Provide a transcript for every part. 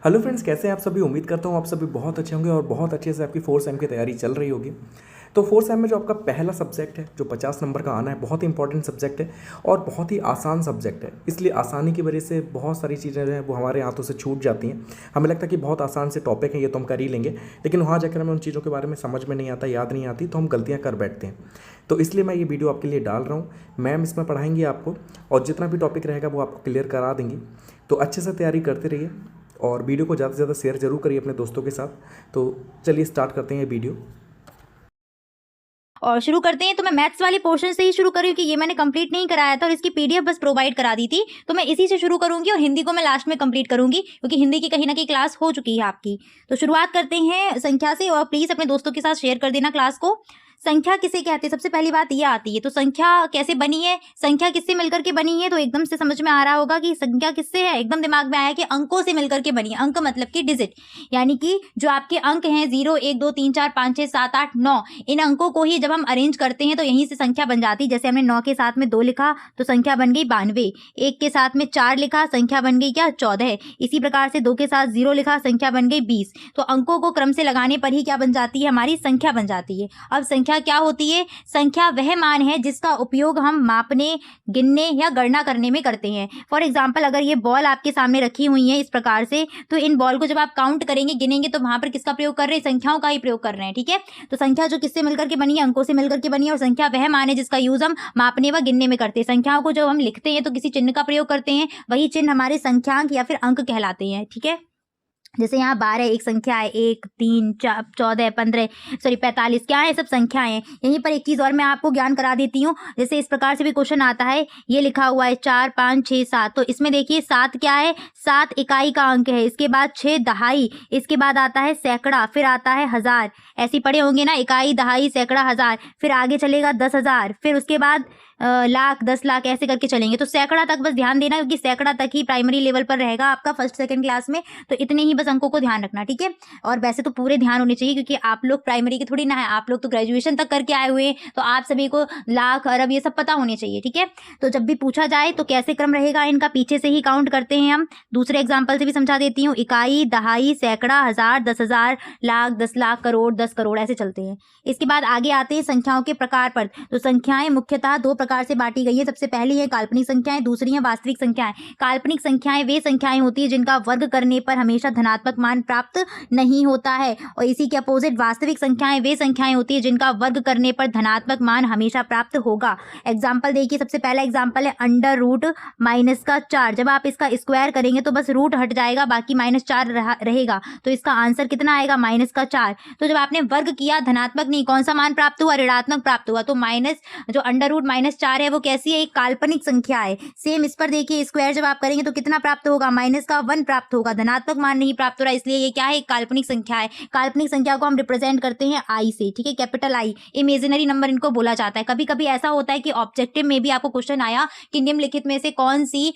Hello friends, कैसे हैं आप सभी। उम्मीद करता हूँ आप सभी बहुत अच्छे होंगे और बहुत अच्छे से आपकी फोर्थ सेम की तैयारी चल रही होगी। तो फोर्थ सेम में जो आपका पहला सब्जेक्ट है जो 50 नंबर का आना है, बहुत ही इंपॉर्टेंट सब्जेक्ट है और बहुत ही आसान सब्जेक्ट है। इसलिए आसानी की वजह से बहुत सारी चीज़ें जो हैं वो हमारे हाथों से छूट जाती हैं। हमें लगता है कि बहुत आसान से टॉपिक है, ये तो हम कर ही लेंगे, लेकिन वहाँ जाकर हमें उन चीज़ों के बारे में समझ में नहीं आता, याद नहीं आती, तो हम गलतियाँ कर बैठते हैं। तो इसलिए मैं ये वीडियो आपके लिए डाल रहा हूँ। मैम इसमें पढ़ाएंगी आपको और जितना भी टॉपिक रहेगा वो आपको क्लियर करा देंगी। तो अच्छे से तैयारी करते रहिए और वीडियो को ज़्यादा से ज़्यादा शेयर जरूर करिए अपने दोस्तों के साथ। तो चलिए स्टार्ट करते हैं वीडियो। और शुरू करते हैं। तो मैं मैथ्स वाले पोर्शन से ही शुरू करूँ कि ये मैंने कंप्लीट नहीं कराया था और इसकी पीडीएफ बस प्रोवाइड करा दी थी, तो मैं इसी से शुरू करूंगी और हिंदी को मैं लास्ट में कंप्लीट करूंगी क्योंकि हिंदी की कहीं ना कहीं क्लास हो चुकी है आपकी। तो शुरुआत करते हैं संख्या से और प्लीज अपने दोस्तों के साथ शेयर कर देना क्लास को। संख्या किसे कहते हैं, सबसे पहली बात ये आती है। तो संख्या कैसे बनी है, संख्या किससे मिलकर के बनी है, तो एकदम से समझ में आ रहा होगा कि संख्या किससे है। एकदम दिमाग में आया कि अंकों से मिलकर के बनी है। अंक मतलब कि डिजिट, यानी कि जो आपके अंक हैं 0 1 2 3 4 5 6 7 8 9, इन अंकों को ही जब हम अरेंज करते हैं तो यहीं से संख्या बन जाती है। जैसे हमने 9 के साथ में 2 लिखा तो संख्या बन गई 92, 1 के साथ में 4 लिखा संख्या बन गई क्या 14, इसी प्रकार से 2 के साथ 0 लिखा संख्या बन गई 20। तो अंकों को क्रम से लगाने पर ही क्या बन जाती है, हमारी संख्या बन जाती है। अब संख्या क्या होती है, संख्या वह मान है जिसका उपयोग हम मापने, गिनने या गणना करने में करते हैं। फॉर एग्जाम्पल, अगर ये बॉल आपके सामने रखी हुई है इस प्रकार से, तो इन बॉल को जब आप काउंट करेंगे, गिनेंगे, तो वहां पर किसका प्रयोग कर रहे हैं, संख्याओं का ही प्रयोग कर रहे हैं। ठीक है, तो संख्या जो किससे मिलकर के बनी है, अंकों से मिलकर के बनी है। और संख्या वह मान है जिसका यूज हम मापने व गिनने में करते हैं। संख्याओं को जब हम लिखते हैं तो किसी चिन्ह का प्रयोग करते हैं, वही चिन्ह हमारे संख्यांक या फिर अंक कहलाते हैं। ठीक है, जैसे यहाँ 12 एक संख्या है, 1 3 4 14 15 45 क्या है, सब संख्याएं हैं। यहीं पर एक चीज और मैं आपको ज्ञान करा देती हूँ। जैसे इस प्रकार से भी क्वेश्चन आता है, ये लिखा हुआ है 4 5 6 7, तो इसमें देखिए 7 क्या है, 7 इकाई का अंक है। इसके बाद 6 दहाई, इसके बाद आता है सैकड़ा, फिर आता है हजार। ऐसे पढ़े होंगे ना, इकाई दहाई सैकड़ा हजार, फिर आगे चलेगा 10,000, फिर उसके बाद लाख 10 लाख, ऐसे करके चलेंगे। तो सैकड़ा तक बस ध्यान देना क्योंकि सैकड़ा तक ही प्राइमरी लेवल पर रहेगा आपका फर्स्ट सेकंड क्लास में। तो इतने ही बस अंकों को ध्यान रखना। ठीक है, और वैसे तो पूरे ध्यान होने चाहिए क्योंकि आप लोग प्राइमरी के थोड़ी ना है, आप लोग तो ग्रेजुएशन तक करके आए हुए हैं, तो आप सभी को लाख अरब ये सब पता होने चाहिए। ठीक है, तो जब भी पूछा जाए तो कैसे क्रम रहेगा इनका, पीछे से ही काउंट करते हैं हम। दूसरे एग्जाम्पल से भी समझा देती हूँ, इकाई दहाई सैकड़ा हजार 10,000 लाख 10 लाख करोड़ 10 करोड़, ऐसे चलते हैं। इसके बाद आगे आते हैं संख्याओं के प्रकार पर। तो संख्याएं मुख्यतः दो प्रकार से बांटी गई है। सबसे पहली है काल्पनिक संख्याएं, दूसरी है वास्तविक संख्याएं। काल्पनिक संख्याएं वे संख्याएं होती है जिनका वर्ग करने पर हमेशा धनात्मक मान प्राप्त नहीं होता है, और इसी के अपोजिट वास्तविक संख्याएं वे संख्याएं होती है जिनका वर्ग करने पर धनात्मक मान हमेशा प्राप्त होगा। एग्जाम्पल देखिए, सबसे पहला एग्जाम्पल है अंडर रूट -4। जब आप इसका स्क्वायर करेंगे तो बस रूट हट जाएगा, बाकी -4 रहेगा, तो इसका आंसर कितना आएगा, -4। तो जब आपने वर्ग किया, धनात्मक नहीं, कौन सा मान प्राप्त हुआ, ऋणात्मक प्राप्त हुआ। तो माइनस जो अंडर रूट -4 है वो कैसी है, एक काल्पनिक संख्या है। सेम इस पर देखिए, स्क्वायर जब आप करेंगे तो कितना प्राप्त होगा, -1 प्राप्त होगा, धनात्मक मान नहीं प्राप्त हो रहा, इसलिए ये क्या है, एक काल्पनिक संख्या है। काल्पनिक संख्या को हम रिप्रेजेंट करते हैं आई से। ठीक है, कैपिटल आई, इमेजिनरी नंबर इनको बोला जाता है। कभी कभी ऐसा होता है कि ऑब्जेक्टिव में भी आपको क्वेश्चन आया कि निम्नलिखित में से कौन सी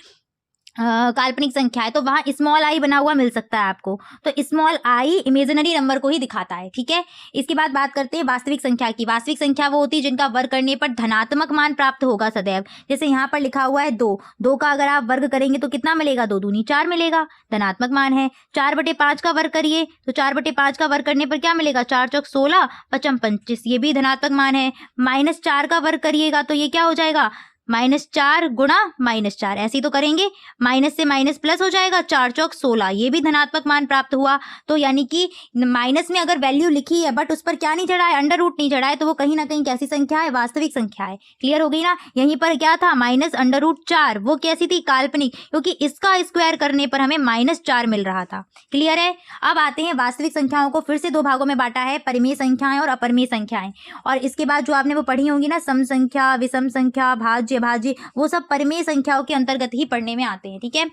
काल्पनिक संख्या है, तो वहां स्मॉल आई बना हुआ मिल सकता है आपको। तो स्मॉल आई इमेजिनरी नंबर को ही दिखाता है। ठीक है, इसके बाद बात करते हैं वास्तविक संख्या की। वास्तविक संख्या वो होती है जिनका वर्ग करने पर धनात्मक मान प्राप्त होगा सदैव। जैसे यहाँ पर लिखा हुआ है 2 का अगर आप वर्ग करेंगे तो कितना मिलेगा, 2 दूनी 4 मिलेगा, धनात्मक मान है। 4/5 का वर्ग करिए तो 4/5 का वर्ग करने पर क्या मिलेगा, 4 चौक 16 5 25, ये भी धनात्मक मान है। -4 का वर्ग करिएगा तो ये क्या हो जाएगा, -4 गुणा -4, ऐसे ही तो करेंगे, माइनस से माइनस प्लस हो जाएगा, 4 चौक 16, ये भी धनात्मक मान प्राप्त हुआ। तो यानी कि माइनस में अगर वैल्यू लिखी है बट उस पर क्या नहीं चढ़ा है, अंडर रूट नहीं चढ़ा है, तो वो कहीं ना कहीं कैसी संख्या है, वास्तविक संख्या है। क्लियर हो गई ना। यहीं पर क्या था, -√4, वो कैसी थी, काल्पनिक, क्योंकि इसका स्क्वायर करने पर हमें -4 मिल रहा था। क्लियर है। अब आते हैं वास्तविक संख्याओं को फिर से 2 भागों में बांटा है, परिमेय संख्याएं और अपरिमेय संख्याएं। और इसके बाद जो आपने वो पढ़ी होंगी ना, सम संख्या, विषम संख्या, भाज्य भाज्य, वो सब परिमेय संख्याओं के अंतर्गत ही पढ़ने में आते हैं। ठीक है,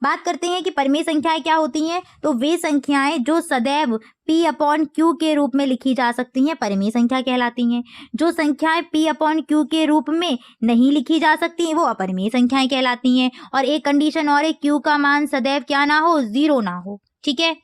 बात करते हैं कि परिमेय संख्याएं क्या होती हैं। तो वे संख्याएं जो सदैव P/Q के रूप में लिखी जा सकती हैं, परिमेय संख्या कहलाती हैं। जो संख्याएं P/Q के रूप में नहीं लिखी जा सकती वो अपरिमेय संख्याएं कहलाती हैं। और एक कंडीशन और है, Q का मान सदैव क्या ना हो, 0 ना हो। ठीक है,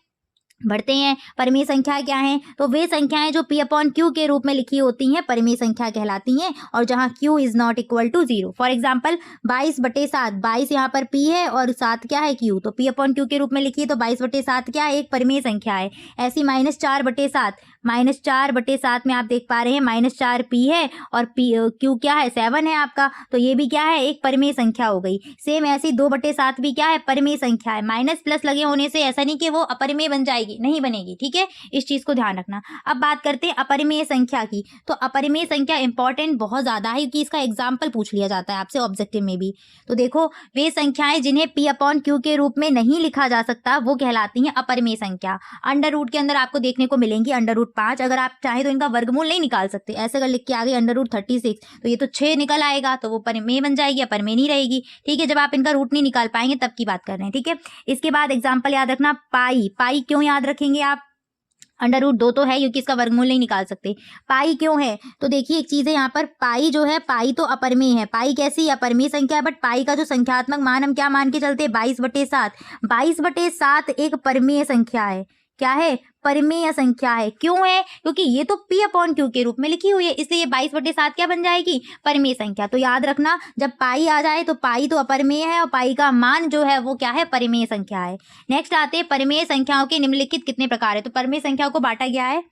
बढ़ते हैं, परिमेय संख्या क्या है? तो वे संख्याएं जो p अपॉन क्यू के रूप में लिखी होती हैं परिमेय संख्या कहलाती हैं, और जहां q is not equal to 0। For example 22/7, 22 यहाँ पर p है और 7 क्या है? q। तो p अपॉन क्यू के रूप में लिखी है तो 22/7 क्या है? एक परिमेय संख्या है। ऐसी -4/7, -4/7 में आप देख पा रहे हैं -4 p है और q क्या है? 7 है आपका, तो ये भी क्या है? एक परिमेय संख्या हो गई। सेम ऐसी 2/7 भी क्या है? परिमेय संख्या है। माइनस प्लस लगे होने से ऐसा नहीं कि वो अपरिमेय बन जाएगी, नहीं बनेगी, ठीक है, इस चीज को ध्यान रखना। अब बात करते हैं अपरिमेय संख्या की। तो अपरिमेय संख्या इंपॉर्टेंट बहुत ज्यादा है क्योंकि इसका एग्जाम्पल पूछ लिया जाता है आपसे ऑब्जेक्टिव में भी। तो देखो, वे संख्याएं जिन्हें p अपॉन क्यू के रूप में नहीं लिखा जा सकता वो कहलाती हैं अपरिमेय संख्या। अंडर रूट के अंदर आपको देखने को मिलेंगी अंडर रूट 5। अगर आप चाहें तो इनका वर्गमूल नहीं निकाल सकते, ऐसे अगर लिख के आ गई अंडर रूट 36 तो ये तो 6 निकल आएगा, तो वो परिमेय बन जाएगी, अपरिमेय नहीं रहेगी, ठीक है। जब आप इनका रूट नहीं निकाल पाएंगे तब की बात कर रहे हैं, ठीक है। इसके बाद एग्जाम्पल याद रखना, पाई क्यों याद रखेंगे आप? अंडर रूट 2 तो है क्योंकि इसका वर्गमूल नहीं निकाल सकते। पाई क्यों है? तो देखिए एक चीज है यहाँ पर, पाई जो है, पाई तो अपरिमेय है। पाई कैसी? अपरिमेय संख्या है, बट पाई का जो संख्यात्मक मान हम क्या मान के चलते हैं? 22/7। 22/7 एक परिमेय संख्या है। क्या है? परिमेय संख्या है। क्यों है? क्योंकि ये तो p अपॉन क्यू के रूप में लिखी हुई है, इसलिए ये 22/7 क्या बन जाएगी? परिमेय संख्या। तो याद रखना, जब पाई आ जाए तो पाई तो अपरिमेय है और पाई का मान जो है वो क्या है? परिमेय संख्या है। नेक्स्ट आते हैं परिमेय संख्याओं के निम्नलिखित कितने प्रकार है। तो परिमेय संख्याओं को बांटा गया है,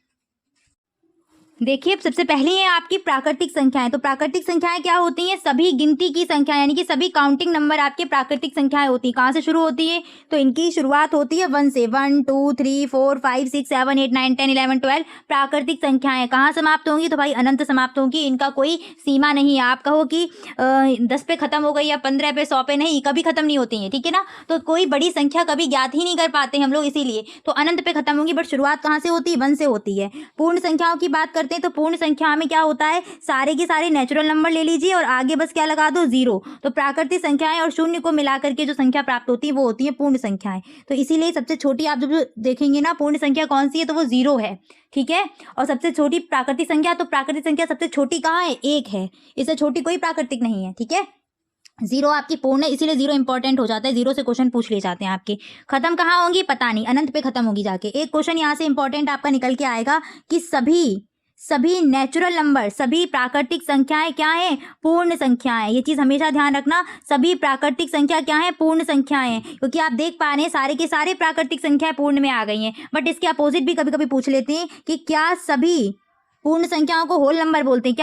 देखिए सबसे पहले है आपकी प्राकृतिक संख्याएं। तो प्राकृतिक संख्याएं क्या होती हैं? सभी गिनती की संख्या, यानी कि सभी काउंटिंग नंबर आपके प्राकृतिक संख्याएं होती हैं। कहाँ से शुरू होती है? तो इनकी शुरुआत होती है 1 से। 1 2 3 4 5 6 7 8 9 10 11 12 प्राकृतिक संख्याएं। कहाँ समाप्त होंगी? तो भाई अनंत समाप्त होंगी, इनका कोई सीमा नहीं है। आप कहो कि 10 पे खत्म हो गई या 15 पे, 100 पे, नहीं, कभी खत्म नहीं होती है, ठीक है ना। तो कोई बड़ी संख्या कभी ज्ञात ही नहीं कर पाते हम लोग, इसीलिए तो अनंत पे खत्म होंगी, बट शुरुआत कहाँ से होती है? 1 से होती है। पूर्ण संख्याओं की बात करते हैं तो पूर्ण संख्या में क्या होता है? सारे के सारे नेचुरल नंबर ले लीजिए और आगे बस क्या लगा दो? 0। तो प्राकृतिक संख्याएं और शून्य को मिला करके जो संख्या प्राप्त होती है वो होती है पूर्ण संख्याएं। तो इसीलिए सबसे छोटी आप जब देखेंगे ना पूर्ण संख्या कौन सी है, तो वो 0 है, ठीक है। और सबसे छोटी प्राकृतिक संख्या, तो प्राकृतिक संख्या सबसे छोटी कहाँ है? 1 है, इससे छोटी कोई प्राकृतिक नहीं है, ठीक है। 0 आपकी पूर्ण है, इसीलिए 0 इंपॉर्टेंट हो जाता है। 0 से क्वेश्चन पूछ लिए जाते हैं आपके। खत्म कहाँ होंगी? पता नहीं, अनंत पे खत्म होगी जाके। एक क्वेश्चन यहाँ से इंपॉर्टेंट आपका निकल के आएगा कि सभी नेचुरल नंबर, सभी प्राकृतिक संख्याएं क्या है? पूर्ण संख्याएं। ये चीज हमेशा ध्यान रखना, सभी प्राकृतिक संख्या क्या है? पूर्ण संख्याएं। क्योंकि आप देख पा रहे हैं सारे के सारे प्राकृतिक संख्याएं पूर्ण में आ गई हैं, बट इसके अपोजिट भी कभी कभी पूछ लेते हैं कि क्या सभी पूर्ण संख्याओं को होल नंबर बोलते हैं?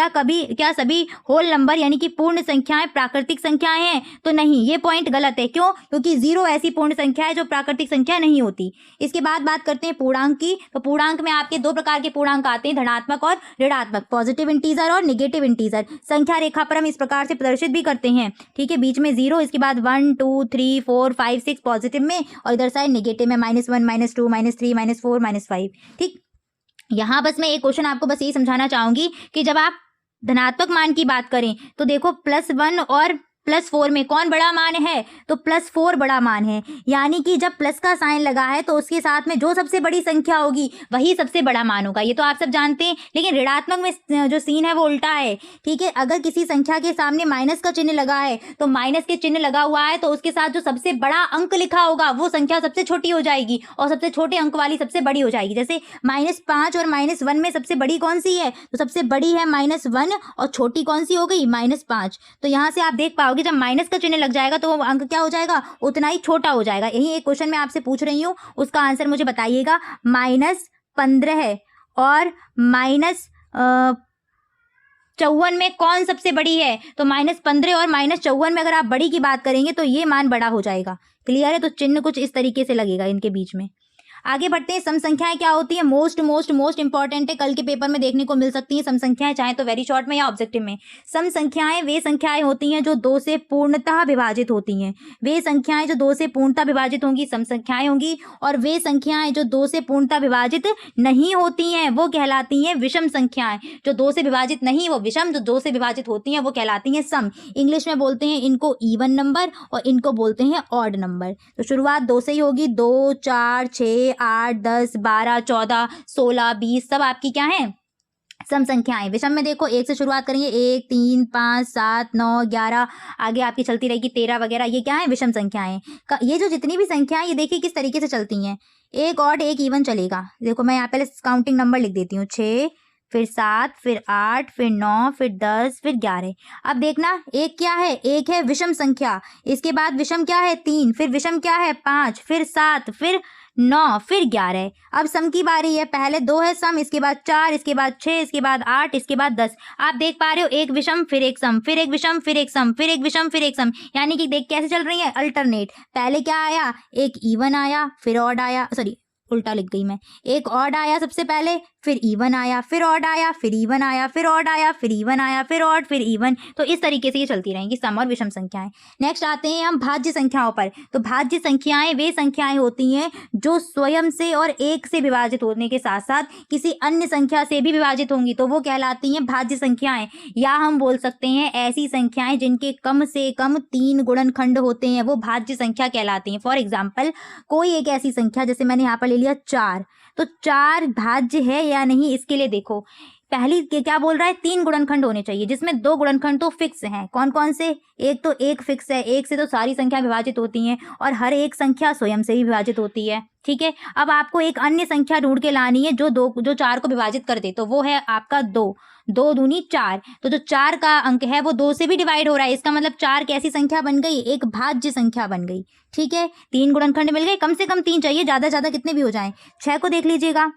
क्या सभी होल नंबर यानी कि पूर्ण संख्याएं प्राकृतिक संख्याएं हैं? तो नहीं, ये पॉइंट गलत है। क्यों? क्योंकि 0 ऐसी पूर्ण संख्या है जो प्राकृतिक संख्या नहीं होती। इसके बाद बात करते हैं पूर्णांक की। तो पूर्णांक में आपके 2 प्रकार के पूर्णांक आते हैं, धनात्मक और ऋणात्मक, पॉजिटिव इंटीजर और नेगेटिव इंटीजर। संख्या रेखा पर हम इस प्रकार से प्रदर्शित भी करते हैं, ठीक है। बीच में 0, इसके बाद 1 2 3 4 5 6 पॉजिटिव में, और इधर साइड नेगेटिव में -1 -2 -3 -4 -5, ठीक। यहाँ बस मैं एक क्वेश्चन आपको बस यही समझाना चाहूंगी कि जब आप धनात्मक मान की बात करें तो देखो +1 और +4 में कौन बड़ा मान है? तो +4 बड़ा मान है। यानी कि जब प्लस का साइन लगा है तो उसके साथ में जो सबसे बड़ी संख्या होगी वही सबसे बड़ा मान होगा, ये तो आप सब जानते हैं। लेकिन ऋणात्मक में जो सीन है वो उल्टा है, ठीक है। अगर किसी संख्या के सामने माइनस का चिन्ह लगा है तो माइनस के चिन्ह लगा हुआ है तो उसके साथ जो सबसे बड़ा अंक लिखा होगा वो संख्या सबसे छोटी हो जाएगी और सबसे छोटे अंक वाली सबसे बड़ी हो जाएगी। जैसे -5 और -1 में सबसे बड़ी कौन सी है? तो सबसे बड़ी है -1 और छोटी कौन सी हो गई? -5। तो यहाँ से आप देख पाओगे जब माइनस का चिन्ह लग जाएगा तो वो अंक क्या हो जाएगा? उतना ही छोटा हो जाएगा। यही एक क्वेश्चन मैं आपसे पूछ रही हूँ, उसका आंसर मुझे बताइएगा। -15 और -54 में कौन सबसे बड़ी है? तो -15 और -54 में अगर आप बड़ी की बात करेंगे तो ये मान बड़ा हो जाएगा। क्लियर है? तो चिन्ह कुछ इस तरीके से लगेगा इनके बीच में। आगे बढ़ते हैं। सम संख्याएं क्या होती है? मोस्ट इंपॉर्टेंट है, कल के पेपर में देखने को मिल सकती हैं सम संख्याएं, चाहे तो वेरी शॉर्ट में या ऑब्जेक्टिव में। सम संख्याएं वे संख्याएं होती हैं जो 2 से पूर्णतः विभाजित होती हैं। वे संख्याएं जो 2 से पूर्णतः विभाजित होंगी सम संख्याएं होंगी, और वे संख्याएं जो 2 से पूर्णतः विभाजित नहीं होती हैं वो कहलाती हैं विषम संख्याएं। जो 2 से विभाजित नहीं वो विषम, जो 2 से विभाजित होती हैं वो कहलाती हैं सम। इंग्लिश में बोलते हैं इनको इवन नंबर और इनको बोलते हैं ऑड नंबर। तो शुरुआत 2 से ही होगी। 2 4 6 8 10 12 14 16 20 सब आपकी क्या है? सम संख्याएं। विषम में देखो 1 से शुरुआत करेंगे, 1 3 5 7 9 11, आगे आपकी चलती रहेगी 13 वगैरह, ये क्या है? विषम संख्याएं। ये जो जितनी भी संख्याएं ये देखिए किस तरीके से चलती हैं। एक ऑड एक इवन चलेगा। देखो मैं यहाँ पहले काउंटिंग नंबर लिख देती हूँ, 6, फिर 7, फिर 8, फिर 9, फिर 10, फिर 11। अब देखना एक क्या है, एक है विषम संख्या, इसके बाद विषम क्या है 3, फिर विषम क्या है 5, फिर 7, फिर 9, फिर 11। अब सम की बारी है, पहले 2 है सम, इसके बाद 4, इसके बाद 6, इसके बाद 8, इसके बाद 10। आप देख पा रहे हो एक विषम फिर एक सम, फिर एक विषम फिर एक सम, फिर एक विषम फिर एक सम, यानी कि देख कैसे चल रही है अल्टरनेट। पहले क्या आया, एक इवन आया, फिर ऑड आया, सॉरी उल्टा लिख गई मैं, एक ऑड आया सबसे पहले, फिर इवन आया, फिर ऑड आया, फिर इवन आया, फिर ऑड आया, फिर इवन आया, फिर ऑड, फिर इवन। तो इस तरीके से ये चलती रहेंगी सम और विषम संख्याएं। नेक्स्ट आते हैं हम भाज्य संख्याओं पर। तो भाज्य संख्याएं वे संख्याएं होती हैं जो स्वयं से और एक से विभाजित होने के साथ साथ किसी अन्य संख्या से भी विभाजित होंगी, तो वो कहलाती हैं भाज्य संख्याएं। या हम बोल सकते हैं ऐसी संख्याएं जिनके कम से कम 3 गुणनखंड होते हैं, वो भाज्य संख्या कहलाती हैं। फॉर एग्जाम्पल कोई एक ऐसी संख्या, जैसे मैंने यहाँ पर ले लिया 4, तो 4 भाज्य है या नहीं, इसके लिए देखो पहली के क्या बोल रहा है, 3 गुणनखंड होने चाहिए, जिसमें 2 गुणनखंड तो फिक्स हैं। कौन कौन से, एक तो एक फिक्स है, एक से तो सारी संख्या विभाजित होती हैं और हर एक संख्या स्वयं से ही विभाजित होती है। ठीक है, अब आपको एक अन्य संख्या ढूंढ के लानी है जो 4 को विभाजित कर दे, तो वो है आपका 2, 2 दूनी 4। तो जो 4 का अंक है वो 2 से भी डिवाइड हो रहा है, इसका मतलब 4 कैसी संख्या बन गई, एक भाज्य संख्या बन गई। ठीक है, 3 गुणनखंड मिल गए, कम से कम 3 चाहिए, ज्यादा ज्यादा कितने भी हो जाएं। 6 को देख लीजिएगा,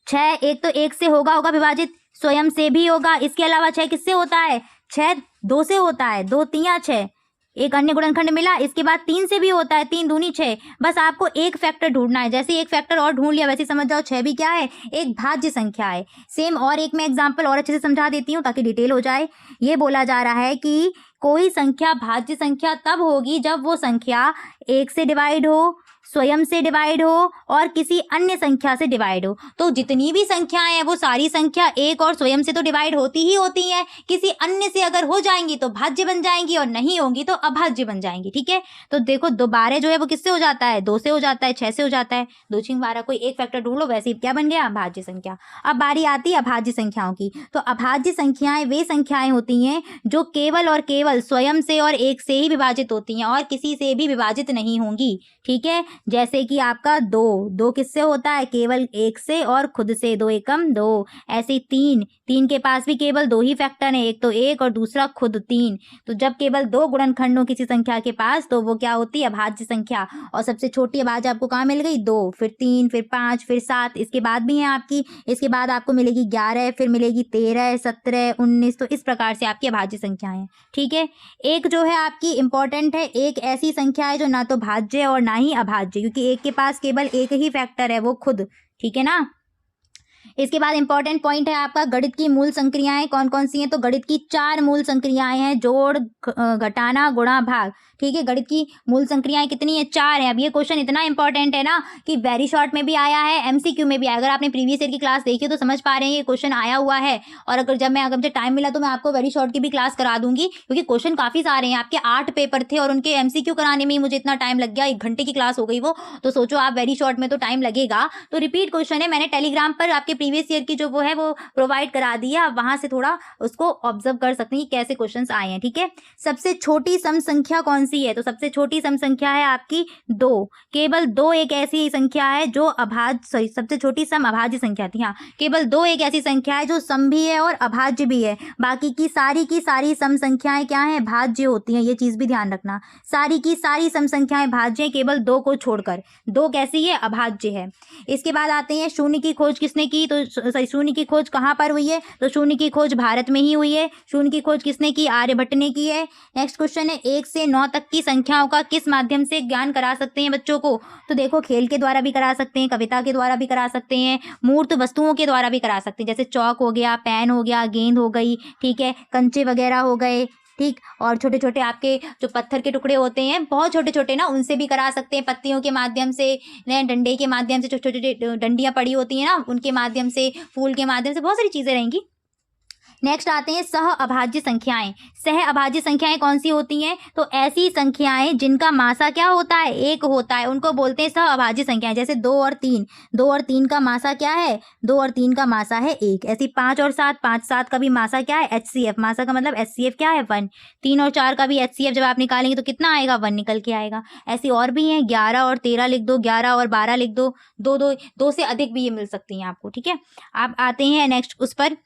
6 एक तो एक से होगा विभाजित, स्वयं से भी होगा। इसके अलावा 6 किससे होता है, 6 2 से होता है, 2 3 6, एक अन्य गुणनखंड मिला। इसके बाद 3 से भी होता है, 3 दूनी 6। बस आपको एक फैक्टर ढूंढना है, जैसे एक फैक्टर और ढूंढ लिया वैसे समझ जाओ 6 भी क्या है, एक भाज्य संख्या है। सेम और एक मैं एग्जांपल और अच्छे से समझा देती हूँ ताकि डिटेल हो जाए। ये बोला जा रहा है कि कोई संख्या भाज्य संख्या तब होगी जब वो संख्या एक से डिवाइड हो, स्वयं से डिवाइड हो और किसी अन्य संख्या से डिवाइड हो। तो जितनी भी संख्याएं हैं वो सारी संख्या एक और स्वयं से तो डिवाइड होती ही होती हैं, किसी अन्य से अगर हो जाएंगी तो भाज्य बन जाएंगी और नहीं होंगी तो अभाज्य बन जाएंगी। ठीक है, तो देखो 2 12 जो है वो किससे हो जाता है, 2 से हो जाता है, 6 से हो जाता है, 2 6 12, कोई एक फैक्टर ढूंढ लो, वैसे ही क्या बन गया, अभाज्य संख्या। अब बारी आती है अभाज्य संख्याओं की। तो अभाज्य संख्याएं वे संख्याएं होती हैं जो केवल और केवल स्वयं से और एक से ही विभाजित होती हैं और किसी से भी विभाजित नहीं होंगी। ठीक है, जैसे कि आपका 2 किससे होता है, केवल एक से और खुद से, 2 एकम 2। ऐसे 3 के पास भी केवल 2 ही फैक्टर है, एक तो एक और दूसरा खुद 3। तो जब केवल 2 गुणनखंड हो किसी संख्या के पास तो वो क्या होती है, अभाज्य संख्या। और सबसे छोटी अभाज्य आपको कहाँ मिल गई, 2, फिर 3, फिर 5, फिर 7, इसके बाद भी है आपकी, इसके बाद आपको मिलेगी 11, फिर मिलेगी 13, 17, 19। तो इस प्रकार से आपकी अभाज्य संख्याएं। ठीक है, एक जो है आपकी इंपॉर्टेंट है, एक ऐसी संख्या है जो ना तो भाज्य और ना ही अभाज्य, क्योंकि एक के पास केवल एक ही फैक्टर है, वो खुद। ठीक है ना। इसके बाद इंपॉर्टेंट पॉइंट है आपका गणित की मूल संक्रियाएं कौन कौन सी हैं। तो गणित की 4 मूल संक्रियाएं हैं, जोड़, घटाना, गुणा, भाग। ठीक है, गणित की मूल संक्रियाएं कितनी है, 4 है। अब ये क्वेश्चन इतना इंपॉर्टेंट है ना कि वेरी शॉर्ट में भी आया है, एमसीक्यू में भी आया। अगर आपने प्रीवियस ईयर की क्लास देखी तो समझ पा रहे हैं ये क्वेश्चन आया हुआ है। और अगर मुझे टाइम मिला तो मैं आपको वेरी शॉर्ट की भी क्लास करा दूंगी, क्योंकि क्वेश्चन काफी सारे हैं। आपके 8 पेपर थे और उनके एमसीक्यू कराने में ही मुझे इतना टाइम लग गया, 1 घंटे की क्लास हो गई वो। तो सोचो आप वेरी शॉर्ट में तो टाइम लगेगा। तो रिपीट क्वेश्चन है, मैंने टेलीग्राम पर आपके प्रीवियस ईयर की जो वो है वो प्रोवाइड करा दिया, आप वहां से थोड़ा उसको ऑब्जर्व कर सकते हैं कि कैसे क्वेश्चंस आए हैं। ठीक है, सबसे छोटी सम संख्या कौन सी है, तो सबसे छोटी सम संख्या है आपकी 2। केवल 2 एक ऐसी संख्या है जो सबसे छोटी सम अभाज्य संख्या थी। हाँ, केवल 2 एक ऐसी संख्या है जो सम भी है और अभाज्य भी है। बाकी की सारी सम संख्याएं क्या है, भाज्य होती हैं। ये चीज भी ध्यान रखना, सारी की सारी सम संख्याएं भाज्य हैं, केवल 2 को छोड़कर। 2 कैसी है, अभाज्य है। इसके बाद आते हैं शून्य की खोज किसने की, तो शून्य की खोज कहाँ पर हुई है, तो शून्य की खोज भारत में ही हुई है। शून्य की खोज किसने की, आर्यभट्ट ने की है। नेक्स्ट क्वेश्चन है 1 से 9 तक की संख्याओं का किस माध्यम से ज्ञान करा सकते हैं बच्चों को, तो देखो खेल के द्वारा भी करा सकते हैं, कविता के द्वारा भी करा सकते हैं, मूर्त वस्तुओं के द्वारा भी करा सकते हैं, जैसे चौक हो गया, पेन हो गया, गेंद हो गई, ठीक है, कंचे वगैरह हो गए, ठीक। और छोटे छोटे आपके जो पत्थर के टुकड़े होते हैं, बहुत छोटे छोटे ना, उनसे भी करा सकते हैं, पत्तियों के माध्यम से, डंडे के माध्यम से, छोटे छोटे डंडियाँ पड़ी होती हैं ना, उनके माध्यम से, फूल के माध्यम से, बहुत सारी चीज़ें रहेंगी। नेक्स्ट आते हैं सह अभाज्य संख्याएं। सह अभाज्य संख्याएं कौन सी होती हैं? तो ऐसी संख्याएं जिनका मासा क्या होता है? 1 होता है, उनको बोलते हैं सह अभाज्य संख्याएं। जैसे 2 और 3, 2 और 3 का मासा क्या है? 2 और 3 का मासा है 1। ऐसी 5 और 7, 5 7 का भी मासा क्या है? HCF। मासा का मतलब HCF क्या है? 1। 3 और 4 का भी HCF जब आप निकालेंगे तो कितना आएगा? 1 निकल के आएगा। ऐसी और भी हैं, 11 और 13 लिख दो, 11 और 12 लिख दो, 2 से अधिक भी ये मिल सकती हैं आपको, ठीक है। आप आते हैं नेक्स्ट उस पर,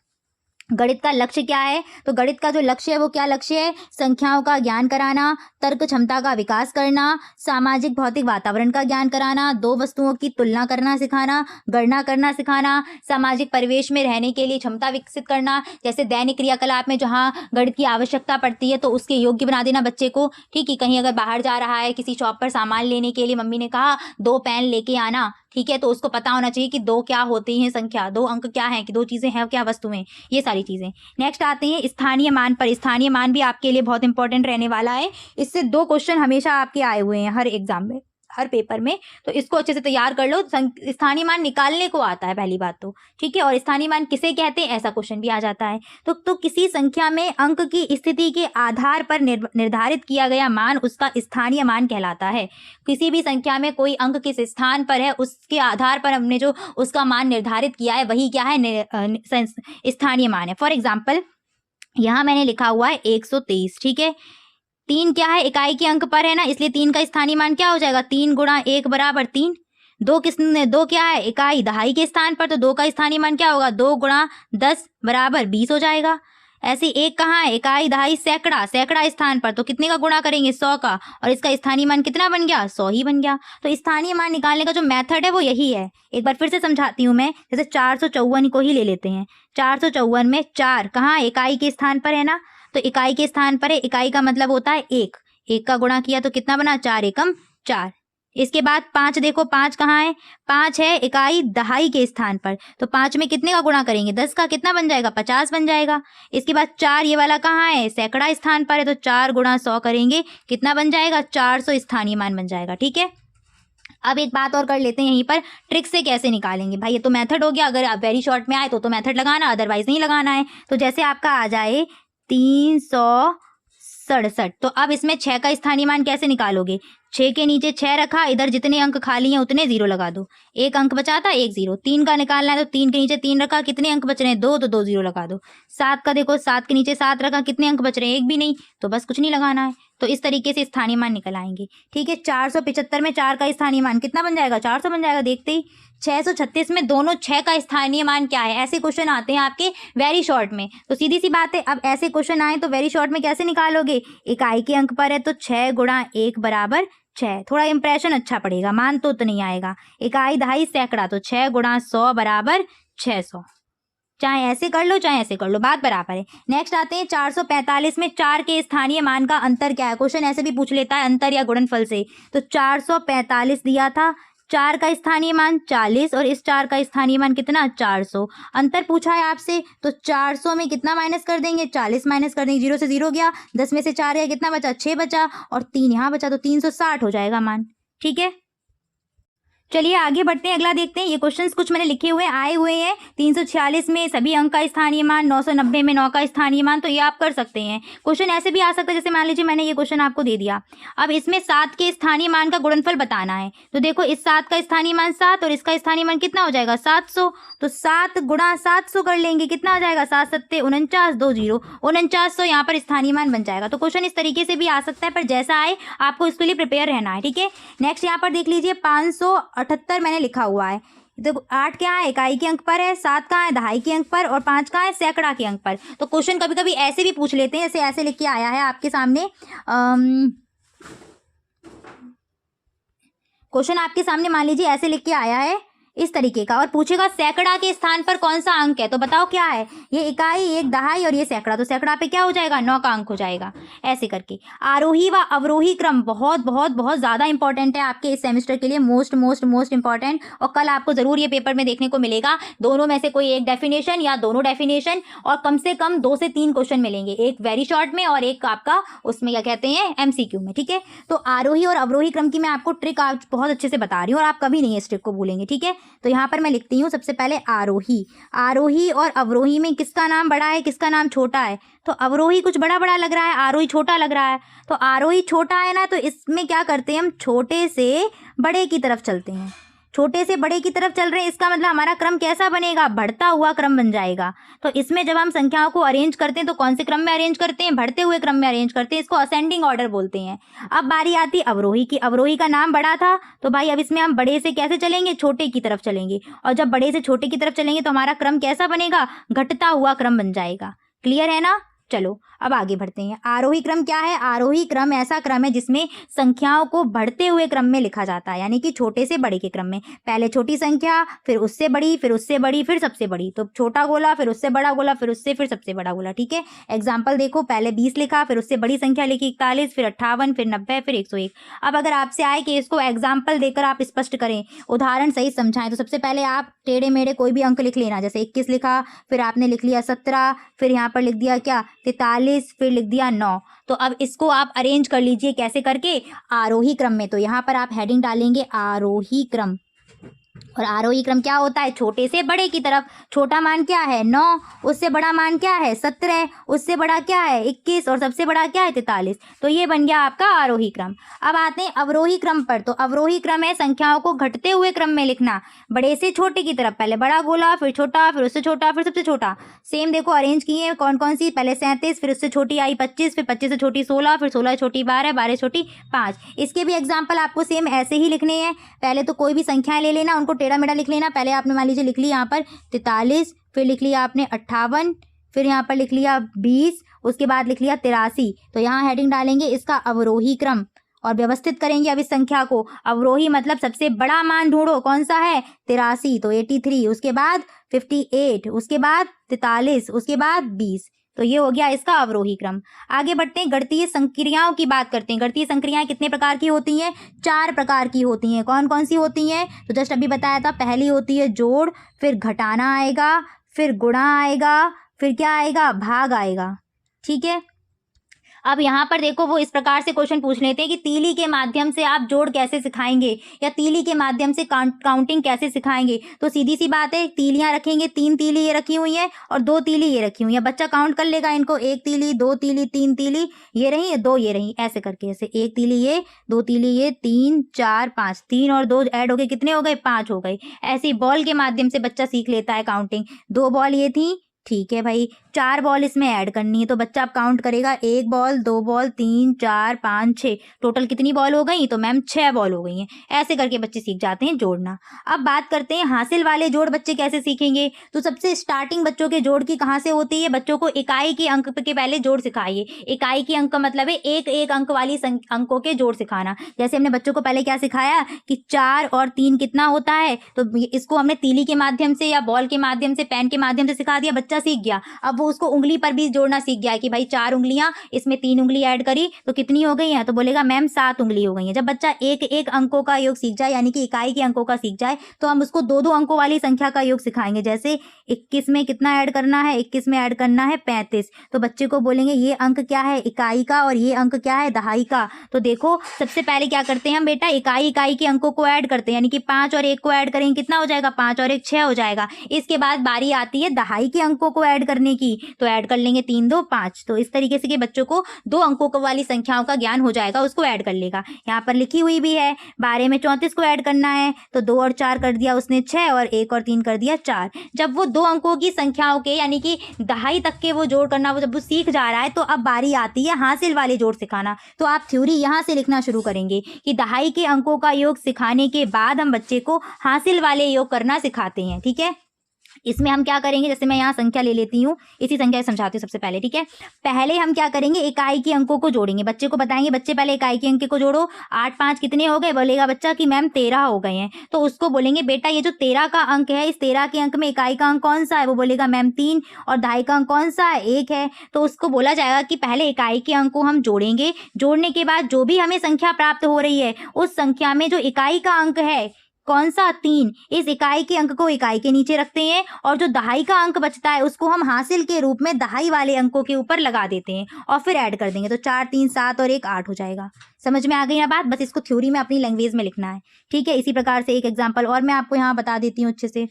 गणित का लक्ष्य क्या है? तो गणित का जो लक्ष्य है वो क्या लक्ष्य है? संख्याओं का ज्ञान कराना, तर्क क्षमता का विकास करना, सामाजिक भौतिक वातावरण का ज्ञान कराना, दो वस्तुओं की तुलना करना सिखाना, गणना करना सिखाना, सामाजिक परिवेश में रहने के लिए क्षमता विकसित करना, जैसे दैनिक क्रियाकलाप में जहाँ गणित की आवश्यकता पड़ती है तो उसके योग्य बना देना बच्चे को, ठीक है। कहीं अगर बाहर जा रहा है, किसी शॉप पर सामान लेने के लिए मम्मी ने कहा 2 पेन लेके आना, ठीक है, तो उसको पता होना चाहिए कि 2 क्या होती हैं संख्या, 2 अंक क्या है, कि 2 चीज़ें हैं क्या वस्तुएं, ये सारी चीज़ें। नेक्स्ट आते हैं स्थानीय मान पर। स्थानीय मान भी आपके लिए बहुत इंपॉर्टेंट रहने वाला है। इससे 2 क्वेश्चन हमेशा आपके आए हुए हैं हर एग्जाम में, हर पेपर में, तो इसको अच्छे से तैयार कर लो। स्थानीय मान निकालने को आता है पहली बात तो, ठीक है। और स्थानीय मान किसे कहते हैं, ऐसा क्वेश्चन भी आ जाता है। तो किसी संख्या में अंक की स्थिति के आधार पर निर्धारित किया गया मान उसका स्थानीय मान कहलाता है। किसी भी संख्या में कोई अंक किस स्थान पर है उसके आधार पर हमने जो उसका मान निर्धारित किया है वही क्या है? स्थानीय मान है। फॉर एग्जाम्पल यहाँ मैंने लिखा हुआ है 123, ठीक है। 3 क्या है? इकाई के अंक पर है ना, इसलिए 3 का स्थानीय मान क्या हो जाएगा? 3 गुणा 1 बराबर 3। 2 क्या है? इकाई दहाई के स्थान पर, तो 2 का स्थानीय मान क्या होगा? 2 गुणा 10 बराबर 20 हो जाएगा। ऐसे 1 कहाँ है? इकाई दहाई सैकड़ा, सैकड़ा स्थान पर, तो कितने का गुणा करेंगे? 100 का, और इसका स्थानीय मान कितना बन गया? 100 ही बन गया। तो स्थानीय मान निकालने का जो मेथड है वो यही है। एक बार फिर से समझाती हूँ मैं। जैसे 454 को ही ले लेते हैं। 454 में 4 कहाँ? इकाई के स्थान पर है ना, तो इकाई के स्थान पर है। इकाई का मतलब होता है 1, 1 का गुणा किया तो कितना बना? 4 एकम 4। इसके बाद 5 देखो, 5 कहाँ है? 5 है इकाई दहाई के स्थान पर, तो 5 में कितने का गुणा करेंगे? 10 का, कितना बन जाएगा? 50 बन जाएगा। इसके बाद 4 ये वाला कहाँ है? सैकड़ा स्थान पर है, तो 4 गुणा 100 करेंगे, कितना बन जाएगा? 400 स्थानीय मान बन जाएगा, ठीक है। अब एक बात और कर लेते हैं यहीं पर, ट्रिक से कैसे निकालेंगे भाई। ये तो मेथड हो गया, अगर आप वेरी शॉर्ट में आए तो मेथड लगाना, अदरवाइज नहीं लगाना है। तो जैसे आपका आ जाए 367, तो अब इसमें 6 का स्थानीय मान कैसे निकालोगे? 6 के नीचे 6 रखा, इधर जितने अंक खाली हैं उतने 0 लगा दो, 1 अंक बचा था 1 0। 3 का निकालना है तो 3 के नीचे 3 रखा, कितने अंक बच रहे हैं? 2, तो 2 0 लगा दो। 7 का देखो, 7 के नीचे 7 रखा, कितने अंक बच रहे हैं? 1 भी नहीं, तो बस कुछ नहीं लगाना है। तो इस तरीके से स्थानीय मान निकल आएंगे, ठीक है। 475 में 4 का स्थानीय मान कितना बन जाएगा? 400 बन जाएगा देखते ही। 636 में दोनों 6 का स्थानीय मान क्या है? ऐसे क्वेश्चन आते हैं आपके वेरी शॉर्ट में, तो सीधी सी बात है। अब ऐसे क्वेश्चन आए तो वेरी शॉर्ट में कैसे निकालोगे? इकाई के अंक पर है तो 6 गुणा 1 बराबर 6, थोड़ा इंप्रेशन अच्छा पड़ेगा, मान तो नहीं आएगा। इकाई दहाई सैकड़ा, तो 6 गुणा 100 बराबर 600। चाहे ऐसे कर लो चाहे ऐसे कर लो, बात बराबर है। नेक्स्ट आते हैं 445 में 4 के स्थानीय मान का अंतर क्या है? क्वेश्चन ऐसे भी पूछ लेता है अंतर या गुणनफल से। तो 445 दिया था, 4 का स्थानीय मान 40 और इस 4 का स्थानीय मान कितना? 400। अंतर पूछा है आपसे, तो 400 में कितना माइनस कर देंगे? 40 माइनस कर देंगे, 0 से 0 गया, 10 में से 4 गया, कितना बचा? 6 बचा, और 3 यहाँ बचा, तो 360 हो जाएगा मान, ठीक है। चलिए आगे बढ़ते हैं, अगला देखते हैं। ये क्वेश्चंस कुछ मैंने लिखे हुए आए हुए हैं। 346 में सभी अंक का स्थानीय मान, 990 में 9 का स्थानीय मान, तो ये आप कर सकते हैं। क्वेश्चन ऐसे भी आ सकता है, जैसे मान लीजिए मैंने ये क्वेश्चन आपको दे दिया, अब इसमें 7 के स्थानीय मान का गुणनफल बताना है। तो देखो इस 7 का स्थानीय मान 7 और इसका स्थानीय मान कितना हो जाएगा? 700। तो 7 गुणा 700 कर लेंगे, कितना आ जाएगा? 7 7 49, 2 0 4900, यहाँ पर स्थानीय मान बन जाएगा। तो क्वेश्चन इस तरीके से भी आ सकता है, पर जैसा आए आपको इसके लिए प्रिपेयर रहना है, ठीक है। नेक्स्ट यहाँ पर देख लीजिए 578 मैंने लिखा हुआ है। देखो 8 क्या है? इकाई के अंक पर है, 7 कहाँ है? दहाई के अंक पर, और 5 कहाँ है? सैकड़ा के अंक पर। तो क्वेश्चन कभी कभी ऐसे भी पूछ लेते हैं, जैसे ऐसे लिख के आया है आपके सामने। क्वेश्चन आपके सामने मान लीजिए ऐसे लिख के आया है इस तरीके का, और पूछेगा सैकड़ा के स्थान पर कौन सा अंक है, तो बताओ क्या है? ये इकाई, एक दहाई और ये सैकड़ा, तो सैकड़ा पे क्या हो जाएगा? 9 का अंक हो जाएगा। ऐसे करके आरोही व अवरोही क्रम बहुत बहुत बहुत ज़्यादा इंपॉर्टेंट है आपके इस सेमेस्टर के लिए, मोस्ट मोस्ट मोस्ट इंपॉर्टेंट। और कल आपको ज़रूर ये पेपर में देखने को मिलेगा, दोनों में से कोई एक डेफिनेशन या दोनों डेफिनेशन, और कम से कम 2 से 3 क्वेश्चन मिलेंगे, एक वेरी शॉर्ट में और एक आपका उसमें क्या कहते हैं MCQ में, ठीक है। तो आरोही और अवरोही क्रम की मैं आपको ट्रिक आज बहुत अच्छे से बता रही हूँ, और आप कभी नहीं इस ट्रिक को भूलेंगे, ठीक है। तो यहाँ पर मैं लिखती हूँ सबसे पहले आरोही। आरोही और अवरोही में किसका नाम बड़ा है, किसका नाम छोटा है? तो अवरोही कुछ बड़ा बड़ा लग रहा है, आरोही छोटा लग रहा है। तो आरोही छोटा है ना, तो इसमें क्या करते हैं हम, छोटे से बड़े की तरफ चलते हैं। छोटे से बड़े की तरफ चल रहे हैं, इसका मतलब हमारा क्रम कैसा बनेगा, बढ़ता हुआ क्रम बन जाएगा। तो इसमें जब हम संख्याओं को अरेंज करते हैं तो कौन से क्रम में अरेंज करते हैं, बढ़ते हुए क्रम में अरेंज करते हैं। इसको असेंडिंग ऑर्डर बोलते हैं। अब बारी आती है अवरोही की। अवरोही का नाम बड़ा था, तो भाई अब इसमें हम बड़े से कैसे चलेंगे, छोटे की तरफ चलेंगे। और जब बड़े से छोटे की तरफ चलेंगे तो हमारा क्रम कैसा बनेगा, घटता हुआ क्रम बन जाएगा। क्लियर है ना? चलो अब आगे बढ़ते हैं। आरोही क्रम क्या है? आरोही क्रम ऐसा क्रम है जिसमें संख्याओं को बढ़ते हुए क्रम में लिखा जाता है, यानी कि छोटे से बड़े के क्रम में। पहले छोटी संख्या, फिर उससे बड़ी, फिर उससे बड़ी, फिर सबसे बड़ी। तो छोटा गोला, फिर उससे बड़ा गोला, फिर उससे फिर सबसे बड़ा गोला। ठीक है, एग्जाम्पल देखो, पहले 20 लिखा, फिर उससे बड़ी संख्या लिखी 41, फिर 58, फिर 90, फिर 101। अब अगर आपसे आए कि इसको एग्जाम्पल देकर आप स्पष्ट करें, उदाहरण सही समझाएं, तो सबसे पहले आप टेढ़े मेढ़े कोई भी अंक लिख लेना। जैसे 21 लिखा, फिर आपने लिख लिया 17, फिर यहाँ पर लिख दिया क्या, 43, फिर लिख दिया 9। तो अब इसको आप अरेंज कर लीजिए, कैसे करके, आरोही क्रम में। तो यहाँ पर आप हेडिंग डालेंगे आरोही क्रम। और आरोही क्रम क्या होता है, छोटे से बड़े की तरफ। छोटा मान क्या है, 9, उससे बड़ा मान क्या है, 17, उससे बड़ा क्या है, 21, और सबसे बड़ा क्या है, 43। तो ये बन गया आपका आरोही क्रम। अब आते हैं अवरोही क्रम पर। तो अवरोही क्रम है संख्याओं को घटते हुए क्रम में लिखना, बड़े से छोटे की तरफ। पहले बड़ा गोला, फिर छोटा, फिर उससे छोटा, फिर सबसे छोटा। सेम देखो अरेंज किए हैं कौन कौन सी, पहले 37, फिर उससे छोटी आई 25, फिर 25 से छोटी 16, फिर 16 से छोटी 12, 12 से छोटी 5। इसके भी एग्जाम्पल आपको सेम ऐसे ही लिखने हैं। पहले तो कोई भी संख्याएं ले लेना, उनको टेढ़ा मेढ़ा लिख लेना। पहले आपने मान लीजिए लिख ली यहाँ पर 43, फिर लिख लिया आपने 58, फिर यहाँ पर लिख लिया 20, उसके बाद लिख लिया 83। तो यहाँ हेडिंग डालेंगे इसका अवरोही क्रम और व्यवस्थित करेंगे अब इस संख्या को। अवरोही मतलब सबसे बड़ा मान ढूंढो, कौन सा है, 83, तो 83, उसके बाद 58, उसके बाद 43, उसके बाद 20। तो ये हो गया इसका अवरोही क्रम। आगे बढ़ते हैं, गणितीय संक्रियाओं की बात करते हैं। गणितीय संक्रियाएं कितने प्रकार की होती हैं, 4 प्रकार की होती हैं। कौन कौन सी होती हैं, तो जस्ट अभी बताया था। पहली होती है जोड़, फिर घटाना आएगा, फिर गुणा आएगा, फिर क्या आएगा, भाग आएगा। ठीक है, अब यहाँ पर देखो वो इस प्रकार से क्वेश्चन पूछ लेते हैं कि तीली के माध्यम से आप जोड़ कैसे सिखाएंगे, या तीली के माध्यम से काउंटिंग कैसे सिखाएंगे। तो सीधी सी बात है, तीलियां रखेंगे, 3 तीली ये रखी हुई है और 2 तीली ये रखी हुई है। बच्चा काउंट कर लेगा इनको, 1 तीली, 2 तीली, 3 तीली ये रही, 2 ये रही, ऐसे करके। ऐसे 1 तीली ये, 2 तीली ये, 3 4 5, 3 और 2 ऐड हो गए, कितने हो गए, 5 हो गए। ऐसे ही बॉल के माध्यम से बच्चा सीख लेता है काउंटिंग। 2 बॉल ये थी, ठीक है भाई, 4 बॉल इसमें ऐड करनी है। तो बच्चा अब काउंट करेगा, 1 बॉल, 2 बॉल, 3 4 5 6, टोटल कितनी बॉल हो गई, तो मैम 6 बॉल हो गई हैं। ऐसे करके बच्चे सीख जाते हैं जोड़ना। अब बात करते हैं हासिल वाले जोड़ बच्चे कैसे सीखेंगे। तो सबसे स्टार्टिंग बच्चों के जोड़ की कहाँ से होती है, बच्चों को इकाई के अंक के पहले जोड़ सिखाइए। इकाई के अंक का मतलब है एक एक अंक वाली अंकों के जोड़ सिखाना। जैसे हमने बच्चों को पहले क्या सिखाया कि 4 और 3 कितना होता है, तो इसको हमने तीली के माध्यम से या बॉल के माध्यम से, पेन के माध्यम से सिखा दिया, बच्चा सीख गया। अब वो उसको उंगली पर भी जोड़ना सीख गया कि भाई 4 उंगलियां, इसमें 3 उंगली ऐड करी तो कितनी हो गई हैं, तो बोलेगा मैम 7 उंगली हो गई हैं। जब बच्चा एक एक अंकों का योग सीख जाए, यानी कि इकाई के अंकों का सीख जाए, तो हम उसको 2-2 अंकों वाली संख्या का योग सिखाएंगे। जैसे 21 में कितना ऐड करना है, 21 में ऐड करना है 35, तो बच्चे को बोलेंगे ये अंक क्या है, इकाई का, और ये अंक क्या है, दहाई का। तो देखो सबसे पहले क्या करते हैं हम बेटा, इकाई के अंकों को ऐड करते हैं, यानी कि 5 और 1 को ऐड करेंगे, कितना हो जाएगा, 5 और 1 6 हो जाएगा। इसके बाद बारी आती है दहाई के अंकों को ऐड करने की, तो ऐड कर लेंगे 3 2 5। तो इस तरीके से कि बच्चों को 2 अंकों वाली संख्याओं का ज्ञान हो जाएगा, उसको ऐड कर लेगा। यहाँ पर लिखी हुई भी है, 12 में 34 को ऐड करना है, तो 2 और 4 कर दिया उसने 6, और 1 और 3 कर दिया 4। जब वो 2 अंकों की संख्याओं के, यानी कि दहाई तक के वो जोड़ करना, वो जब वो सीख जा रहा है, तो अब बारी आती है हासिल वाले जोड़ सिखाना। तो आप थ्योरी यहाँ से लिखना शुरू करेंगे कि दहाई के अंकों का योग सिखाने के बाद हम बच्चे को हासिल वाले योग करना सिखाते हैं। ठीक है, इसमें हम क्या करेंगे, जैसे मैं यहाँ संख्या ले लेती हूँ, इसी संख्या से समझाती हूँ सबसे पहले। ठीक है, पहले हम क्या करेंगे, इकाई के अंकों को जोड़ेंगे। बच्चे को बताएंगे, बच्चे पहले इकाई के अंक को जोड़ो। 8 5 कितने हो गए, बोलेगा बच्चा कि मैम 13 हो गए हैं। तो उसको बोलेंगे बेटा ये जो 13 का अंक है, इस 13 के अंक में इकाई का अंक कौन सा है, वो बोलेगा मैम 3, और दहाई का अंक कौन सा है, 1 है। तो उसको बोला जाएगा कि पहले इकाई के अंक को हम जोड़ेंगे, जोड़ने के बाद जो भी हमें संख्या प्राप्त हो रही है, उस संख्या में जो इकाई का अंक है, कौन सा 3, इस इकाई के अंक को इकाई के नीचे रखते हैं और जो दहाई का अंक बचता है उसको हम हासिल के रूप में दहाई वाले अंकों के ऊपर लगा देते हैं और फिर ऐड कर देंगे। तो 4 3 7 और 1 8 हो जाएगा। समझ में आ गई ना बात? बस इसको थ्योरी में अपनी लैंग्वेज में लिखना है, ठीक है। इसी प्रकार से एक एग्जाम्पल और मैं आपको यहाँ बता देती हूँ अच्छे से।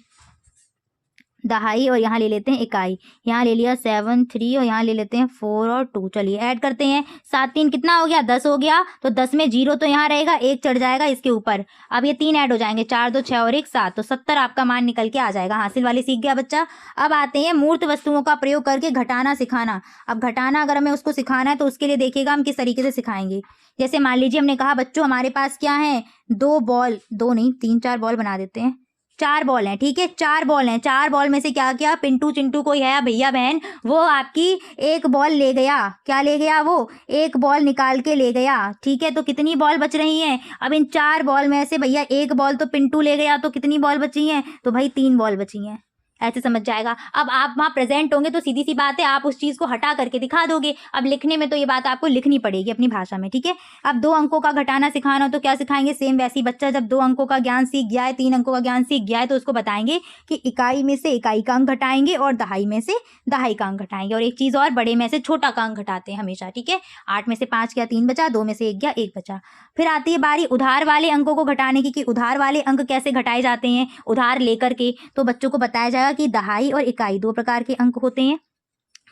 दहाई और यहाँ ले लेते हैं इकाई, यहाँ ले लिया 7 3 और यहाँ ले लेते हैं 4 और 2। चलिए ऐड करते हैं। 7 3 कितना हो गया? 10 हो गया। तो 10 में 0 तो यहाँ रहेगा, 1 चढ़ जाएगा इसके ऊपर। अब ये 3 ऐड हो जाएंगे, 4 2 6 और 1 7। तो 70 आपका मान निकल के आ जाएगा। हासिल वाले सीख गया बच्चा। अब आते हैं मूर्त वस्तुओं का प्रयोग करके घटाना सिखाना। अब घटाना अगर हमें उसको सिखाना है तो उसके लिए देखिएगा हम किस तरीके से सिखाएंगे। जैसे मान लीजिए हमने कहा बच्चों हमारे पास क्या है, 2 बॉल, 2 नहीं 3 4 बॉल बना देते हैं, 4 बॉल हैं, ठीक है। 4 बॉल हैं, 4 बॉल में से क्या क्या पिंटू चिंटू कोई है भैया बहन, वो आपकी एक बॉल ले गया। क्या ले गया? वो एक बॉल निकाल के ले गया, ठीक है। तो कितनी बॉल बच रही हैं? अब इन 4 बॉल में से भैया एक बॉल तो पिंटू ले गया, तो कितनी बॉल बची हैं? तो भाई 3 बॉल बची हैं। ऐसे समझ जाएगा। अब आप वहाँ प्रेजेंट होंगे तो सीधी सी बात है आप उस चीज़ को हटा करके दिखा दोगे। अब लिखने में तो ये बात आपको लिखनी पड़ेगी अपनी भाषा में, ठीक है। अब 2 अंकों का घटाना सिखाना हो तो क्या सिखाएंगे? सेम वैसी बच्चा जब 2 अंकों का ज्ञान सीख गया है, 3 अंकों का ज्ञान सीख गया है, तो उसको बताएंगे कि इकाई में से इकाई का अंक घटाएंगे और दहाई में से दहाई का अंक घटाएंगे। और एक चीज़ और, बड़े में से छोटा का अंक घटाते हैं हमेशा, ठीक है। 8 में से 5 गया 3 बचा, 2 में से 1 गया 1 बचा। फिर आती है बारी उधार वाले अंकों को घटाने की, कि उधार वाले अंक कैसे घटाए जाते हैं उधार लेकर के। तो बच्चों को बताया जाएगा कि दहाई और इकाई 2 प्रकार के अंक होते हैं,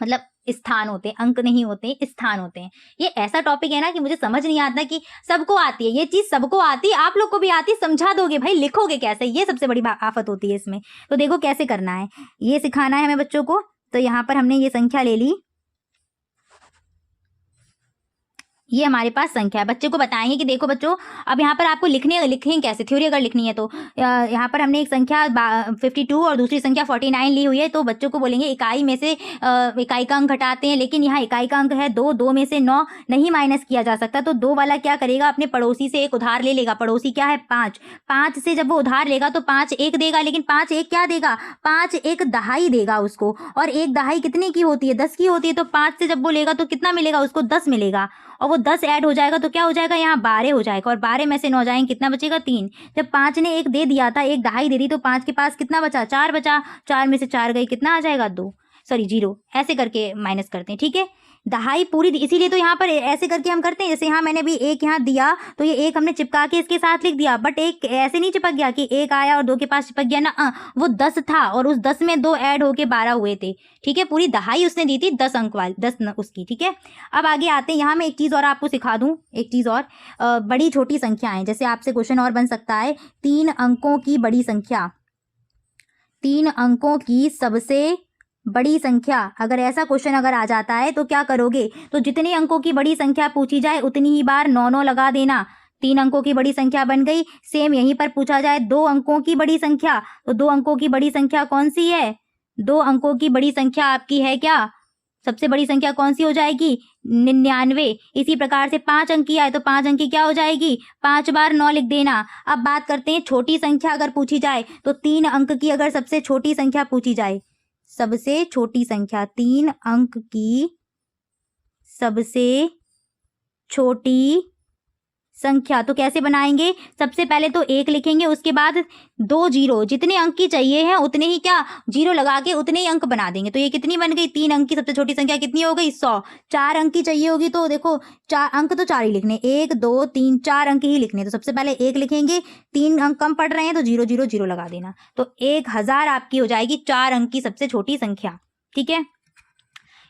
मतलब स्थान होते हैं, अंक नहीं होते, स्थान होते हैं। ये ऐसा टॉपिक है ना कि मुझे समझ नहीं आता कि सबको आती है ये चीज़, सबको आती है, आप लोग को भी आती है, समझा दोगे भाई, लिखोगे कैसे? ये सबसे बड़ी आफत होती है इसमें। तो देखो कैसे करना है, ये सिखाना है हमें बच्चों को। तो यहाँ पर हमने ये संख्या ले ली, ये हमारे पास संख्या है। बच्चे को बताएंगे कि देखो बच्चों अब यहाँ पर आपको लिखें कैसे, थ्योरी अगर लिखनी है तो यहाँ पर हमने एक संख्या 52 और दूसरी संख्या 49 ली हुई है। तो बच्चों को बोलेंगे इकाई में से इकाई का अंक घटाते हैं, लेकिन यहाँ इकाई का अंक है 2, 2 में से 9 नहीं माइनस किया जा सकता। तो 2 वाला क्या करेगा, अपने पड़ोसी से एक उधार ले लेगा। पड़ोसी क्या है? 5। 5 से जब वो उधार लेगा तो 5 1 देगा, लेकिन 5 1 क्या देगा? 5 1 दहाई देगा उसको। और एक दहाई कितने की होती है? 10 की होती है। तो 5 से जब वो लेगा तो कितना मिलेगा उसको? 10 मिलेगा। और वो 10 ऐड हो जाएगा तो क्या हो जाएगा? यहाँ 12 हो जाएगा। और 12 में से 9 जाएंगे, कितना बचेगा? 3। जब 5 ने 1 दे दिया था, एक दहाई दे दी, तो 5 के पास कितना बचा? 4 बचा। 4 में से 4 गई, कितना आ जाएगा? 2, सॉरी 0। ऐसे करके माइनस करते हैं, ठीक है। दहाई पूरी, इसीलिए तो यहाँ पर ऐसे करके हम करते हैं। जैसे यहाँ मैंने भी 1 यहाँ दिया तो ये 1 हमने चिपका के इसके साथ लिख दिया, बट 1 ऐसे नहीं चिपक गया कि 1 आया और 2 के पास चिपक गया ना, वो 10 था और उस 10 में 2 ऐड होके 12 हुए थे, ठीक है। पूरी दहाई उसने दी थी 10 अंक वाली, 10 उसकी, ठीक है। अब आगे आते हैं, यहाँ मैं एक चीज़ और आपको सिखा दूँ, एक चीज़ और, बड़ी छोटी संख्याएं। जैसे आपसे क्वेश्चन और बन सकता है, 3 अंकों की बड़ी संख्या, 3 अंकों की सबसे बड़ी संख्या। अगर ऐसा क्वेश्चन अगर आ जाता है तो क्या करोगे? तो जितने अंकों की बड़ी संख्या पूछी जाए उतनी ही बार 9 9 लगा देना। 3 अंकों की बड़ी संख्या बन गई। सेम यहीं पर पूछा जाए 2 अंकों की बड़ी संख्या, तो 2 अंकों की बड़ी संख्या कौन सी है? 2 अंकों की बड़ी संख्या आपकी है क्या? सबसे बड़ी संख्या कौन सी हो जाएगी? 99। इसी प्रकार से 5 अंक की आए तो 5 अंक की क्या हो जाएगी? 5 बार 9 लिख देना। अब बात करते हैं छोटी संख्या अगर पूछी जाए तो 3 अंक की अगर सबसे छोटी संख्या पूछी जाए, सबसे छोटी संख्या, 3 अंक की सबसे छोटी संख्या, तो कैसे बनाएंगे? सबसे पहले तो 1 लिखेंगे, उसके बाद 2 0, जितने अंक की चाहिए है उतने ही क्या 0 लगा के उतने ही अंक बना देंगे। तो ये कितनी बन गई? 3 अंक की सबसे छोटी संख्या कितनी हो गई? 100। 4 अंक की चाहिए होगी तो देखो 4 अंक तो 4 ही लिखने, 1 2 3 4 अंक ही लिखने। तो सबसे पहले 1 लिखेंगे, 3 अंक कम पड़ रहे हैं तो 0 0 0 लगा देना। तो 1000 आपकी हो जाएगी 4 अंक की सबसे छोटी संख्या, ठीक है।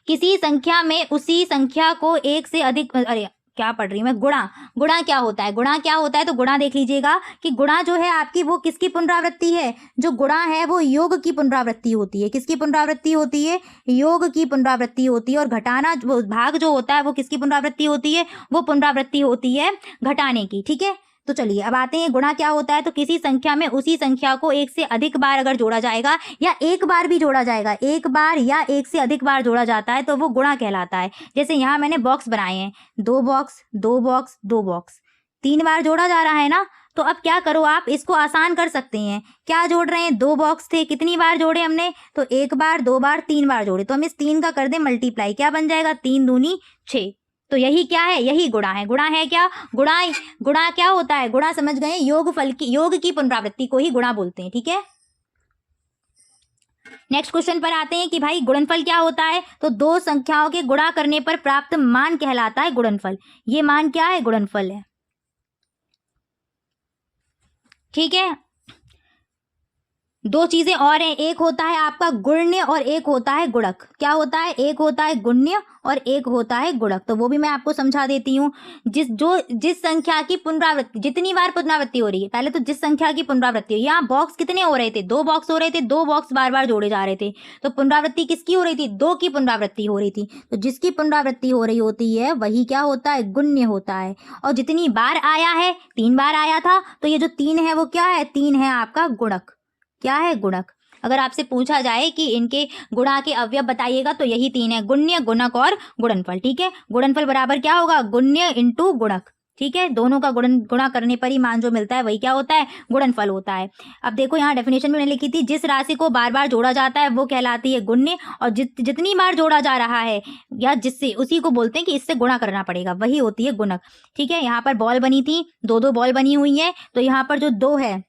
किसी संख्या में उसी संख्या को 1 से अधिक, अरे क्या पढ़ रही हूँ मैं, गुणा। गुणा क्या होता है? गुणा क्या होता है? तो गुणा देख लीजिएगा कि गुणा जो है आपकी वो किसकी पुनरावृत्ति है? जो गुणा है वो योग की पुनरावृत्ति होती है। किसकी पुनरावृत्ति होती है? योग की पुनरावृत्ति होती है। और घटाना वो भाग जो होता है वो किसकी पुनरावृत्ति होती है? वो पुनरावृत्ति होती है घटाने की, ठीक है। तो चलिए अब आते हैं, गुणा क्या होता है? तो किसी संख्या में उसी संख्या को 1 से अधिक बार अगर जोड़ा जाएगा या एक बार भी जोड़ा जाएगा, एक बार या 1 से अधिक बार जोड़ा जाता है तो वो गुणा कहलाता है। जैसे यहाँ मैंने बॉक्स बनाए हैं, 2 बॉक्स 2 बॉक्स 2 बॉक्स, 3 बार जोड़ा जा रहा है ना। तो अब क्या करो, आप इसको आसान कर सकते हैं। क्या जोड़ रहे हैं? 2 बॉक्स थे, कितनी बार जोड़े हमने? तो 1 बार 2 बार 3 बार जोड़े। तो हम इस 3 का कर दें मल्टीप्लाई, क्या बन जाएगा? 3 दूनी 6। तो यही क्या है, यही गुणा है। गुणा है क्या, गुणा क्या होता है, गुणा समझ गए, योग की पुनरावृत्ति को ही गुणा बोलते हैं, ठीक है। नेक्स्ट क्वेश्चन पर आते हैं कि भाई गुणनफल क्या होता है। तो दो संख्याओं के गुणा करने पर प्राप्त मान कहलाता है गुणनफल। ये मान क्या है, गुणनफल है, ठीक है। दो चीजें और हैं, एक होता है आपका गुण्य और एक होता है गुणक। क्या होता है, एक होता है गुण्य और एक होता है गुणक। तो वो भी मैं आपको समझा देती हूँ। जिस संख्या की पुनरावृत्ति, जितनी बार पुनरावृत्ति हो रही है, पहले तो जिस संख्या की पुनरावृत्ति हो, यहाँ बॉक्स कितने हो रहे थे, 2 बॉक्स हो रहे थे, 2 बॉक्स बार बार जोड़े जा रहे थे। तो पुनरावृत्ति किसकी हो रही थी, 2 की पुनरावृत्ति हो रही थी। तो जिसकी पुनरावृत्ति हो रही होती है वही क्या होता है, गुण्य होता है। और जितनी बार आया है, 3 बार आया था, तो ये जो 3 है वो क्या है, 3 है आपका गुणक। क्या है, गुणक। अगर आपसे पूछा जाए कि इनके गुणा के अवयव बताइएगा तो यही 3 है, गुण्य, गुणक और गुणनफल, ठीक है। गुणनफल बराबर क्या होगा, गुण्य इंटू गुणक, ठीक है। दोनों का गुणा करने पर ही मान जो मिलता है वही क्या होता है, गुणनफल होता है। अब देखो यहाँ डेफिनेशन में मैंने लिखी थी, जिस राशि को बार बार जोड़ा जाता है वो कहलाती है गुण्य, और जितनी बार जोड़ा जा रहा है या जिससे, उसी को बोलते हैं कि इससे गुणा करना पड़ेगा, वही होती है गुणक, ठीक है। यहाँ पर बॉल बनी थी, 2 बॉल बनी हुई है, तो यहाँ पर जो 2 है,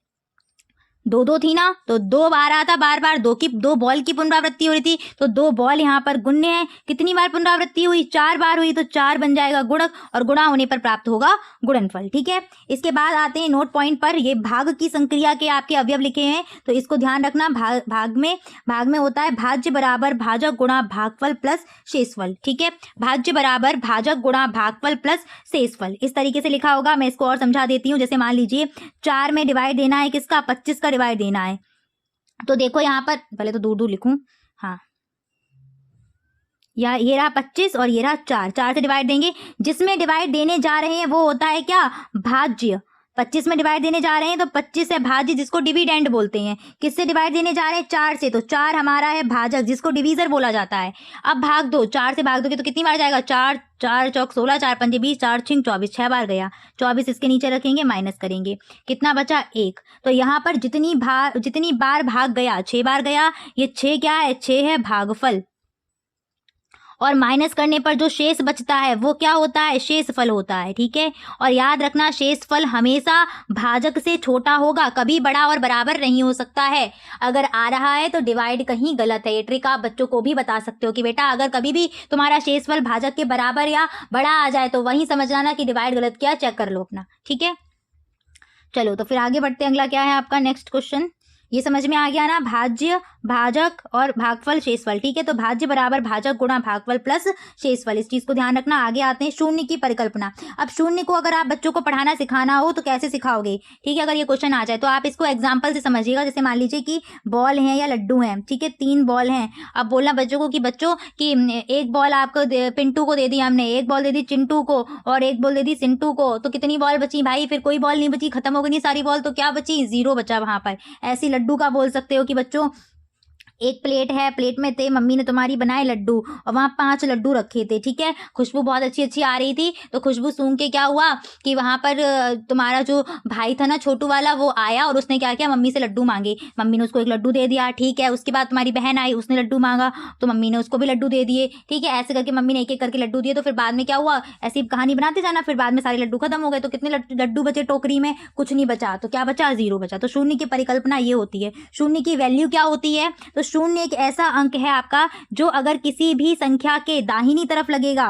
2 थी ना, तो 2 बार आता, बार बार 2 बॉल की पुनरावृत्ति हो रही थी, तो 2 बॉल यहाँ पर गुण्य है। कितनी बार पुनरावृत्ति हुई, 4 बार हुई, तो 4 बन जाएगा गुणक, और गुणा होने पर प्राप्त होगा गुणनफल, ठीक है। इसके बाद आते हैं नोट पॉइंट पर, ये भाग की संक्रिया के आपके अवयव लिखे हैं, तो इसको ध्यान रखना। भाग में होता है भाज्य बराबर भाजक गुणा भागफल प्लस शेषफल, ठीक है। भाज्य बराबर भाजक गुणा भागफल प्लस शेषफल, इस तरीके से लिखा होगा। मैं इसको और समझा देती हूँ। जैसे मान लीजिए 4 में डिवाइड देना है किसका, 25 का डिवाइड देना है। तो देखो यहाँ पर, पहले तो दूर दूर लिखूं, हाँ, या ये रहा 25 और ये रहा 4 से डिवाइड देंगे। जिसमें डिवाइड देने जा रहे हैं वो होता है क्या, भाज्य। 25 में डिवाइड देने जा रहे हैं तो 25 है भाज्य, जिसको डिविडेंड बोलते हैं। किससे डिवाइड देने जा रहे हैं, 4 से, तो 4 हमारा है भाजक, जिसको डिवीजर बोला जाता है। अब भाग दो, 4 से भाग दोगे तो कितनी बार जाएगा, 4 चौक 16, 4 पंजे 20, 4 छिंग 24, 6 बार गया। 24 इसके नीचे रखेंगे, माइनस करेंगे, कितना बचा, 1। तो यहाँ पर जितनी बार भाग गया, 6 बार गया, ये 6 क्या है, 6 है भागफल, और माइनस करने पर जो शेष बचता है वो क्या होता है, शेषफल होता है, ठीक है। और याद रखना, शेषफल हमेशा भाजक से छोटा होगा, कभी बड़ा और बराबर नहीं हो सकता है। अगर आ रहा है तो डिवाइड कहीं गलत है। ये ट्रिक आप बच्चों को भी बता सकते हो कि बेटा अगर कभी भी तुम्हारा शेषफल भाजक के बराबर या बड़ा आ जाए तो वहीं समझ जाना कि डिवाइड गलत किया, चेक कर लो अपना, ठीक है। चलो तो फिर आगे बढ़ते हैं। अगला क्या है आपका नेक्स्ट क्वेश्चन, ये समझ में आ गया ना, भाज्य, भाजक और भागफल शेषफल, ठीक है। तो भाज्य बराबर भाजक गुणा भागफल प्लस शेषफल, इस चीज को ध्यान रखना। आगे आते हैं शून्य की परिकल्पना। अब शून्य को अगर आप बच्चों को पढ़ाना सिखाना हो तो कैसे सिखाओगे, ठीक है। अगर ये क्वेश्चन आ जाए तो आप इसको एग्जाम्पल से समझिएगा। जैसे मान लीजिए कि बॉल हैं या लड्डू हैं, ठीक है, 3 बॉल हैं। अब बोलना बच्चों को कि बच्चों की एक बॉल आपको पिंटू को दे दी हमने, एक बॉल दे दी चिंटू को और एक बॉल दे दी सिंटू को, तो कितनी बॉल बची भाई, फिर कोई बॉल नहीं बची, खत्म हो गई सारी बॉल, तो क्या बची, 0 बचा वहां पर। ऐसी लड्डू का बोल सकते हो कि बच्चों एक प्लेट है, प्लेट में थे, मम्मी ने तुम्हारी बनाए लड्डू और वहाँ 5 लड्डू रखे थे, ठीक है। खुशबू बहुत अच्छी अच्छी आ रही थी, तो खुशबू सूंघ के क्या हुआ कि वहाँ पर तुम्हारा जो भाई था ना छोटू वाला, वो आया और उसने क्या किया, मम्मी से लड्डू मांगे। मम्मी ने उसको एक लड्डू दे दिया, ठीक है। उसके बाद तुम्हारी बहन आई, उसने लड्डू मांगा तो मम्मी ने उसको भी लड्डू दे दिए, ठीक है। ऐसे करके मम्मी ने एक एक करके लड्डू दिए। तो फिर बाद में क्या हुआ, ऐसी कहानी बनाते जाना, फिर बाद में सारे लड्डू खत्म हो गए। तो कितने लड्डू बचे टोकरी में, कुछ नहीं बचा, तो क्या बचा, 0 बचा। तो शून्य की परिकल्पना ये होती है। शून्य की वैल्यू क्या होती है, तो शून्य एक ऐसा अंक है आपका जो अगर किसी भी संख्या के दाहिनी तरफ लगेगा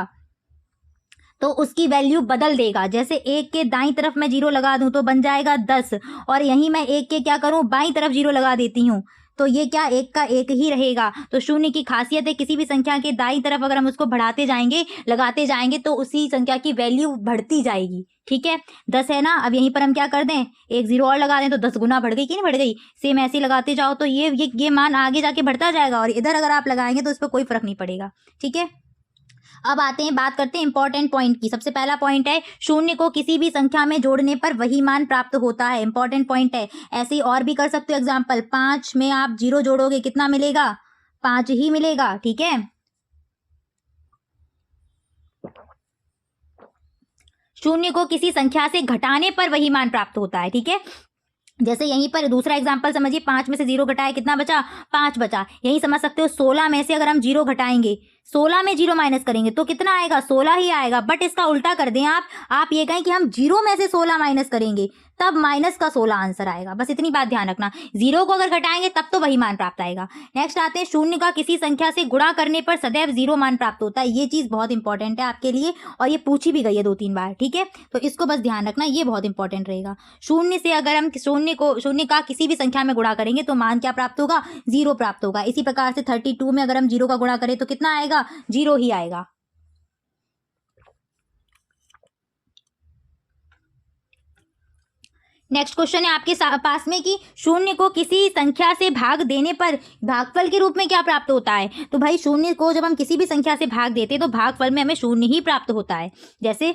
तो उसकी वैल्यू बदल देगा। जैसे 1 के दाईं तरफ मैं 0 लगा दूं तो बन जाएगा 10, और यहीं मैं 1 के क्या करूं, बाईं तरफ 0 लगा देती हूं तो ये क्या, 1 का 1 ही रहेगा। तो शून्य की खासियत है, किसी भी संख्या के दाईं तरफ अगर हम उसको बढ़ाते जाएंगे, लगाते जाएंगे, तो उसी संख्या की वैल्यू बढ़ती जाएगी, ठीक है। 10 है ना, अब यहीं पर हम क्या कर दें, एक 0 और लगा दें तो 10 गुना बढ़ गई कि नहीं बढ़ गई। सेम ऐसे ही लगाते जाओ तो ये मान आगे जाके बढ़ता जाएगा, और इधर अगर आप लगाएंगे तो उस पर कोई फर्क नहीं पड़ेगा, ठीक है। अब आते हैं, बात करते हैं इंपॉर्टेंट पॉइंट की। सबसे पहला पॉइंट है, शून्य को किसी भी संख्या में जोड़ने पर वही मान प्राप्त होता है। इंपॉर्टेंट पॉइंट है। ऐसे ही और भी कर सकते हो एग्जाम्पल, 5 में आप 0 जोड़ोगे कितना मिलेगा, 5 ही मिलेगा, ठीक है। शून्य को किसी संख्या से घटाने पर वही मान प्राप्त होता है, ठीक है। जैसे यहीं पर दूसरा एग्जाम्पल समझिए, 5 में से 0 घटाए कितना बचा, 5 बचा। यही समझ सकते हो 16 में से अगर हम 0 घटाएंगे, 16 में 0 माइनस करेंगे तो कितना आएगा, 16 ही आएगा। बट इसका उल्टा कर दें आप ये कहें कि हम 0 में से 16 माइनस करेंगे, तब माइनस का 16 आंसर आएगा। बस इतनी बात ध्यान रखना, 0 को अगर घटाएंगे तब तो वही मान प्राप्त आएगा। नेक्स्ट आते हैं, शून्य का किसी संख्या से गुणा करने पर सदैव 0 मान प्राप्त होता है। ये चीज बहुत इंपॉर्टेंट है आपके लिए और ये पूछी भी गई है 2-3 बार, ठीक है, तो इसको बस ध्यान रखना, ये बहुत इंपॉर्टेंट रहेगा। शून्य से अगर हम शून्य का किसी भी संख्या में गुणा करेंगे तो मान क्या प्राप्त होगा, 0 प्राप्त होगा। इसी प्रकार से 32 में अगर हम 0 का गुणा करें तो कितना आएगा, 0 ही आएगा। नेक्स्ट क्वेश्चन है आपके पास में कि शून्य को किसी संख्या से भाग देने पर भागफल के रूप में क्या प्राप्त होता है। तो भाई शून्य को जब हम किसी भी संख्या से भाग देते हैं तो भागफल में हमें शून्य ही प्राप्त होता है। जैसे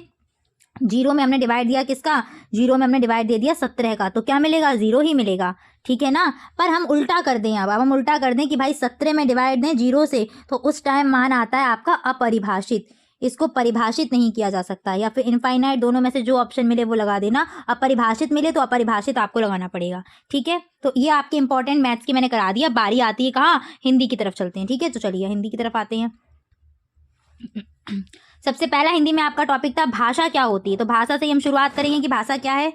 0 में हमने डिवाइड दिया किसका, 0 में हमने डिवाइड दे दिया 17 का, तो क्या मिलेगा, 0 ही मिलेगा, ठीक है ना। पर हम उल्टा कर दें, अब हम उल्टा कर दें कि भाई 17 में डिवाइड दें 0 से, तो उस टाइम मान आता है आपका अपरिभाषित। इसको परिभाषित नहीं किया जा सकता, या फिर इनफाइनाइट, दोनों में से जो ऑप्शन मिले वो लगा देना। अपरिभाषित मिले तो अपरिभाषित आपको लगाना पड़ेगा, ठीक है। तो ये आपके इंपॉर्टेंट मैथ्स की मैंने करा दिया। बारी आती है कहाँ, हिंदी की तरफ चलते हैं, ठीक है। तो चलिए हिंदी की तरफ आते हैं। सबसे पहला हिंदी में आपका टॉपिक था भाषा क्या होती है। तो भाषा से ही हम शुरुआत करेंगे कि भाषा क्या है।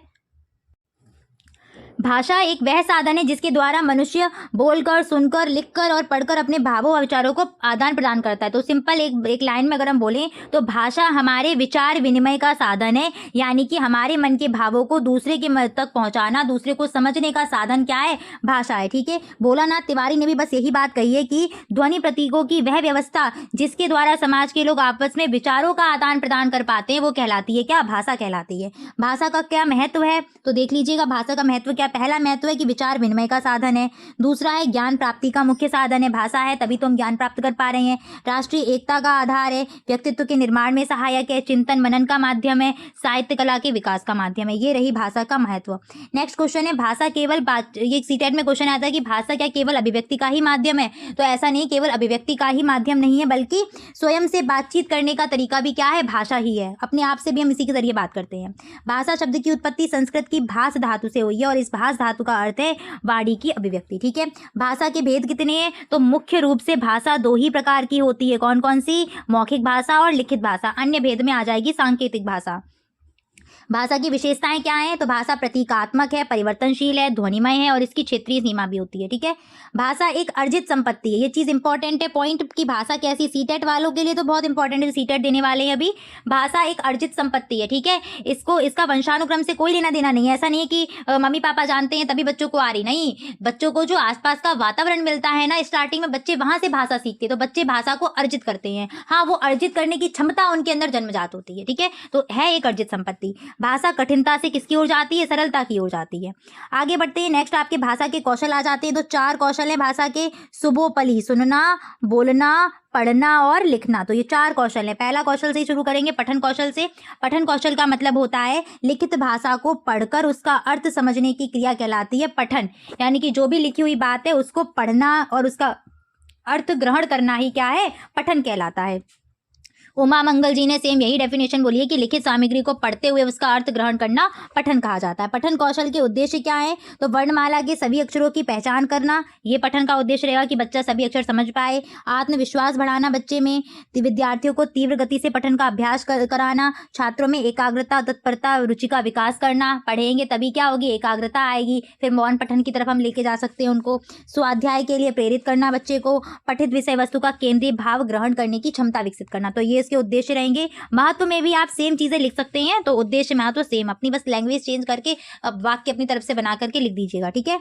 भाषा एक वह साधन है जिसके द्वारा मनुष्य बोलकर, सुनकर, लिखकर और पढ़कर अपने भावों और विचारों को आदान प्रदान करता है। तो सिंपल एक लाइन में अगर हम बोलें तो भाषा हमारे विचार विनिमय का साधन है, यानी कि हमारे मन के भावों को दूसरे के मन तक पहुंचाना, दूसरे को समझने का साधन क्या है, भाषा है, ठीक है। भोलानाथ तिवारी ने भी बस यही बात कही है कि ध्वनि प्रतीकों की वह व्यवस्था जिसके द्वारा समाज के लोग आपस में विचारों का आदान प्रदान कर पाते हैं वो कहलाती है क्या, भाषा कहलाती है। भाषा का क्या महत्व है तो देख लीजिएगा। भाषा का महत्व क्या, पहला महत्व है कि विचार विनिमय का साधन है। दूसरा है ज्ञान प्राप्ति का मुख्य साधन है। भाषा है तभी तो हम ज्ञान प्राप्त कर पा रहे हैं। राष्ट्रीय एकता का आधार है। व्यक्तित्व के निर्माण में सहायक है। चिंतन मनन का माध्यम है। साहित्य कला के विकास का माध्यम है। ये रही भाषा का महत्व। नेक्स्ट क्वेश्चन है, भाषा केवल ये सीटेट में क्वेश्चन आता है कि भाषा क्या केवल अभिव्यक्ति का ही माध्यम है। तो ऐसा नहीं, केवल अभिव्यक्ति का ही माध्यम नहीं है, बल्कि स्वयं से बातचीत करने का तरीका भी क्या है, भाषा ही है। अपने आप से भी हम इसी के जरिए बात करते हैं। भाषा शब्द की उत्पत्ति संस्कृत की भाष धातु से हुई है और इस भाष धातु का अर्थ है वाणी की अभिव्यक्ति, ठीक है। भाषा के भेद कितने हैं तो मुख्य रूप से भाषा 2 ही प्रकार की होती है। कौन कौन सी, मौखिक भाषा और लिखित भाषा। अन्य भेद में आ जाएगी सांकेतिक भाषा। भाषा की विशेषताएं क्या हैं तो भाषा प्रतीकात्मक है, परिवर्तनशील है, ध्वनिमय है और इसकी क्षेत्रीय सीमा भी होती है, ठीक है। भाषा एक अर्जित संपत्ति है। ये चीज इंपॉर्टेंट है पॉइंट की भाषा कैसी, सीटेट वालों के लिए तो बहुत इंपॉर्टेंट है, सीटेट देने वाले हैं अभी। भाषा एक अर्जित संपत्ति है, ठीक है। इसका वंशानुक्रम से कोई लेना देना नहीं है। ऐसा नहीं है कि मम्मी पापा जानते हैं तभी बच्चों को आ रही, नहीं। बच्चों को जो आसपास का वातावरण मिलता है ना, स्टार्टिंग में बच्चे वहां से भाषा सीखते हैं, तो बच्चे भाषा को अर्जित करते हैं। हाँ, वो अर्जित करने की क्षमता उनके अंदर जन्मजात होती है, ठीक है। तो है एक अर्जित संपत्ति। भाषा कठिनता से किसकी ओर जाती है, सरलता की ओर जाती है। आगे बढ़ते हैं। नेक्स्ट आपके भाषा के कौशल आ जाते हैं। तो 4 कौशल हैं भाषा के, सुबोपली, सुनना, बोलना, पढ़ना और लिखना। तो ये 4 कौशल हैं। पहला कौशल से ही शुरू करेंगे, पठन कौशल से। पठन कौशल का मतलब होता है लिखित भाषा को पढ़कर उसका अर्थ समझने की क्रिया कहलाती है पठन। यानी कि जो भी लिखी हुई बात है उसको पढ़ना और उसका अर्थ ग्रहण करना ही क्या है, पठन कहलाता है। उमा मंगल जी ने सेम यही डेफिनेशन बोली है कि लिखित सामग्री को पढ़ते हुए उसका अर्थ ग्रहण करना पठन कहा जाता है। पठन कौशल के उद्देश्य क्या है तो वर्णमाला के सभी अक्षरों की पहचान करना, ये पठन का उद्देश्य रहेगा कि बच्चा सभी अक्षर समझ पाए। आत्मविश्वास बढ़ाना बच्चे में, विद्यार्थियों को तीव्र गति से पठन का अभ्यास कराना, छात्रों में एकाग्रता, तत्परता, रुचि का विकास करना। पढ़ेंगे तभी क्या होगी, एकाग्रता आएगी, फिर मौन पठन की तरफ हम लेके जा सकते हैं उनको। स्वाध्याय के लिए प्रेरित करना बच्चे को, पठित विषय वस्तु का केंद्रीय भाव ग्रहण करने की क्षमता विकसित करना। तो ये इसके उद्देश्य रहेंगे। महत्व में भी आप सेम चीजें लिख सकते हैं, तो उद्देश्य महत्व सेम, अपनी बस लैंग्वेज चेंज करके अब वाक्य अपनी तरफ से बना करके लिख दीजिएगा, ठीक है।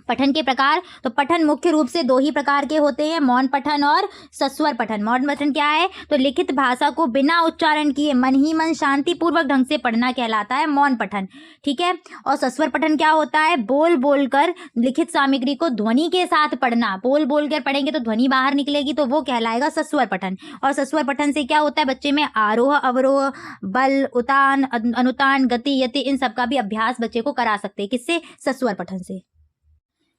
पठन के प्रकार, तो पठन मुख्य रूप से 2 ही प्रकार के होते हैं, मौन पठन और सस्वर पठन। मौन पठन क्या है तो लिखित भाषा को बिना उच्चारण किए मन ही मन शांतिपूर्वक ढंग से पढ़ना कहलाता है मौन पठन, ठीक है। और सस्वर पठन क्या होता है, बोल बोल कर लिखित सामग्री को ध्वनि के साथ पढ़ना। बोल बोल कर पढ़ेंगे तो ध्वनि बाहर निकलेगी, तो वो कहलाएगा सस्वर पठन। और सस्वर पठन से क्या होता है, बच्चे में आरोह अवरोह, बल, उतान, अनुतान, गति, यति, इन सब का भी अभ्यास बच्चे को करा सकते हैं। किससे, सस्वर पठन से।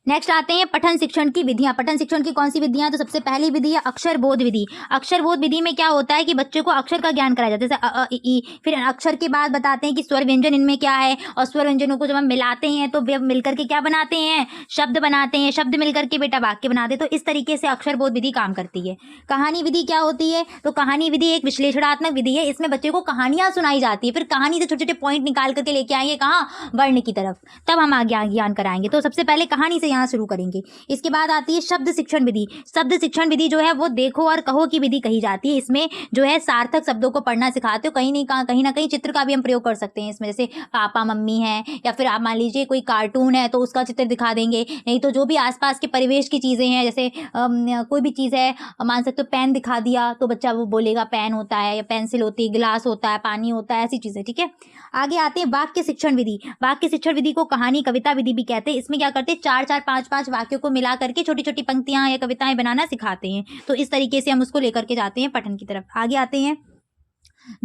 नेक्स्ट आते हैं पठन शिक्षण की विधियां। पठन शिक्षण की कौन सी विधियां? तो सबसे पहली विधि है अक्षर बोध विधि। अक्षर बोध विधि में क्या होता है कि बच्चे को अक्षर का ज्ञान कराया जाता है, जैसे अ, इ, ई। फिर अक्षर के बाद बताते हैं कि स्वर व्यंजन इनमें क्या है, और स्वर व्यंजनों को जब हम मिलाते हैं तो वे मिलकर के क्या बनाते हैं, शब्द बनाते हैं, शब्द मिलकर के बेटा वाक्य बनाते हैं। तो इस तरीके से अक्षर बोध विधि काम करती है। कहानी विधि क्या होती है? तो कहानी विधि एक विश्लेषणात्मक विधि है। इसमें बच्चे को कहानियां सुनाई जाती है, फिर कहानी से छोटे छोटे पॉइंट निकाल करके लेके आएंगे कहाँ, वर्ण की तरफ, तब हम आगे ज्ञान कराएंगे। तो सबसे पहले कहानी से यहाँ शुरू करेंगे। इसके बाद आती है शब्द शिक्षण विधि। शब्द शिक्षण विधि जो है वो देखो और कहो की विधि कही जाती है। इसमें जो है सार्थक शब्दों को पढ़ना सिखाते हो। कहीं ना कहीं चित्र का भी हम प्रयोग कर सकते हैं इसमें, जैसे पापा मम्मी है, या फिर आप मान लीजिए कोई कार्टून है तो उसका चित्र दिखा देंगे। नहीं तो जो भी आसपास के परिवेश की चीजें हैं, जैसे कोई भी चीज है, मान सकते हो पेन दिखा दिया तो बच्चा वो बोलेगा पेन होता है, या पेंसिल होती है, गिलास होता है, पानी होता है, ऐसी चीजें। ठीक है, आगे आते हैं वाक्य शिक्षण विधि। वाक्य शिक्षण विधि को कहानी कविता विधि भी कहते हैं। इसमें क्या करते हैं, 4-4, 5-5 वाक्यों को मिला करके छोटी छोटी पंक्तियां या कविताएं बनाना सिखाते हैं। तो इस तरीके से हम उसको लेकर के जाते हैं पठन की तरफ। आगे आते हैं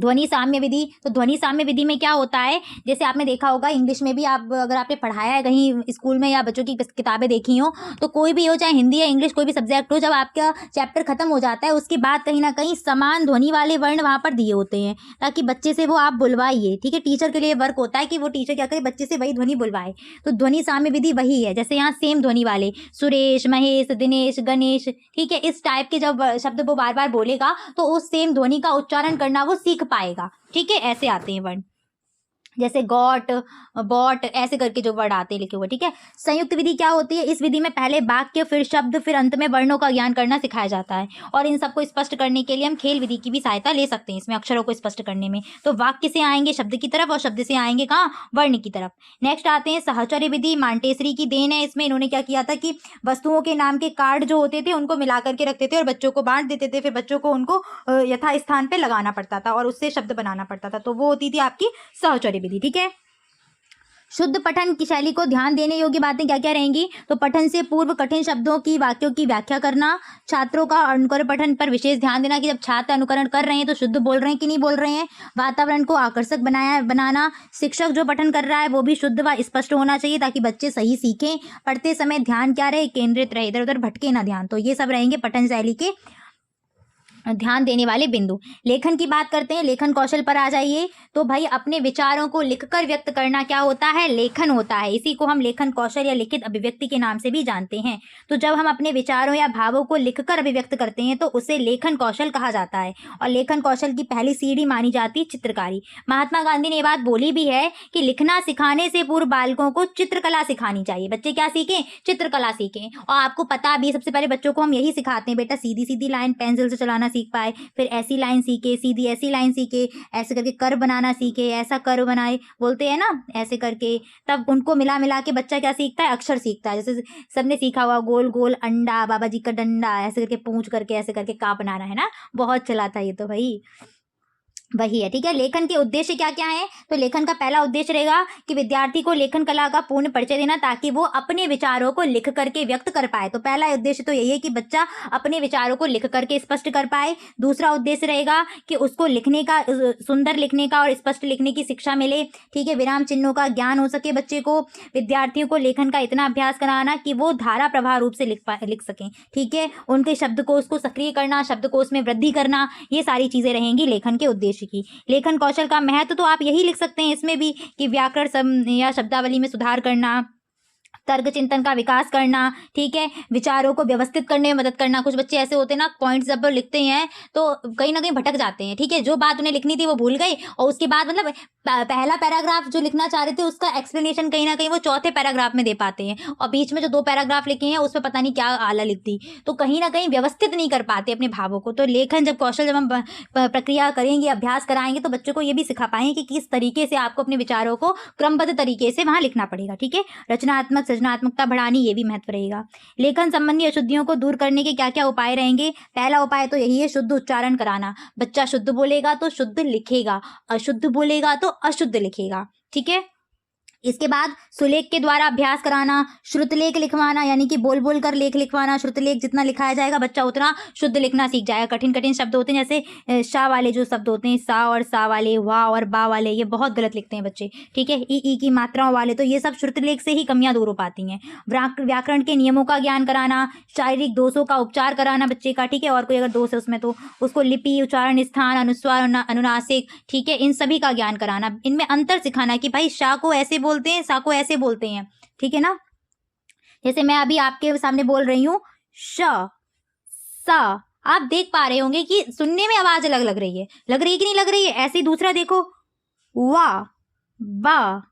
ध्वनि साम्य विधि। तो ध्वनि साम्य विधि में क्या होता है, जैसे आपने देखा होगा इंग्लिश में भी, आप अगर आपने पढ़ाया है कहीं स्कूल में या बच्चों की किताबें देखी हो, तो कोई भी हो, चाहे हिंदी या इंग्लिश, कोई भी सब्जेक्ट हो, जब आपका चैप्टर खत्म हो जाता है उसके बाद कहीं ना कहीं समान ध्वनि वाले वर्ण वहां पर दिए होते हैं, ताकि बच्चे से वो आप बुलवाइए। ठीक है, टीचर के लिए वर्क होता है कि वो टीचर क्या करे, बच्चे से वही ध्वनि बुलवाए। तो ध्वनि साम्य विधि वही है, जैसे यहाँ सेम ध्वनि वाले सुरेश, महेश, दिनेश, गणेश, ठीक है, इस टाइप के जब शब्द वो बार बार बोलेगा तो उस सेम ध्वनि का उच्चारण करना वो सीख पाएगा। ठीक है, ऐसे आते हैं वर्ण, जैसे गॉट, बॉट, ऐसे करके जो वर्ड आते हैं लिखे हुए। ठीक है, संयुक्त विधि क्या होती है? इस विधि में पहले वाक्य, फिर शब्द, फिर अंत में वर्णों का ज्ञान करना सिखाया जाता है। और इन सबको स्पष्ट करने के लिए हम खेल विधि की भी सहायता ले सकते हैं इसमें, अक्षरों को स्पष्ट करने में। तो वाक्य से आएंगे शब्द की तरफ, और शब्द से आएंगे कहाँ, वर्ण की तरफ। नेक्स्ट आते हैं सहचर्य विधि। मांटेसरी की देन है। इसमें इन्होंने क्या किया था कि वस्तुओं के नाम के कार्ड जो होते थे उनको मिला करके रखते थे और बच्चों को बांट देते थे। फिर बच्चों को उनको यथा स्थान पे लगाना पड़ता था और उससे शब्द बनाना पड़ता था। तो वो होती थी आपकी सहचर्य विधि। ठीक है, शुद्ध पठन की शैली को ध्यान देने योग्य बातें क्या क्या रहेंगी? तो पठन से पूर्व कठिन शब्दों की, वाक्यों की व्याख्या करना, छात्रों का अनुकरण पठन पर विशेष ध्यान देना कि जब छात्र अनुकरण कर रहे हैं तो शुद्ध बोल रहे हैं कि नहीं बोल रहे हैं, वातावरण को आकर्षक बनाना, शिक्षक जो पठन कर रहा है वो भी शुद्ध व स्पष्ट होना चाहिए ताकि बच्चे सही सीखें, पढ़ते समय ध्यान क्या रहे, केंद्रित रहे, इधर उधर भटके ना ध्यान। तो ये सब रहेंगे पठन शैली के ध्यान देने वाले बिंदु। लेखन की बात करते हैं, लेखन कौशल पर आ जाइए। तो भाई अपने विचारों को लिखकर व्यक्त करना क्या होता है, लेखन होता है। इसी को हम लेखन कौशल या लिखित अभिव्यक्ति के नाम से भी जानते हैं। तो जब हम अपने विचारों या भावों को लिखकर अभिव्यक्त करते हैं तो उसे लेखन कौशल कहा जाता है। और लेखन कौशल की पहली सीढ़ी मानी जाती है चित्रकारी। महात्मा गांधी ने ये बात बोली भी है कि लिखना सिखाने से पूर्व बालकों को चित्रकला सिखानी चाहिए। बच्चे क्या सीखें, चित्रकला सीखें। और आपको पता भी, सबसे पहले बच्चों को हम यही सिखाते हैं, बेटा सीधी सीधी लाइन पेंसिल से चलाना सीख पाए, फिर ऐसी लाइन सीखे, सीधी ऐसी लाइन सीखे, ऐसे करके कर्व बनाना सीखे, ऐसा कर्व बनाए, बोलते हैं ना, ऐसे करके। तब उनको मिला मिला के बच्चा क्या सीखता है, अक्षर सीखता है। जैसे सबने सीखा हुआ गोल गोल अंडा, बाबा जी का डंडा, ऐसे करके पूंछ करके ऐसे करके का बनाना है ना, बहुत चला था ये तो भाई, वही है। ठीक है, लेखन के उद्देश्य क्या क्या है? तो लेखन का पहला उद्देश्य रहेगा कि विद्यार्थी को लेखन कला का पूर्ण परिचय देना ताकि वो अपने विचारों को लिख करके व्यक्त कर पाए। तो पहला उद्देश्य तो यही है कि बच्चा अपने विचारों को लिख करके स्पष्ट कर पाए। दूसरा उद्देश्य रहेगा कि उसको लिखने का, सुंदर लिखने का और स्पष्ट लिखने की शिक्षा मिले। ठीक है, विराम चिन्हों का ज्ञान हो सके बच्चे को। विद्यार्थियों को लेखन का इतना अभ्यास कराना कि वो धारा प्रभाव रूप से लिख सकें। ठीक है, उनके शब्दकोश को सक्रिय करना, शब्दकोश में वृद्धि करना, ये सारी चीजें रहेंगी लेखन के उद्देश्य की। लेखन कौशल का महत्व तो आप यही लिख सकते हैं इसमें भी कि व्याकरण या शब्दावली में सुधार करना, तर्क चिंतन का विकास करना। ठीक है, विचारों को व्यवस्थित करने में मदद करना। कुछ बच्चे ऐसे होते हैं ना, पॉइंट्स जब वो लिखते हैं तो कहीं ना कहीं भटक जाते हैं। ठीक है, जो बात उन्हें लिखनी थी वो भूल गए और उसके बाद मतलब पहला पैराग्राफ जो लिखना चाह रहे थे उसका एक्सप्लेनेशन कहीं ना कहीं वो चौथे पैराग्राफ में दे पाते हैं और बीच में जो 2 पैराग्राफ लिखे हैं उसमें पता नहीं क्या आला लिख दी, तो कहीं ना कहीं व्यवस्थित नहीं कर पाते अपने भावों को। तो लेखन जब कौशल, जब हम प्रक्रिया करेंगे, अभ्यास कराएंगे तो बच्चों को ये भी सिखा पाएंगे कि किस तरीके से आपको अपने विचारों को क्रमबद्ध तरीके से वहां लिखना पड़ेगा। ठीक है, रचनात्मक सृजनात्मकता बढ़ानी, ये भी महत्व रहेगा। लेखन संबंधी अशुद्धियों को दूर करने के क्या क्या उपाय रहेंगे? पहला उपाय तो यही है, शुद्ध उच्चारण कराना। बच्चा शुद्ध बोलेगा तो शुद्ध लिखेगा, अशुद्ध बोलेगा तो अशुद्ध लिखेगा। ठीक है, इसके बाद सुलेख के द्वारा अभ्यास कराना, श्रुतलेख लिखवाना यानी कि बोल बोल कर लेख लिखवाना। श्रुतलेख जितना लिखाया जाएगा बच्चा उतना शुद्ध लिखना सीख जाएगा। कठिन कठिन शब्द होते हैं जैसे शा वाले जो शब्द होते हैं, सा और सा वाले, वाह और बा वाले, ये बहुत गलत लिखते हैं बच्चे, ठीक है। ई की मात्राओं वाले, तो ये सब श्रुतलेख से ही कमियां दूर हो पाती हैं। व्याकरण के नियमों का ज्ञान कराना, शारीरिक दोषों का उपचार कराना बच्चे का, ठीक है। और कोई अगर दोष है उसमें तो उसको लिपि, उच्चारण, स्थान, अनुस्वार, अनुनासिक, ठीक है, इन सभी का ज्ञान कराना। इनमें अंतर सिखाना कि भाई शा को ऐसे बोलते हैं, सा को ऐसे बोलते हैं, ठीक है ना। जैसे मैं अभी आपके सामने बोल रही हूँ श, सा, आप देख पा रहे होंगे कि सुनने में आवाज अलग लग रही है कि नहीं लग रही है। ऐसे ही दूसरा देखो, वाह, बा,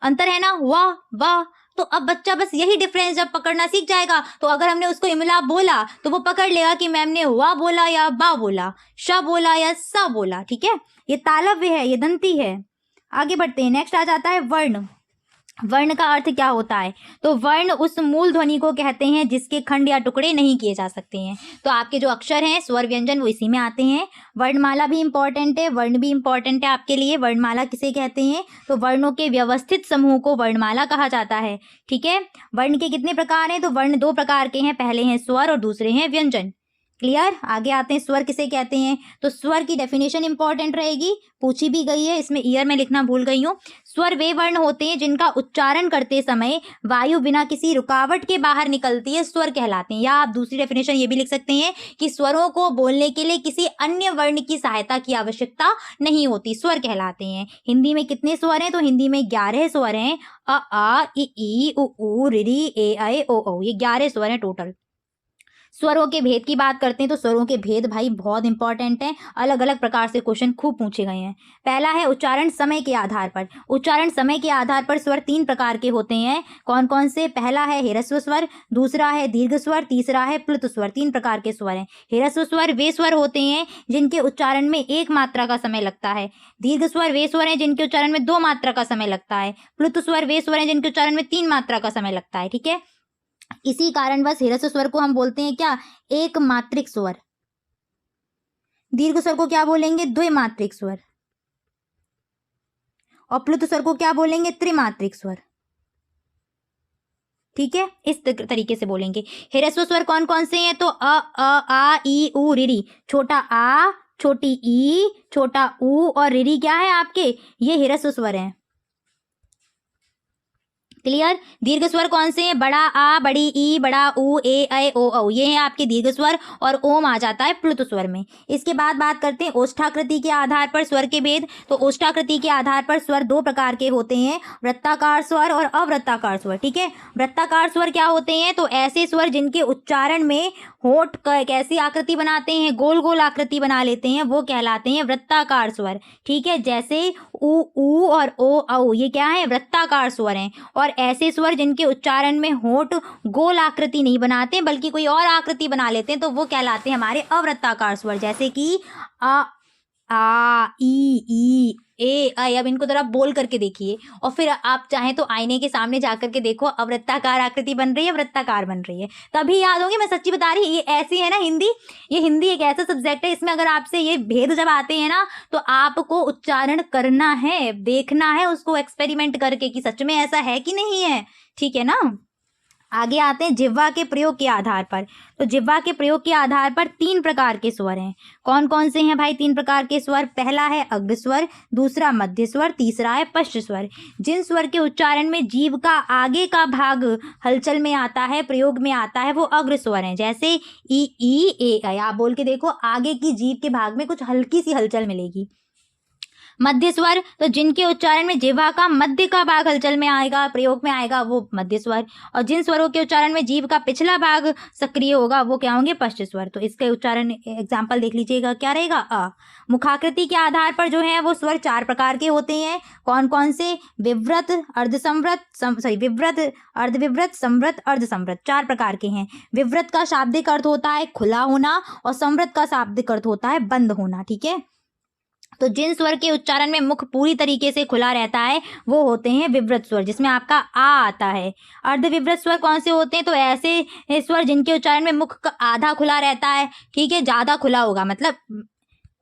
अंतर है ना, वाह, बा। तो अब बच्चा बस यही डिफरेंस जब पकड़ना सीख जाएगा, तो अगर हमने उसको इमला बोला तो वो पकड़ लेगा कि मैम ने वाह बोला या बा बोला, श बोला या सा बोला, ठीक है। ये तालव्य है, ये दंती है। आगे बढ़ते हैं। नेक्स्ट आ जाता है वर्ण। वर्ण का अर्थ क्या होता है? तो वर्ण उस मूल ध्वनि को कहते हैं जिसके खंड या टुकड़े नहीं किए जा सकते हैं। तो आपके जो अक्षर हैं, स्वर, व्यंजन, वो इसी में आते हैं। वर्णमाला भी इंपॉर्टेंट है, वर्ण भी इंपॉर्टेंट है आपके लिए। वर्णमाला किसे कहते हैं? तो वर्णों के व्यवस्थित समूह को वर्णमाला कहा जाता है, ठीक है। वर्ण के कितने प्रकार हैं? तो वर्ण 2 प्रकार के हैं, पहले हैं स्वर और दूसरे हैं व्यंजन। क्लियर? आगे आते हैं, स्वर किसे कहते हैं। तो स्वर की डेफिनेशन इंपॉर्टेंट रहेगी, पूछी भी गई है, इसमें ईयर में लिखना भूल गई हूँ। स्वर वे वर्ण होते हैं जिनका उच्चारण करते समय वायु बिना किसी रुकावट के बाहर निकलती है, स्वर कहलाते हैं। या आप दूसरी डेफिनेशन ये भी लिख सकते हैं कि स्वरों को बोलने के लिए किसी अन्य वर्ण की सहायता की आवश्यकता नहीं होती, स्वर कहलाते हैं। हिंदी में कितने स्वर हैं? तो हिंदी में 11 स्वर हैं। अ, आ, इ, उ, ऊ, ऋ, ए, ऐ, ओ, औ, ये 11 स्वर हैं टोटल। स्वरों के भेद की बात करते हैं तो स्वरों के भेद भाई बहुत इंपॉर्टेंट हैं, अलग अलग प्रकार से क्वेश्चन खूब पूछे गए हैं। पहला है उच्चारण समय के आधार पर। उच्चारण समय के आधार पर स्वर 3 प्रकार के होते हैं। कौन कौन से? पहला है ह्रस्व स्वर, दूसरा है दीर्घ स्वर, तीसरा है प्लुत स्वर। 3 प्रकार के स्वर हैं। ह्रस्व स्वर वे स्वर होते हैं जिनके उच्चारण में 1 मात्रा का समय लगता है। दीर्घ स्वर वे स्वर हैं जिनके उच्चारण में 2 मात्रा का समय लगता है। प्लुत स्वर वे स्वर हैं जिनके उच्चारण में 3 मात्रा का समय लगता है, ठीक है। इसी कारणवश ह्रस्व स्वर को हम बोलते हैं क्या? एक मात्रिक स्वर। दीर्घ स्वर को क्या बोलेंगे? द्विमात्रिक स्वर। और प्लुत स्वर को क्या बोलेंगे? त्रिमात्रिक स्वर, ठीक है। इस तरीके से बोलेंगे। ह्रस्व स्वर कौन कौन से हैं? तो अ, आ, ई, उ, ऋ। छोटा आ, छोटी ई, छोटा ऊ और ऋ क्या है आपके? ये ह्रस्व स्वर हैं। क्लियर? दीर्घ स्वर कौन से हैं? बड़ा आ, बड़ी ई, बड़ा ऊ, ए, ऐ, ओ, औ, ये हैं आपके दीर्घ स्वर। और ओम आ जाता है प्लुत स्वर में। इसके बाद बात करते हैं ओष्ठाकृति के आधार पर स्वर के भेद। तो ओष्ठाकृति के आधार पर स्वर 2 प्रकार के होते हैं, वृत्ताकार स्वर और अवृत्ताकार स्वर, ठीक है। वृत्ताकार स्वर क्या होते हैं? तो ऐसे स्वर जिनके उच्चारण में होंठ कैसी आकृति बनाते हैं? गोल गोल आकृति बना लेते हैं, वो कहलाते हैं वृत्ताकार स्वर, ठीक है। जैसे उ, ऊ और ओ, औ, ये क्या है? वृत्ताकार स्वर हैं। और ऐसे स्वर जिनके उच्चारण में होंठ गोल आकृति नहीं बनाते बल्कि कोई और आकृति बना लेते हैं, तो वो कहलाते हैं हमारे अवृत्ताकार स्वर। जैसे कि आ, ई, ए, ऐ। अब इनको जरा बोल करके देखिए और फिर आप चाहें तो आईने के सामने जाकर के देखो, अवृत्ताकार आकृति बन रही है, वृत्ताकार बन रही है, तभी याद होंगे। मैं सच्ची बता रही, ये ऐसी है ना हिंदी, ये हिंदी एक ऐसा सब्जेक्ट है, इसमें अगर आपसे ये भेद जब आते हैं ना तो आपको उच्चारण करना है, देखना है उसको एक्सपेरिमेंट करके कि सच में ऐसा है कि नहीं है, ठीक है ना। आगे आते हैं जिह्वा के प्रयोग के आधार पर। तो जिह्वा के प्रयोग के आधार पर 3 प्रकार के स्वर हैं। कौन कौन से हैं भाई 3 प्रकार के स्वर? पहला है अग्र स्वर, दूसरा मध्य स्वर, तीसरा है पश्च स्वर। जिन स्वर के उच्चारण में जीभ का आगे का भाग हलचल में आता है, प्रयोग में आता है, वो अग्र स्वर हैं। जैसे ई, ए, ऐ। आप बोल के देखो, आगे की जीभ के भाग में कुछ हल्की सी हलचल मिलेगी। मध्य स्वर, तो जिनके उच्चारण में जिह्वा का मध्य का भाग हलचल में आएगा, प्रयोग में आएगा, वो मध्य स्वर। और जिन स्वरों के उच्चारण में जीभ का पिछला भाग सक्रिय होगा, वो क्या होंगे? पश्च स्वर। तो इसके उच्चारण एग्जाम्पल देख लीजिएगा, क्या रहेगा? अ। मुखाकृति के आधार पर जो है वो स्वर 4 प्रकार के होते हैं। कौन कौन से? विव्रत, विव्रत, अर्धविव्रत, संव्रत, अर्धसंव्रत, 4 प्रकार के हैं। विव्रत का शाब्दिक अर्थ होता है खुला होना और संव्रत का शाब्दिक अर्थ होता है बंद होना, ठीक है। तो जिन स्वर के उच्चारण में मुख पूरी तरीके से खुला रहता है वो होते हैं विव्रत स्वर, जिसमें आपका आ आता है। अर्धविव्रत स्वर कौन से होते हैं? तो ऐसे स्वर जिनके उच्चारण में मुख का आधा खुला रहता है, ठीक है, ज़्यादा खुला होगा, मतलब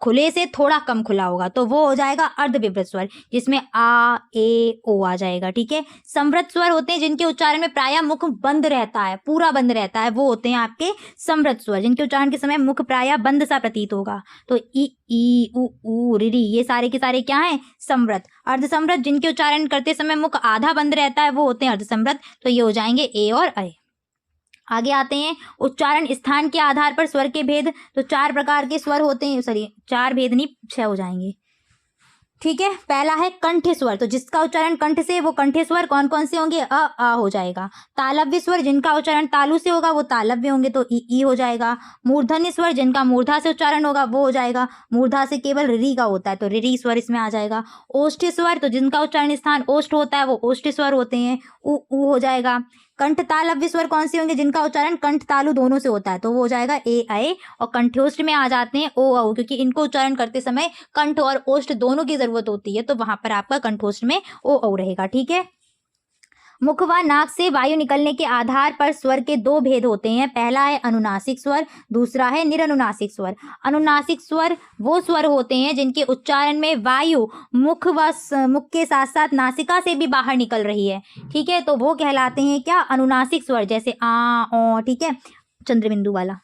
खुले से थोड़ा कम खुला होगा तो वो हो जाएगा अर्धविवृत स्वर, जिसमें आ ए ओ आ जाएगा। ठीक है, संवृत स्वर होते हैं जिनके उच्चारण में प्रायः मुख बंद रहता है, पूरा बंद रहता है, वो होते हैं आपके संवृत स्वर, जिनके उच्चारण के समय मुख प्रायः बंद सा प्रतीत होगा। तो ई उ रि ये सारे के सारे क्या हैं? संवृत। अर्धसंवृत जिनके उच्चारण करते समय मुख आधा बंद रहता है वो होते हैं अर्धसंवृत। तो ये हो जाएंगे ए और ऐ। आगे आते हैं उच्चारण स्थान के आधार पर स्वर के भेद। तो 4 प्रकार के स्वर होते हैं, सॉरी 4 भेद नहीं 6 हो जाएंगे। ठीक है, पहला है कंठ स्वर, तो जिसका उच्चारण कंठ से वो कंठ स्वर कौन कौन से होंगे? आ हो जाएगा। तालव्य स्वर जिनका उच्चारण तालु से होगा वो तालव्य होंगे, तो ई हो जाएगा। मूर्धन्य स्वर जिनका मूर्धा से उच्चारण होगा वो हो जाएगा, मूर्धा से केवल रि का होता है तो रि स्वर इसमें आ जाएगा। ओष्ठ स्वर तो जिनका उच्चारण स्थान ओष्ठ होता है वो ओष्ठ स्वर होते हैं, उ हो जाएगा। कंठ तालव्य स्वर कौन से होंगे? जिनका उच्चारण कंठ तालु दोनों से होता है तो वो हो जाएगा ए ऐ। और कंठोष्ठ में आ जाते हैं ओ औ, क्योंकि इनको उच्चारण करते समय कंठ और ओष्ठ दोनों की जरूरत होती है, तो वहां पर आपका कंठोष्ठ में ओ औ रहेगा। ठीक है, मुख व नाक से वायु निकलने के आधार पर स्वर के 2 भेद होते हैं। पहला है अनुनासिक स्वर, दूसरा है निरनुनासिक स्वर। अनुनासिक स्वर वो स्वर होते हैं जिनके उच्चारण में वायु मुख के साथ साथ नासिका से भी बाहर निकल रही है। ठीक है, तो वो कहलाते हैं क्या? अनुनासिक स्वर, जैसे आ ओ। ठीक है, चंद्रबिंदु वाला।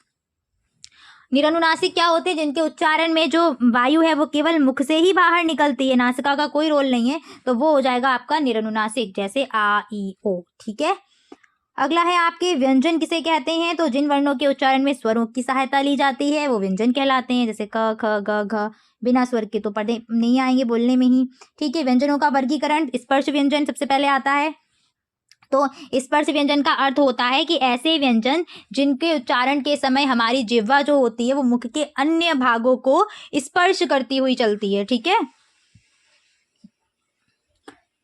निरनुनासिक क्या होते हैं? जिनके उच्चारण में जो वायु है वो केवल मुख से ही बाहर निकलती है, नासिका का कोई रोल नहीं है, तो वो हो जाएगा आपका निरनुनासिक, जैसे आ ई ओ। ठीक है, अगला है आपके व्यंजन किसे कहते हैं? तो जिन वर्णों के उच्चारण में स्वरों की सहायता ली जाती है वो व्यंजन कहलाते हैं, जैसे क ख ग घ। बिना स्वर के तो पढ़े नहीं आएंगे बोलने में ही। ठीक है, व्यंजनों का वर्गीकरण। स्पर्श व्यंजन सबसे पहले आता है। तो स्पर्श व्यंजन का अर्थ होता है कि ऐसे व्यंजन जिनके उच्चारण के समय हमारी जिह्वा जो होती है वो मुख के अन्य भागों को स्पर्श करती हुई चलती है। ठीक है,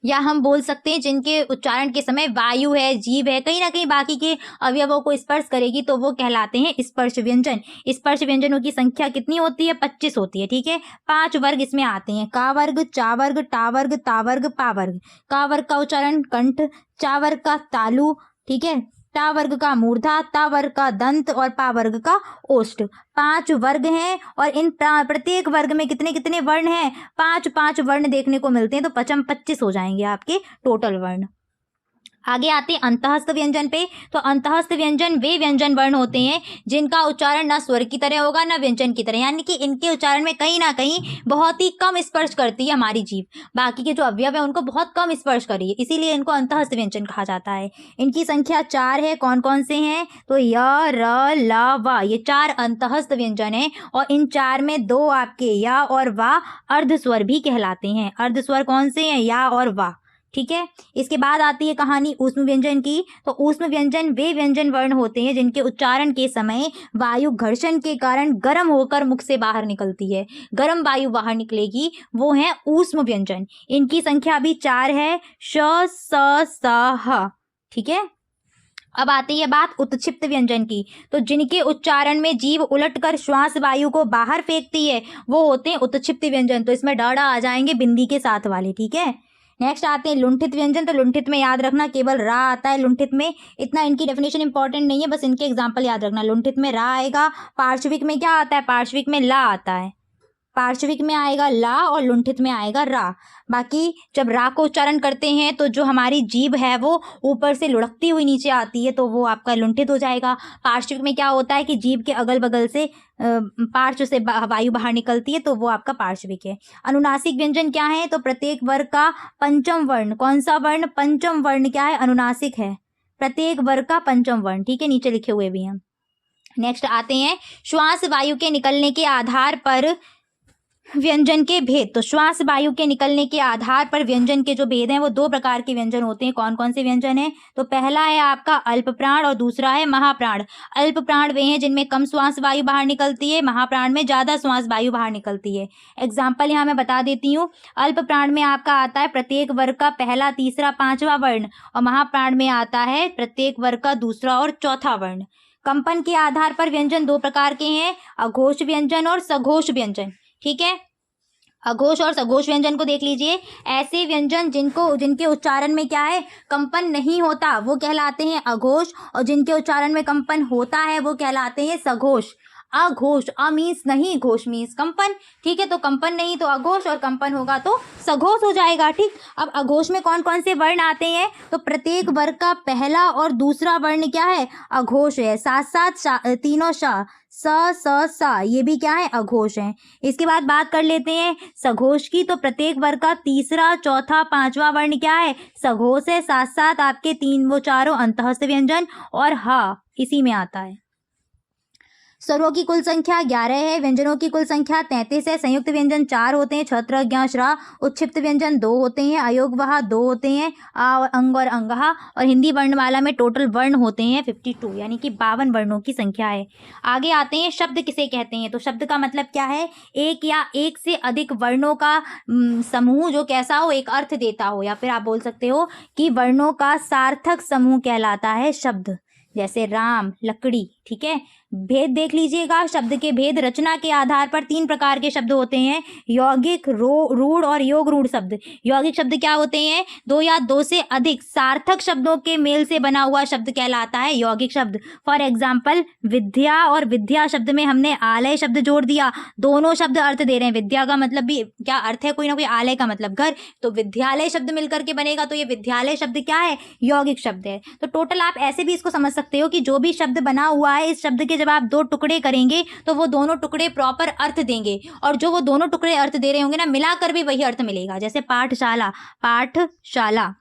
या हम बोल सकते हैं जिनके उच्चारण के समय वायु है, जीभ है, कहीं ना कहीं बाकी के अवयवों को स्पर्श करेगी, तो वो कहलाते हैं स्पर्श व्यंजन। स्पर्श व्यंजनों की संख्या कितनी होती है? 25 होती है। ठीक है, 5 वर्ग इसमें आते हैं, का वर्ग, चा वर्ग, टा वर्ग, ता वर्ग, पा वर्ग। का वर्ग का उच्चारण कंठ, चा वर्ग का तालु, ठीक है, टा वर्ग का मूर्धा, ता वर्ग का दंत और पा वर्ग का ओष्ठ। 5 वर्ग हैं और इन प्रत्येक वर्ग में कितने कितने वर्ण हैं? 5 वर्ण देखने को मिलते हैं, तो 25 हो जाएंगे आपके टोटल वर्ण। आगे आते हैं अंतःस्थ व्यंजन पे। तो अंतःस्थ व्यंजन वे व्यंजन वर्ण होते हैं जिनका उच्चारण ना स्वर की तरह होगा ना व्यंजन की तरह, यानी कि इनके उच्चारण में कहीं ना कहीं बहुत ही कम स्पर्श करती है हमारी जीभ, बाकी के जो अवयव है उनको बहुत कम स्पर्श करी है, इसीलिए इनको अंतःस्थ व्यंजन कहा जाता है। इनकी संख्या 4 है। कौन कौन से हैं? तो य र ल व, ये 4 अंतःस्थ व्यंजन है और इन 4 में 2 आपके या और वा अर्ध स्वर भी कहलाते हैं। अर्ध स्वर कौन से हैं? या और वा। ठीक है, इसके बाद आती है कहानी ऊष्म व्यंजन की। तो ऊष्म व्यंजन वे व्यंजन वर्ण होते हैं जिनके उच्चारण के समय वायु घर्षण के कारण गर्म होकर मुख से बाहर निकलती है, गर्म वायु बाहर निकलेगी, वो है ऊष्म व्यंजन। इनकी संख्या भी 4 है, श स स ह। ठीक है, अब आती है बात उत्क्षिप्त व्यंजन की। तो जिनके उच्चारण में जीभ उलटकर श्वास वायु को बाहर फेंकती है वो होते हैं उत्क्षिप्त व्यंजन। तो इसमें डाढ़ा आ जाएंगे बिंदी के साथ वाले। ठीक है, नेक्स्ट आते हैं लुंठित व्यंजन। तो लुंठित में याद रखना केवल रा आता है लुंठित में, इतना इनकी डेफिनेशन इंपॉर्टेंट नहीं है, बस इनके एग्जांपल याद रखना। लुंठित में रा आएगा, पार्श्विक में क्या आता है? पार्श्विक में ला आता है, पार्श्विक में आएगा ला और लुंठित में आएगा रा। बाकी जब रा को उच्चारण करते हैं तो जो हमारी जीभ है वो ऊपर से लुढ़कती हुई नीचे आती है, तो वो आपका लुंठित हो जाएगा। पार्श्विक में क्या होता है कि जीभ के अगल बगल से पार्श्व से वायु बाहर निकलती है, तो वो आपका पार्श्विक है। अनुनासिक व्यंजन क्या है? तो प्रत्येक वर्ग का पंचम वर्ण। कौन सा वर्ण? पंचम वर्ण क्या है? अनुनासिक है, प्रत्येक वर्ग का पंचम वर्ण। ठीक है, नीचे लिखे हुए भी हैं। नेक्स्ट आते हैं श्वास वायु के निकलने के आधार पर व्यंजन के भेद। तो श्वास वायु के निकलने के आधार पर व्यंजन के जो भेद हैं वो 2 प्रकार के व्यंजन होते हैं। कौन कौन से व्यंजन हैं? तो पहला है आपका अल्प प्राण और दूसरा है महाप्राण। अल्प प्राण वे हैं जिनमें कम श्वास वायु बाहर निकलती है, महाप्राण में ज्यादा श्वास वायु बाहर निकलती है। एग्जाम्पल यहाँ मैं बता देती हूँ। अल्प प्राण में आपका आता है प्रत्येक वर्ग का पहला, तीसरा, 5वां वर्ण, और महाप्राण में आता है प्रत्येक वर्ग का दूसरा और चौथा वर्ण। कंपन के आधार पर व्यंजन 2 प्रकार के हैं, अघोष व्यंजन और सघोष व्यंजन। ठीक है, अघोष और सघोष व्यंजन को देख लीजिए। ऐसे व्यंजन जिनके उच्चारण में क्या है? कंपन नहीं होता, वो कहलाते हैं अघोष, और जिनके उच्चारण में कंपन होता है वो कहलाते हैं सघोष। अघोष, अ मीन्स नहीं, घोष मीन्स कंपन, ठीक है। तो कंपन नहीं तो अघोष, और कंपन होगा तो सघोष हो जाएगा, ठीक। अब अघोष में कौन कौन से वर्ण आते हैं, तो प्रत्येक वर्ग का पहला और दूसरा वर्ण क्या है, अघोष है। साथ साथ तीनों सा, स स सा, ये भी क्या है, अघोष है। इसके बाद बात कर लेते हैं सघोष की। तो प्रत्येक वर्ग का तीसरा, चौथा, पांचवा वर्ण क्या है, सघोष है। साथ साथ आपके तीन वो चारों अंतःस्थ व्यंजन और ह इसी में आता है। स्वरों की कुल संख्या 11 है, व्यंजनों की कुल संख्या 33 है। संयुक्त व्यंजन 4 होते हैं, छत्र, ज्ञ, श्रा। उत्क्षिप्त व्यंजन 2 होते हैं, अयोगवह 2 होते हैं, आ, अंग और अंगहा। और हिंदी वर्णमाला में टोटल वर्ण होते हैं 52, यानी कि 52 वर्णों की संख्या है। आगे आते हैं शब्द किसे कहते हैं। तो शब्द का मतलब क्या है, एक या एक से अधिक वर्णों का समूह जो कैसा हो, एक अर्थ देता हो, या फिर आप बोल सकते हो कि वर्णों का सार्थक समूह कहलाता है शब्द। जैसे राम, लकड़ी, ठीक है। भेद देख लीजिएगा, शब्द के भेद। रचना के आधार पर 3 प्रकार के शब्द होते हैं, यौगिक, रूढ़ और योग रूढ़ शब्द। यौगिक शब्द क्या होते हैं, 2 या 2 से अधिक सार्थक शब्दों के मेल से बना हुआ शब्द कहलाता है यौगिक शब्द। फॉर एग्जाम्पल, विद्या और विद्या शब्द में हमने आलय शब्द जोड़ दिया, दोनों शब्द अर्थ दे रहे हैं। विद्या का मतलब भी क्या अर्थ है, कोई ना कोई, आलय का मतलब घर, तो विद्यालय शब्द मिलकर के बनेगा, तो ये विद्यालय शब्द क्या है, यौगिक शब्द है। तो टोटल आप ऐसे भी इसको समझ सकते हो कि जो भी शब्द बना हुआ है, इस शब्द के जब आप 2 टुकड़े करेंगे तो वो दोनों टुकड़े प्रॉपर अर्थ देंगे, और जो वो दोनों टुकड़े अर्थ दे रहे होंगे ना, मिलाकर भी वही अर्थ मिलेगा। जैसे पाठशाला, पाठशाला।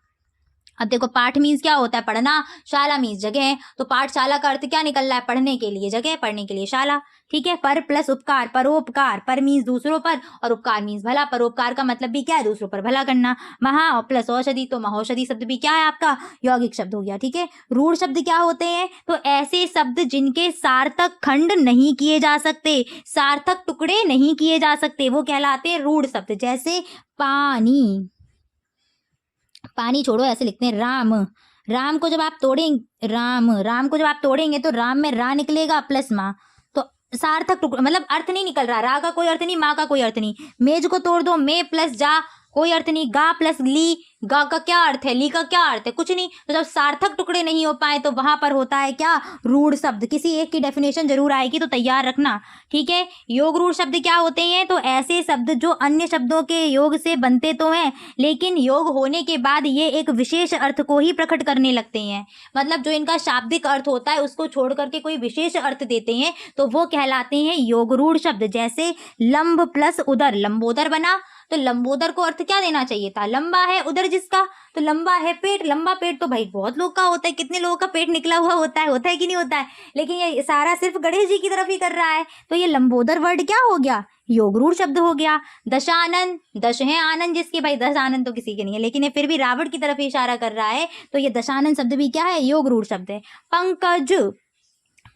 अब देखो, पाठ मीन्स क्या होता है, पढ़ना, शाला मीन्स जगह, तो पाठशाला का अर्थ क्या निकल रहा है, पढ़ने के लिए जगह, पढ़ने के लिए शाला, ठीक है। पर प्लस उपकार, परोपकार, पर मीन्स दूसरों पर और उपकार मीन्स भला। परोपकार का मतलब भी क्या है, दूसरों पर भला करना। महा और प्लस औषधि, तो महौषधि शब्द भी क्या है आपका, यौगिक शब्द हो गया, ठीक है। रूढ़ शब्द क्या होते हैं, तो ऐसे शब्द जिनके सार्थक खंड नहीं किए जा सकते, सार्थक टुकड़े नहीं किए जा सकते, वो कहलाते हैं रूढ़ शब्द। जैसे पानी, पानी छोड़ो, ऐसे लिखते हैं राम। राम को जब आप तोड़ेंगे, राम को जब आप तोड़ेंगे तो राम में रा निकलेगा प्लस माँ, तो सार्थक टुकड़ा, मतलब अर्थ नहीं निकल रहा, रा का कोई अर्थ नहीं, माँ का कोई अर्थ नहीं। मेज को तोड़ दो, मे प्लस जा, कोई अर्थ नहीं। गा प्लस ली, गा का क्या अर्थ है, ली का क्या अर्थ है, कुछ नहीं। तो जब सार्थक टुकड़े नहीं हो पाए तो वहां पर होता है क्या, रूढ़ शब्द। किसी एक की डेफिनेशन जरूर आएगी, तो तैयार रखना, ठीक है। योग रूढ़ शब्द क्या होते हैं, तो ऐसे शब्द जो अन्य शब्दों के योग से बनते तो हैं, लेकिन योग होने के बाद ये एक विशेष अर्थ को ही प्रकट करने लगते हैं। मतलब जो इनका शाब्दिक अर्थ होता है उसको छोड़ करके कोई विशेष अर्थ देते हैं, तो वो कहलाते हैं योग रूढ़ शब्द। जैसे लंब प्लस उदर, लंबोदर बना, तो लंबोदर को अर्थ क्या देना चाहिए था, लंबा है उदर जिसका, तो लंबा है पेट। लंबा पेट तो भाई बहुत लोग का होता है, कितने लोगों का पेट निकला हुआ होता है कि नहीं होता है, लेकिन ये सारा सिर्फ गणेश जी की तरफ ही कर रहा है, तो ये लंबोदर वर्ड क्या हो गया, योग रूढ़ शब्द हो गया। दशानन, दश है आनंद जिसके, भाई दश आनंद तो किसी के नहीं है, लेकिन ये फिर भी रावण की तरफ इशारा कर रहा है, तो ये दशानन शब्द भी क्या है, योग रूढ़ शब्द है। पंकज,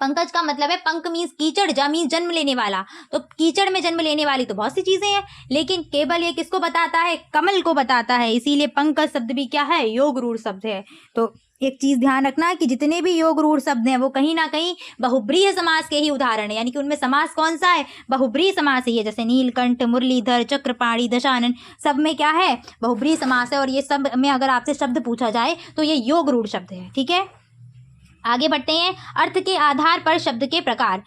पंकज का मतलब है, पंक मीन्स कीचड़, जा मीन्स जन्म लेने वाला, तो कीचड़ में जन्म लेने वाली तो बहुत सी चीजें हैं, लेकिन केवल ये किसको बताता है, कमल को बताता है, इसीलिए पंकज शब्द भी क्या है, योग रूढ़ शब्द है। तो एक चीज ध्यान रखना कि जितने भी योग रूढ़ शब्द हैं वो कहीं ना कहीं बहुब्रीहि समास के ही उदाहरण है, यानी कि उनमें समास कौन सा है, बहुब्रीहि समास ही है। जैसे नीलकंठ, मुरलीधर, चक्रपाणी, दशानन, सब में क्या है, बहुब्रीहि समास है, और ये सब में अगर आपसे शब्द पूछा जाए तो ये योग रूढ़ शब्द है, ठीक है। आगे बढ़ते हैं, अर्थ के आधार पर शब्द के प्रकार।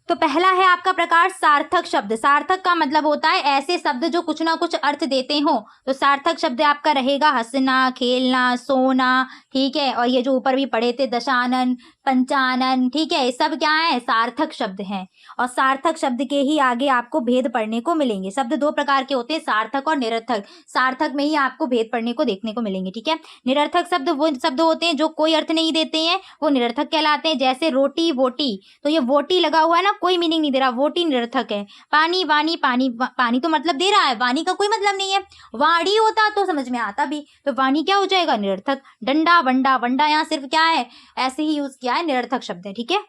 तो पहला है आपका प्रकार सार्थक शब्द। सार्थक का मतलब होता है ऐसे शब्द जो कुछ ना कुछ अर्थ देते हो, तो सार्थक शब्द आपका रहेगा हंसना, खेलना, सोना, ठीक है। और ये जो ऊपर भी पढ़े थे, दशानन, पंचानन, ठीक है, ये सब क्या है, सार्थक शब्द हैं। और सार्थक शब्द के ही आगे आपको भेद पढ़ने को मिलेंगे। शब्द 2 प्रकार के होते हैं, सार्थक और निरर्थक। सार्थक में ही आपको भेद पढ़ने को देखने को मिलेंगे, ठीक है। निरर्थक शब्द वो शब्द होते हैं जो कोई अर्थ नहीं देते हैं, वो निरर्थक कहलाते हैं। जैसे रोटी, वोटी, तो ये वोटी लगा हुआ है ना, कोई मीनिंग नहीं दे रहा, वोटी निरर्थक है। पानी, वाणी, पानी, पानी तो मतलब दे रहा है, वाणी का कोई मतलब नहीं है। वाणी होता तो समझ में आता भी, तो वाणी क्या हो जाएगा, निरर्थक। डंडा, वंडा, वंडा यहाँ सिर्फ क्या है, ऐसे ही यूज किया है, निरर्थक शब्द है, ठीक है।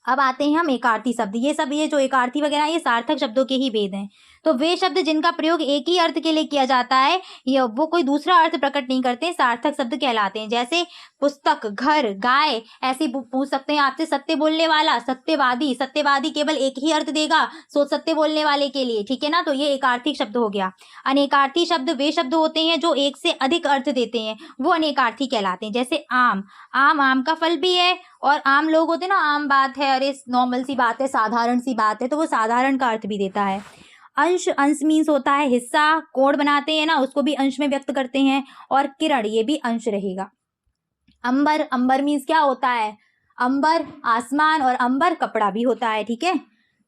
अब आते हैं हम एकार्थी शब्द। ये सब, ये जो एकार्थी वगैरह, ये सार्थक शब्दों के ही भेद हैं। तो वे शब्द जिनका प्रयोग एक ही अर्थ के लिए किया जाता है, ये वो कोई दूसरा अर्थ प्रकट नहीं करते, सार्थक शब्द कहलाते हैं। जैसे पुस्तक, घर, गाय, ऐसे पूछ सकते हैं आपसे। सत्य बोलने वाला, सत्यवादी, सत्यवादी केवल एक ही अर्थ देगा सत्य बोलने वाले के लिए, ठीक है ना। तो ये एकार्थी शब्द हो गया। अनेकार्थी शब्द वे शब्द होते हैं जो एक से अधिक अर्थ देते हैं, वो अनेकार्थी कहलाते हैं। जैसे आम, आम का फल भी है, और आम लोग होते हैं ना, आम बात है, अरे नॉर्मल सी बात है, साधारण सी बात है, तो वो साधारण का अर्थ भी देता है। अंश, अंश मीन्स होता है हिस्सा, कोण बनाते हैं ना, उसको भी अंश में व्यक्त करते हैं। और किरण, ये भी अंश रहेगा। अंबर, अंबर मीन्स क्या होता है, अंबर आसमान, और अंबर कपड़ा भी होता है, ठीक है।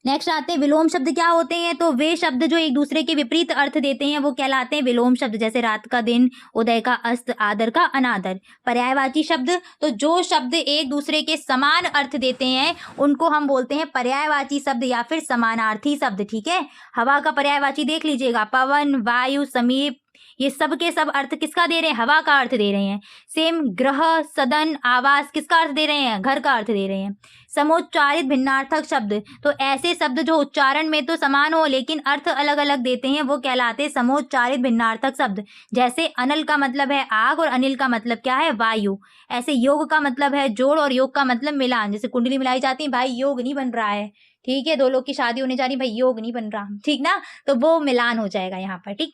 नेक्स्ट आते हैं विलोम शब्द क्या होते हैं। तो वे शब्द जो एक दूसरे के विपरीत अर्थ देते हैं वो कहलाते हैं विलोम शब्द। जैसे रात का दिन, उदय का अस्त, आदर का अनादर। पर्यायवाची शब्द, तो जो शब्द एक दूसरे के समान अर्थ देते हैं उनको हम बोलते हैं पर्यायवाची शब्द या फिर समानार्थी शब्द, ठीक है। हवा का पर्यायवाची देख लीजिएगा, पवन, वायु, समीप, ये सब के सब अर्थ किसका दे रहे हैं, हवा का अर्थ दे रहे हैं। सेम ग्रह, सदन, आवास किसका अर्थ दे रहे हैं, घर का अर्थ दे रहे हैं। समोच्चारित भिन्नार्थक शब्द, तो ऐसे शब्द जो उच्चारण में तो समान हो लेकिन अर्थ अलग अलग देते हैं वो कहलाते हैं समोच्चारित भिन्नार्थक शब्द। जैसे अनल का मतलब है आग और अनिल का मतलब क्या है, वायु। ऐसे योग का मतलब है जोड़ और योग का मतलब मिलान। जैसे कुंडली मिलाई जाती है, भाई योग नहीं बन रहा है, ठीक है, दो लोग की शादी होने जा रही, भाई योग नहीं बन रहा, ठीक ना, तो वो मिलान हो जाएगा यहाँ पर, ठीक।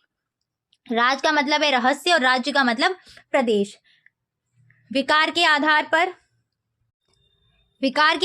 राज का मतलब है रहस्य और राज्य का मतलब प्रदेश। विकार के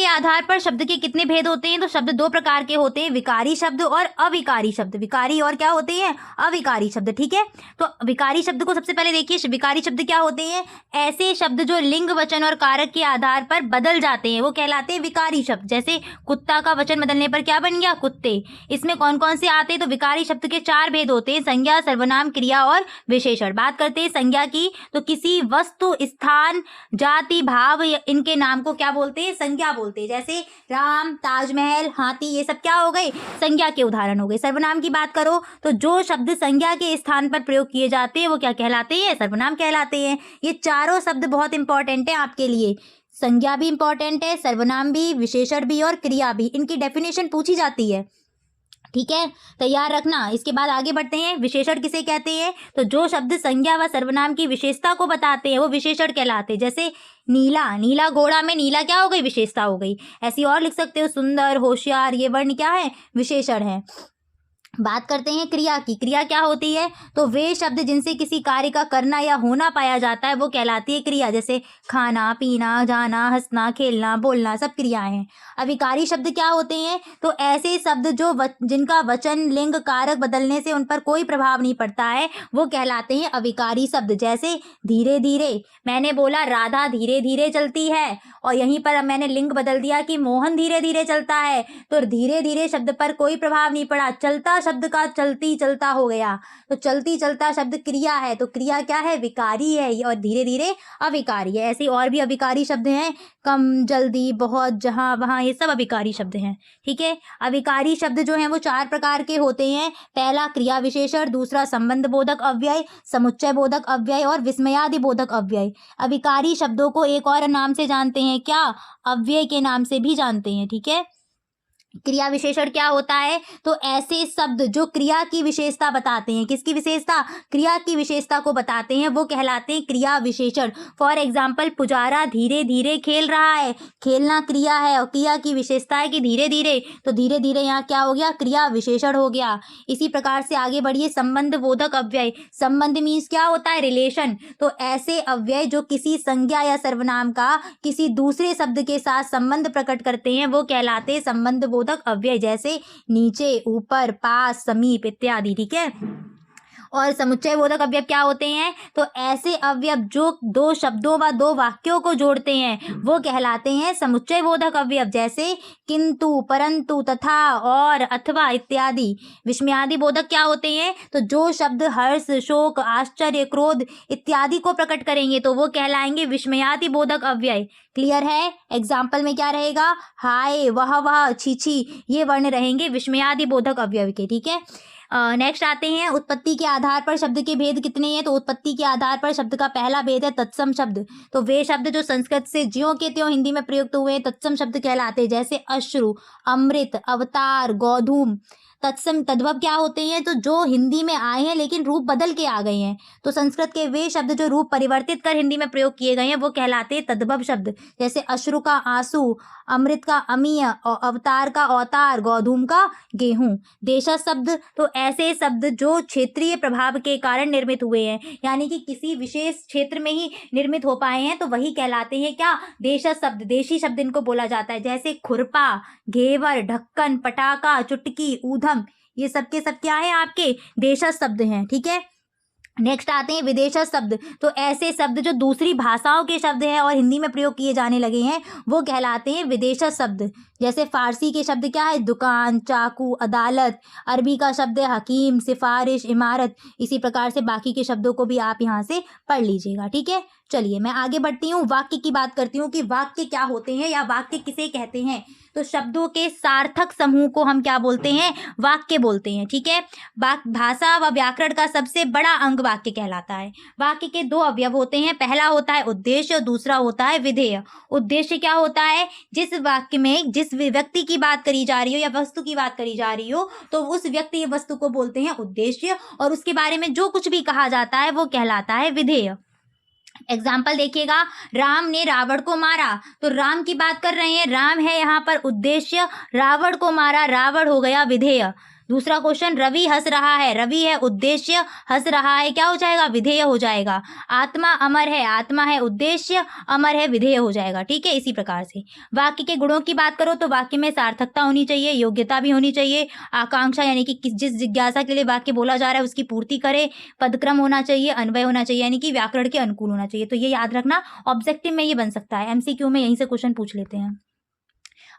आधार पर शब्द के कितने भेद होते हैं। तो शब्द दो प्रकार के होते हैं, विकारी शब्द और अविकारी शब्द। विकारी और क्या होते हैं, अविकारी शब्द, ठीक है। तो विकारी शब्द को सबसे पहले देखिए, विकारी शब्द क्या होते हैं, ऐसे शब्द जो लिंग, वचन और कारक के आधार पर बदल जाते हैं वो कहलाते हैं विकारी शब्द। जैसे कुत्ता का वचन बदलने पर क्या बन गया, कुत्ते। इसमें कौन कौन से आते हैं, तो विकारी शब्द के 4 भेद होते हैं, संज्ञा, सर्वनाम, क्रिया और विशेषण। बात करते हैं संज्ञा की, तो किसी वस्तु, स्थान, जाति, भाव, इनके नाम को क्या बोलते हैं, संज्ञा बोलते हैं। जैसे राम, ताजमहल, हाथी, ये सब क्या हो गए, संज्ञा के उदाहरण हो गए। सर्वनाम की बात करो तो जो शब्द संज्ञा के स्थान पर प्रयोग किए जाते हैं वो क्या कहलाते हैं, सर्वनाम कहलाते हैं। ये चारों शब्द बहुत इंपॉर्टेंट है आपके लिए, संज्ञा भी इंपॉर्टेंट है, सर्वनाम भी, विशेषण भी और क्रिया भी। इनकी डेफिनेशन पूछी जाती है, ठीक है, तैयार रखना। इसके बाद आगे बढ़ते हैं, विशेषण किसे कहते हैं। तो जो शब्द संज्ञा व सर्वनाम की विशेषता को बताते हैं वो विशेषण कहलाते हैं। जैसे नीला, नीला घोड़ा में नीला क्या हो गई, विशेषता हो गई। ऐसी और लिख सकते हो, सुंदर, होशियार, ये वर्ण क्या है, विशेषण है। बात करते हैं क्रिया की। क्रिया क्या होती है, तो वे शब्द जिनसे किसी कार्य का करना या होना पाया जाता है वो कहलाती है क्रिया। जैसे खाना, पीना, जाना, हंसना, खेलना, बोलना, सब क्रियाएं हैं। अविकारी शब्द क्या होते हैं, तो ऐसे शब्द जो जिनका वचन, लिंग, कारक बदलने से उन पर कोई प्रभाव नहीं पड़ता है वो कहलाते हैं अविकारी शब्द। जैसे धीरे धीरे, मैंने बोला राधा धीरे धीरे चलती है और यहीं पर अब मैंने लिंग बदल दिया कि मोहन धीरे धीरे चलता है, तो धीरे धीरे शब्द पर कोई प्रभाव नहीं पड़ा, चलता शब्द का चलती चलता हो गया। तो चलती चलता शब्द क्रिया है, तो क्रिया क्या है, विकारी है, और धीरे धीरे अविकारी है। ऐसे और भी अविकारी शब्द हैं, कम, जल्दी, बहुत, जहां, वहां, ये सब अविकारी शब्द हैं, ठीक है। अविकारी शब्द जो हैं वो 4 प्रकार के होते हैं। पहला क्रिया विशेषण, दूसरा संबंध बोधक अव्यय, समुच्चय बोधक अव्यय और विस्मयादि बोधक अव्यय। अविकारी शब्दों को एक और नाम से जानते हैं, क्या, अव्यय के नाम से भी जानते हैं, ठीक है। क्रिया विशेषण क्या होता है, तो ऐसे शब्द जो क्रिया की विशेषता बताते हैं, किसकी विशेषता, क्रिया की विशेषता को बताते हैं वो कहलाते हैं क्रिया विशेषण। फॉर एग्जाम्पल, पुजारा धीरे धीरे खेल रहा है, खेलना क्रिया है और क्रिया की विशेषता है कि धीरे धीरे, तो धीरे धीरे यहाँ क्या हो गया, क्रिया विशेषण हो गया। इसी प्रकार से आगे बढ़िए, संबंध बोधक अव्यय। संबंध मीन्स क्या होता है, रिलेशन। तो ऐसे अव्यय जो किसी संज्ञा या सर्वनाम का किसी दूसरे शब्द के साथ संबंध प्रकट करते हैं वो कहलाते हैं संबंध बोधक अव्यय। जैसे नीचे, ऊपर, पास, समीप इत्यादि, ठीक है। और समुच्चय बोधक अवयव क्या होते हैं, तो ऐसे अवयव जो 2 शब्दों व 2 वाक्यों को जोड़ते हैं वो कहलाते हैं समुच्चय बोधक अवयव। जैसे किंतु, परंतु, तथा, और, अथवा इत्यादि। विस्मयादि बोधक क्या होते हैं, तो जो शब्द हर्ष, शोक, आश्चर्य, क्रोध इत्यादि को प्रकट करेंगे तो वो कहलाएंगे विस्मयादि बोधक अव्यय। क्लियर है। एग्जाम्पल में क्या रहेगा, हाय, वह, छी छी, ये वर्ण रहेंगे विस्मयादि बोधक अव्यय के, ठीक है। नेक्स्ट आते हैं, उत्पत्ति के आधार पर शब्द के भेद कितने हैं। तो उत्पत्ति के आधार पर शब्द का पहला भेद है तत्सम शब्द। तो वे शब्द जो संस्कृत से ज्यों के त्यों हिंदी में प्रयुक्त हुए तत्सम शब्द कहलाते हैं। जैसे अश्रु, अमृत, अवतार, गोधूम। तत्सम तद्भव क्या होते हैं, तो जो हिंदी में आए हैं लेकिन रूप बदल के आ गए हैं। तो संस्कृत के वे शब्द जो रूप परिवर्तित कर हिंदी में प्रयोग किए गए हैं वो कहलाते हैं तद्भव शब्द। जैसे अश्रु का आंसू, अमृत का अमीय, और अवतार का अवतार, गौधूम का गेहूं। देशज शब्द, तो ऐसे शब्द जो क्षेत्रीय प्रभाव के कारण निर्मित हुए हैं, यानी कि किसी विशेष क्षेत्र में ही निर्मित हो पाए हैं, तो वही कहलाते हैं क्या, देशज शब्द। देशी शब्द इनको बोला जाता है। जैसे खुरपा, घेवर, ढक्कन, पटाखा, चुटकी, ऊधम, ये सब के सब क्या है, आपके देशज शब्द हैं। ठीक है, नेक्स्ट आते हैं विदेशज शब्द। तो ऐसे शब्द जो दूसरी भाषाओं के शब्द हैं और हिंदी में प्रयोग किए जाने लगे हैं वो कहलाते हैं विदेशज शब्द। जैसे फारसी के शब्द क्या है, दुकान, चाकू, अदालत। अरबी का शब्द है हकीम, सिफारिश, इमारत। इसी प्रकार से बाकी के शब्दों को भी आप यहाँ से पढ़ लीजिएगा। ठीक है, चलिए मैं आगे बढ़ती हूँ, वाक्य की बात करती हूँ कि वाक्य क्या होते हैं या वाक्य किसे कहते हैं। तो शब्दों के सार्थक समूह को हम क्या बोलते हैं, वाक्य बोलते हैं। ठीक है, भाषा व व्याकरण का सबसे बड़ा अंग वाक्य कहलाता है। वाक्य के दो अवयव होते हैं, पहला होता है उद्देश्य और दूसरा होता है विधेय। उद्देश्य क्या होता है, जिस वाक्य में जिस व्यक्ति की बात करी जा रही हो या वस्तु की बात करी जा रही हो तो उस व्यक्ति या वस्तु को बोलते हैं उद्देश्य, और उसके बारे में जो कुछ भी कहा जाता है वो कहलाता है विधेय। एग्जाम्पल देखिएगा, राम ने रावण को मारा, तो राम की बात कर रहे हैं, राम है यहाँ पर उद्देश्य, रावण को मारा, रावण हो गया विधेय। दूसरा क्वेश्चन, रवि हंस रहा है, रवि है उद्देश्य, हंस रहा है क्या हो जाएगा, विधेय हो जाएगा। आत्मा अमर है, आत्मा है उद्देश्य, अमर है विधेय हो जाएगा। ठीक है, इसी प्रकार से वाक्य के गुणों की बात करो तो वाक्य में सार्थकता होनी चाहिए, योग्यता भी होनी चाहिए, आकांक्षा यानी कि जिस जिज्ञासा के लिए वाक्य बोला जा रहा है उसकी पूर्ति करे, पदक्रम होना चाहिए, अन्वय होना चाहिए यानी कि व्याकरण के अनुकूल होना चाहिए। तो ये याद रखना, ऑब्जेक्टिव में ये बन सकता है, एमसीक्यू में यहीं से क्वेश्चन पूछ लेते हैं।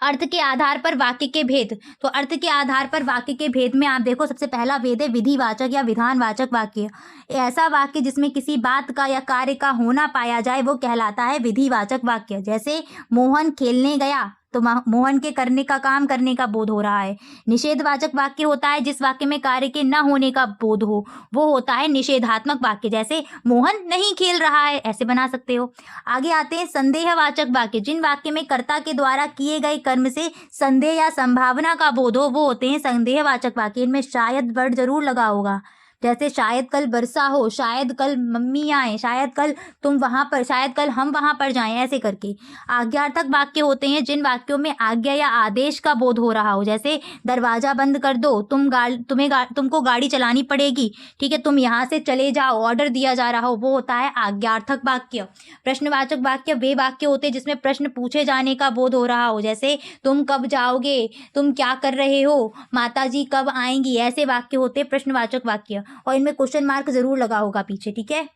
अर्थ के आधार पर वाक्य के भेद, तो अर्थ के आधार पर वाक्य के भेद में आप देखो, सबसे पहला भेद है विधिवाचक या विधानवाचक वाक्य। ऐसा वाक्य जिसमें किसी बात का या कार्य का होना पाया जाए वो कहलाता है विधिवाचक वाक्य। जैसे मोहन खेलने गया, तो मोहन के करने का काम करने का बोध हो रहा है। निषेधवाचक वाक्य होता है जिस वाक्य में कार्य के न होने का बोध हो, वो होता है निषेधात्मक वाक्य। जैसे मोहन नहीं खेल रहा है, ऐसे बना सकते हो। आगे आते हैं संदेहवाचक वाक्य, जिन वाक्य में कर्ता के द्वारा किए गए कर्म से संदेह या संभावना का बोध हो वो होते हैं संदेहवाचक वाक्य। इनमें शायद वर्ड जरूर लगा होगा, जैसे शायद कल वर्षा हो, शायद कल मम्मी आए, शायद कल तुम वहाँ पर, शायद कल हम वहाँ पर जाएं, ऐसे करके। आज्ञार्थक वाक्य होते हैं जिन वाक्यों में आज्ञा या आदेश का बोध हो रहा हो, जैसे दरवाजा बंद कर दो, तुमको गाड़ी चलानी पड़ेगी, ठीक है, तुम यहाँ से चले जाओ, ऑर्डर दिया जा रहा हो, वो होता है आज्ञार्थक वाक्य। प्रश्नवाचक वाक्य वे वाक्य होते हैं जिसमें प्रश्न पूछे जाने का बोध हो रहा हो, जैसे तुम कब जाओगे, तुम क्या कर रहे हो, माताजी कब आएंगी, ऐसे वाक्य होते हैं प्रश्नवाचक वाक्य, और इनमें क्वेश्चन मार्क जरूर लगा होगा पीछे। ठीक है,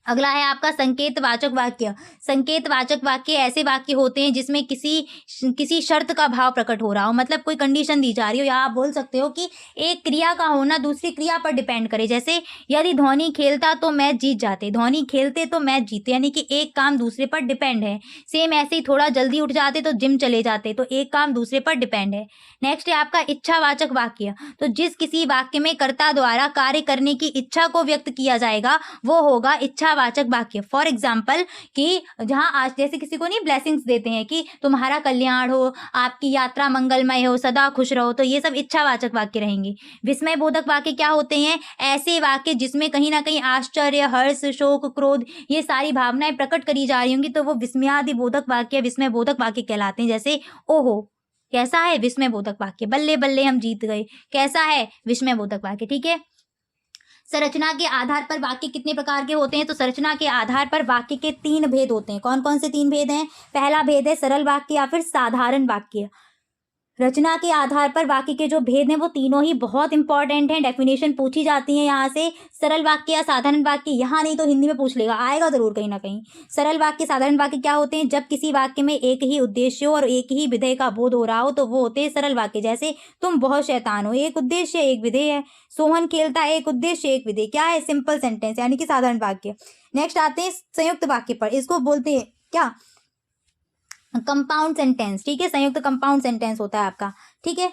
अगला है आपका संकेतवाचक वाक्य। संकेतवाचक वाक्य ऐसे वाक्य होते हैं जिसमें किसी शर्त का भाव प्रकट हो रहा हो, मतलब कोई कंडीशन दी जा रही हो, या आप बोल सकते हो कि एक क्रिया का होना दूसरी क्रिया पर डिपेंड करे। जैसे यदि धोनी खेलता तो मैच जीत जाते, धोनी खेलते तो मैच जीते, यानी कि एक काम दूसरे पर डिपेंड है। सेम ऐसे ही थोड़ा जल्दी उठ जाते तो जिम चले जाते, तो एक काम दूसरे पर डिपेंड है। नेक्स्ट है आपका इच्छावाचक वाक्य, तो जिस किसी वाक्य में कर्ता द्वारा कार्य करने की इच्छा को व्यक्त किया जाएगा वो होगा इच्छावाचक वाक्य। फॉर एग्जाम्पल कि जहाँ आज जैसे किसी को नहीं ब्लेसिंग्स देते हैं कि तुम्हारा कल्याण हो, आपकी यात्रा मंगलमय हो, सदा खुश रहो, तो ये सब इच्छावाचक वाक्य रहेंगे। विस्मय बोधक वाक्य क्या होते हैं, ऐसे वाक्य जिसमें कहीं ना कहीं आश्चर्य, हर्ष, शोक, क्रोध ये सारी भावनाएं प्रकट करी जा रही होंगी, तो वो विस्मयादि बोधक वाक्य, विस्मय बोधक वाक्य कहलाते हैं। जैसे ओहो कैसा है, विस्मय बोधक वाक्य। बल्ले बल्ले हम जीत गए, कैसा है, विस्मय बोधक वाक्य। ठीक है, संरचना के आधार पर वाक्य कितने प्रकार के होते हैं, तो संरचना के आधार पर वाक्य के 3 भेद होते हैं। कौन कौन से 3 भेद हैं, पहला भेद है सरल वाक्य या फिर साधारण वाक्य। रचना के आधार पर वाक्य के जो भेद हैं वो तीनों ही बहुत इंपॉर्टेंट हैं, डेफिनेशन पूछी जाती है यहाँ से। सरल वाक्य या साधारण वाक्य, यहाँ नहीं तो हिंदी में पूछ लेगा, आएगा जरूर कहीं ना कहीं। सरल वाक्य साधारण वाक्य क्या होते हैं, जब किसी वाक्य में एक ही उद्देश्य हो और एक ही विधेय का बोध हो रहा हो तो वो होते हैं सरल वाक्य। जैसे तुम बहुत शैतान हो, एक उद्देश्य एक विधेय है। सोहन खेलता है, एक उद्देश्य एक विधेय, क्या है, सिंपल सेंटेंस यानी कि साधारण वाक्य। नेक्स्ट आते हैं संयुक्त वाक्य पर, इसको बोलते हैं क्या, कंपाउंड सेंटेंस। ठीक है, संयुक्त कंपाउंड सेंटेंस होता है आपका। ठीक है,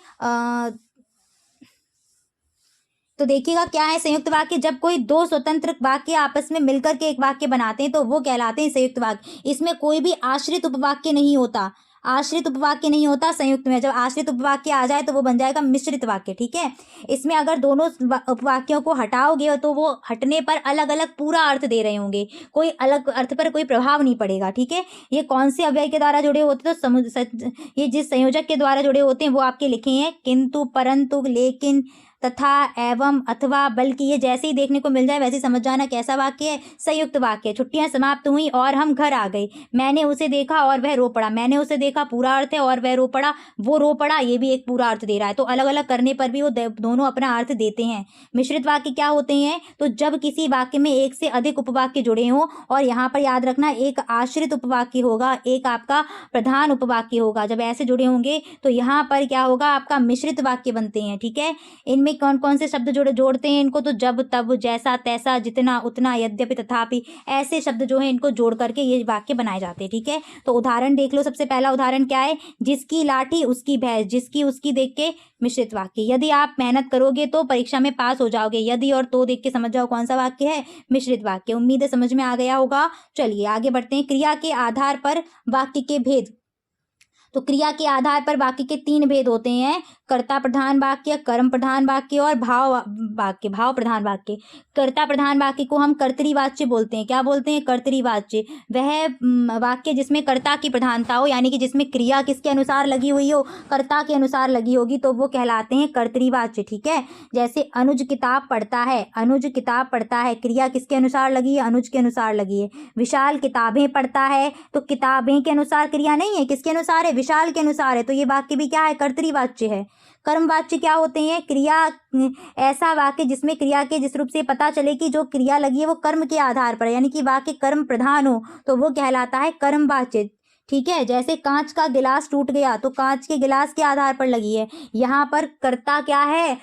तो देखिएगा क्या है संयुक्त वाक्य, जब कोई 2 स्वतंत्र वाक्य आपस में मिलकर के एक वाक्य बनाते हैं तो वो कहलाते हैं संयुक्त वाक्य। इसमें कोई भी आश्रित उपवाक्य नहीं होता, आश्रित उपवाक्य नहीं होता, संयुक्त में। जब आश्रित उपवाक्य आ जाए तो वो बन जाएगा मिश्रित वाक्य, ठीक है। इसमें अगर दोनों उपवाक्यों को हटाओगे तो वो हटने पर अलग अलग पूरा अर्थ दे रहे होंगे, कोई अलग अर्थ पर कोई प्रभाव नहीं पड़ेगा, ठीक है। ये कौन से अव्यय के द्वारा जुड़े होते हैं, तो ये जिस संयोजक के द्वारा जुड़े होते हैं वो आपके लिखे हैं, किंतु, परंतु, लेकिन, तथा, एवं, अथवा, बल्कि। ये जैसे ही देखने को मिल जाए वैसे समझ जाना कैसा वाक्य है, संयुक्त वाक्य। छुट्टियां समाप्त हुई और हम घर आ गए, मैंने उसे देखा और वह रो पड़ा। मैंने उसे देखा पूरा अर्थ है, और वह रो पड़ा, वो रो पड़ा, ये भी एक पूरा अर्थ दे रहा है। तो अलग अलग करने पर भी वो दोनों अपना अर्थ देते हैं। मिश्रित वाक्य क्या होते हैं, तो जब किसी वाक्य में एक से अधिक उपवाक्य जुड़े हों, और यहाँ पर याद रखना एक आश्रित उपवाक्य होगा, एक आपका प्रधान उपवाक्य होगा। जब ऐसे जुड़े होंगे तो यहाँ पर क्या होगा, आपका मिश्रित वाक्य बनते हैं, ठीक है। इनमें कौन कौन से शब्द जोड़ते हैं इनको, तो जब, तब, जैसा, तैसा, जितना, उतना, यद्यपि, तथापि, ऐसे शब्द जो है इनको जोड़ करके ये वाक्य बनाए जाते हैं, ठीक है। तो उदाहरण देख लो। सबसे पहला उदाहरण क्या है, जिसकी लाठी उसकी भैंस, जिसकी उसकी देख के मिश्रित वाक्य। यदि आप मेहनत करोगे तो परीक्षा में पास हो जाओगे। यदि और तो देख के समझ जाओ कौन सा वाक्य है, मिश्रित वाक्य। उम्मीद है समझ में आ गया होगा। चलिए आगे बढ़ते हैं। क्रिया के आधार पर वाक्य के भेद। तो क्रिया के आधार पर वाक्य के 3 भेद होते हैं, कर्ता प्रधान वाक्य, कर्म प्रधान वाक्य और भाव वाक्य, भाव प्रधान वाक्य। कर्ता प्रधान वाक्य को हम कर्तरीवाच्य बोलते हैं। क्या बोलते हैं, कर्तरीवाच्य। वह वाक्य जिसमें कर्ता की प्रधानता हो, यानी कि जिसमें क्रिया किसके अनुसार लगी हुई हो, कर्ता के अनुसार लगी होगी, तो वो कहलाते हैं कर्तरीवाच्य, ठीक है। जैसे अनुज किताब पढ़ता है, अनुज किताब पढ़ता है, क्रिया किसके अनुसार लगी है, अनुज के अनुसार लगी है। विशाल किताबें पढ़ता है, तो किताबें के अनुसार क्रिया नहीं है, किसके अनुसार है, विशाल के अनुसार है। तो ये वाक्य भी क्या है, कर्तरीवाच्य है। कर्मवाच्य क्या होते हैं, क्रिया, ऐसा वाक्य जिसमें क्रिया के जिस रूप से पता चले कि जो क्रिया लगी है वो कर्म के आधार पर है, यानी कि वाक्य कर्म प्रधान हो, तो वो कहलाता है कर्मवाच्य, ठीक है। जैसे कांच का गिलास टूट गया, तो कांच के गिलास के आधार पर लगी है। यहाँ पर कर्ता क्या है,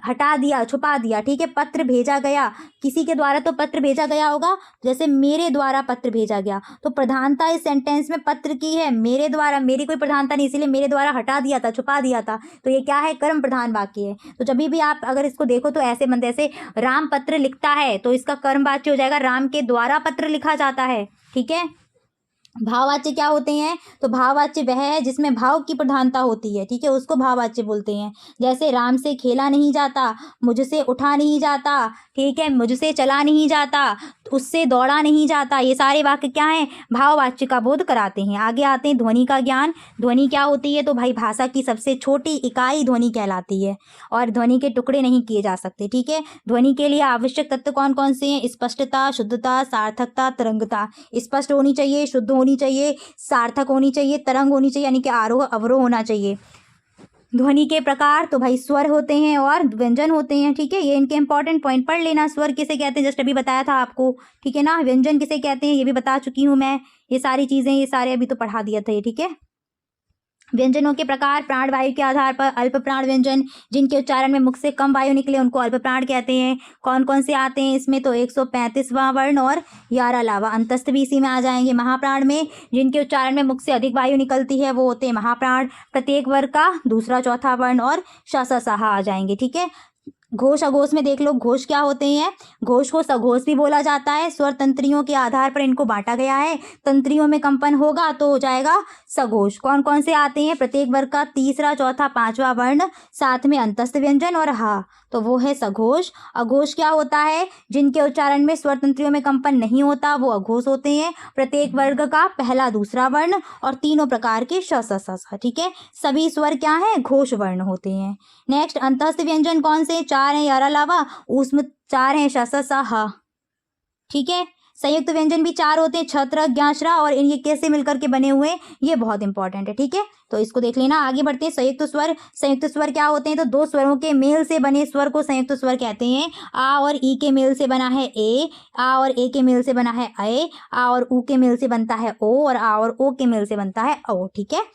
हटा दिया, छुपा दिया, ठीक है। पत्र भेजा गया, किसी के द्वारा तो पत्र भेजा गया होगा, जैसे मेरे द्वारा पत्र भेजा गया, तो प्रधानता इस सेंटेंस में पत्र की है, मेरे द्वारा, मेरी कोई प्रधानता नहीं, इसीलिए मेरे द्वारा हटा दिया था, छुपा दिया था। तो ये क्या है, कर्म प्रधान वाक्य है। तो जब भी आप अगर इसको देखो तो ऐसे बनते, जैसे राम पत्र लिखता है, तो इसका कर्मवाच्य हो जाएगा राम के द्वारा पत्र लिखा जाता है, ठीक है। भाववाच्य क्या होते हैं, तो भाववाच्य वह है जिसमें भाव की प्रधानता होती है, ठीक है, उसको भाववाच्य बोलते हैं। जैसे राम से खेला नहीं जाता, मुझसे उठा नहीं जाता, ठीक है, मुझसे चला नहीं जाता, उससे दौड़ा नहीं जाता। ये सारे वाक्य क्या हैं, भाववाच्य का बोध कराते हैं। आगे आते हैं ध्वनि का ज्ञान। ध्वनि क्या होती है, तो भाई भाषा की सबसे छोटी इकाई ध्वनि कहलाती है, और ध्वनि के टुकड़े नहीं किए जा सकते, ठीक है। ध्वनि के लिए आवश्यक तत्व कौन कौन से हैं, स्पष्टता, शुद्धता, सार्थकता, तरंगता। स्पष्ट होनी चाहिए, शुद्ध होनी चाहिए, सार्थक होनी चाहिए, तरंग होनी चाहिए, यानी कि आरोह अवरोह होना चाहिए। ध्वनि के प्रकार, तो भाई स्वर होते हैं और व्यंजन होते हैं, ठीक है। ये इनके इंपॉर्टेंट पॉइंट पढ़ लेना। स्वर किसे कहते हैं, जस्ट अभी बताया था आपको, ठीक है ना। व्यंजन किसे कहते हैं, ये भी बता चुकी हूँ मैं। ये सारी चीज़ें, ये सारे अभी तो पढ़ा दिया था ये, ठीक है। व्यंजनों के प्रकार, प्राण वायु के आधार पर अल्प प्राण व्यंजन, जिनके उच्चारण में मुख से कम वायु निकले उनको अल्प प्राण कहते हैं। कौन कौन से आते हैं इसमें, तो 135वां वर्ण और 11 लावा अंतस्थ भी इसी में आ जाएंगे। महाप्राण में जिनके उच्चारण में मुख से अधिक वायु निकलती है वो होते हैं महाप्राण। प्रत्येक वर्ग का दूसरा चौथा वर्ण और श स आ जाएंगे, ठीक है। घोष अघोष में देख लो, घोष क्या होते हैं, घोष को सघोष भी बोला जाता है। स्वर तंत्रियों के आधार पर इनको बांटा गया है। तंत्रियों में कंपन होगा तो हो जाएगा सघोष। कौन कौन से आते हैं, प्रत्येक वर्ग का तीसरा चौथा पांचवा वर्ण, साथ में अंतस्थ व्यंजन और हा, तो वो है सघोष। अघोष क्या होता है, जिनके उच्चारण में स्वर तंत्रियों में कंपन नहीं होता वो अघोष होते हैं। प्रत्येक वर्ग का पहला दूसरा वर्ण और तीनों प्रकार के श स स, ठीक है। सभी स्वर क्या है, घोष वर्ण होते हैं। नेक्स्ट अंतस्थ व्यंजन कौन से, 4 हैं, 11 अलावा उसमें 4 हैं, श स स ह, ठीक है। संयुक्त व्यंजन भी 4 होते हैं, छत्र, ज्ञाश्रा, और ये कैसे मिलकर के बने हुए, ये बहुत इंपॉर्टेंट है, ठीक है। तो इसको देख लेना। आगे बढ़ते हैं। संयुक्त स्वर। संयुक्त स्वर क्या होते हैं, तो 2 स्वरों के मेल से बने स्वर को संयुक्त स्वर कहते हैं। आ और ई के मेल से बना है ए, आ और ए के मेल से बना है ए, आ और ऊ के मेल से बनता है ओ, और आ और ओ के मेल से बनता है ओ, ठीक है।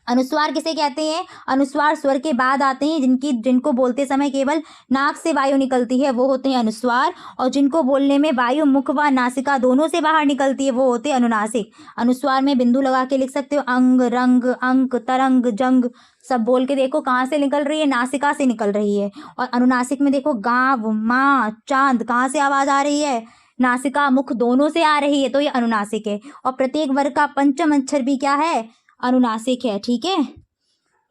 अनुस्वार किसे कहते हैं, अनुस्वार स्वर के बाद आते हैं जिनको बोलते समय केवल नाक से वायु निकलती है वो होते हैं अनुस्वार, और जिनको बोलने में वायु मुख व नासिका दोनों से बाहर निकलती है वो होते हैं अनुनासिक। अनुस्वार में बिंदु लगा के लिख सकते हो, अंग, रंग, अंक, तरंग, जंग, सब बोल के देखो कहाँ से निकल रही है, नासिका से निकल रही है। और अनुनासिक में देखो गाँव, माँ, चांद, कहाँ से आवाज आ रही है, नासिका मुख दोनों से आ रही है, तो ये अनुनासिक है। और प्रत्येक वर्ग का पंचम अक्षर भी क्या है, अनुनासिक है, ठीक है,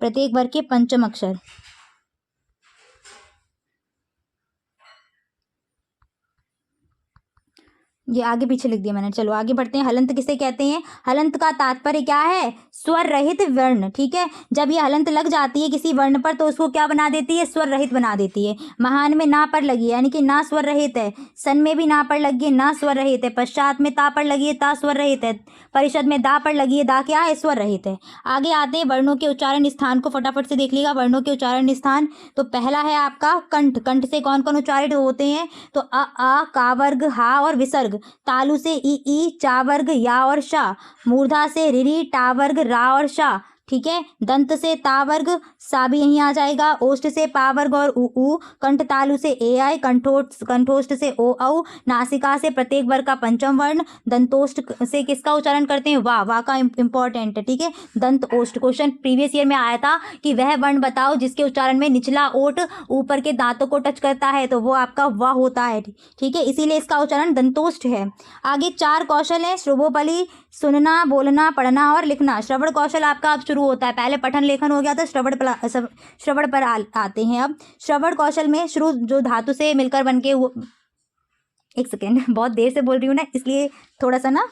प्रत्येक वर्ग के पंचम अक्षर। ये आगे पीछे लिख दिया मैंने। चलो आगे बढ़ते हैं। हलंत किसे कहते हैं? हलंत का तात्पर्य क्या है? स्वर रहित वर्ण, ठीक है। जब ये हलंत लग जाती है किसी वर्ण पर तो उसको क्या बना देती है? स्वर रहित बना देती है। महान में ना पर लगी है यानी कि ना स्वर रहित है। सन में भी ना पर लगी है, ना स्वर रहित है। पश्चात में ता पर लगी है, ता स्वर रहित है। परिषद में दा पर लगी है, दा क्या है? स्वर रहित है। आगे आते हैं वर्णों के उच्चारण स्थान को फटाफट से देख लीजिएगा। वर्णों के उच्चारण स्थान तो पहला है आपका कंठ। कंठ से कौन कौन उच्चारित होते हैं? तो अ आ का वर्ग, हा और विसर्ग। तालु से ई चा वर्ग, या और शा। मूर्धा से रि टा वर्ग, रा और शा, ठीक है। दंत से ता वर्ग, सा भी यहीं आ जाएगा। ओष्ठ से पा वर्ग और उ। कंठ तालु से ए आए। कंठोष्ठ से ओ औ। नासिका से प्रत्येक वर्ग का पंचम वर्ण। दंतोष्ठ से किसका उच्चारण करते हैं? वाह। वाह का इंपॉर्टेंट है, ठीक है। दंत ओष्ठ। क्वेश्चन प्रीवियस ईयर में आया था कि वह वर्ण बताओ जिसके उच्चारण में निचला ओठ ऊपर के दांतों को टच करता है, तो वो आपका वाह होता है, ठीक है। इसीलिए इसका उच्चारण दंतोष्ठ है। आगे 4 कौशल है। श्रवोपली, सुनना, बोलना, पढ़ना और लिखना। श्रवण कौशल आपका अब शुरू होता है। पहले पठन लेखन हो गया था, श्रवण पर आते हैं। अब श्रवण कौशल में श्रु जो धातु से मिलकर बन के, एक सेकेंड, बहुत देर से बोल रही हूँ ना इसलिए थोड़ा सा ना,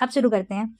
अब शुरू करते हैं।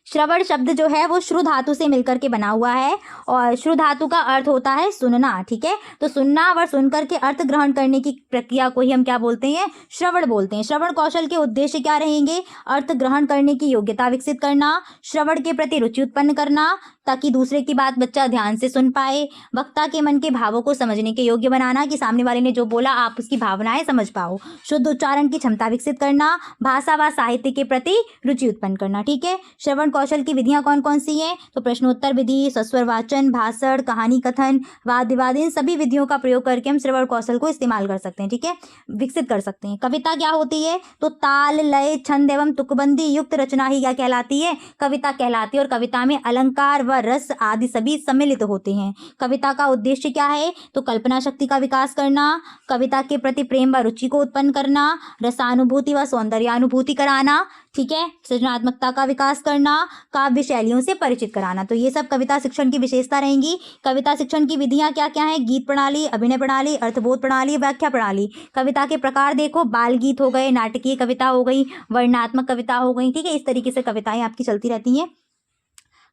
श्रवण शब्द जो है वो श्रु धातु से मिलकर के बना हुआ है और श्रु धातु का अर्थ होता है सुनना, ठीक है। तो सुनना व सुनकर के अर्थ ग्रहण करने की प्रक्रिया को ही हम क्या बोलते हैं? श्रवण बोलते हैं। श्रवण कौशल के उद्देश्य क्या रहेंगे? अर्थ ग्रहण करने की योग्यता विकसित करना, श्रवण के प्रति रुचि उत्पन्न करना ताकि दूसरे की बात बच्चा ध्यान से सुन पाए, वक्ता के मन के भावों को समझने के योग्य बनाना कि सामने वाले ने जो बोला आप उसकी भावनाएं समझ पाओ, शुद्ध उच्चारण की क्षमता विकसित करना, भाषा व साहित्य के प्रति रुचि उत्पन्न करना, ठीक है। श्रवण कौशल की विधियां कौन कौन सी हैं? तो प्रश्नोत्तर विधि, सस्वर वाचन, भाषण, कहानी कथन, वाद विवाद, इन सभी विधियों का प्रयोग करके हम श्रवण कौशल को इस्तेमाल कर सकते हैं, ठीक है, विकसित कर सकते हैं। कविता क्या होती है? तो ताल, लय, छंद एवं तुकबंदी युक्त रचना ही क्या कहलाती है? कविता कहलाती है। और कविता में अलंकार व रस आदि सभी सम्मिलित होते हैं। कविता का उद्देश्य क्या है? तो कल्पना शक्ति का विकास करना, कविता के प्रति प्रेम व रुचि को उत्पन्न करना, रसानुभूति व सौंदर्यानुभूति कराना, ठीक है, सृजनात्मकता का विकास करना, काव्य शैलियों से परिचित कराना। तो ये सब कविता शिक्षण की विशेषता रहेंगी। कविता शिक्षण की विधियां क्या क्या हैं? गीत प्रणाली, अभिनय प्रणाली, अर्थबोध प्रणाली, व्याख्या प्रणाली। कविता के प्रकार देखो, बाल गीत हो गए, नाटकीय कविता हो गई, वर्णनात्मक कविता हो गई, ठीक है। इस तरीके से कविताएं आपकी चलती रहती हैं।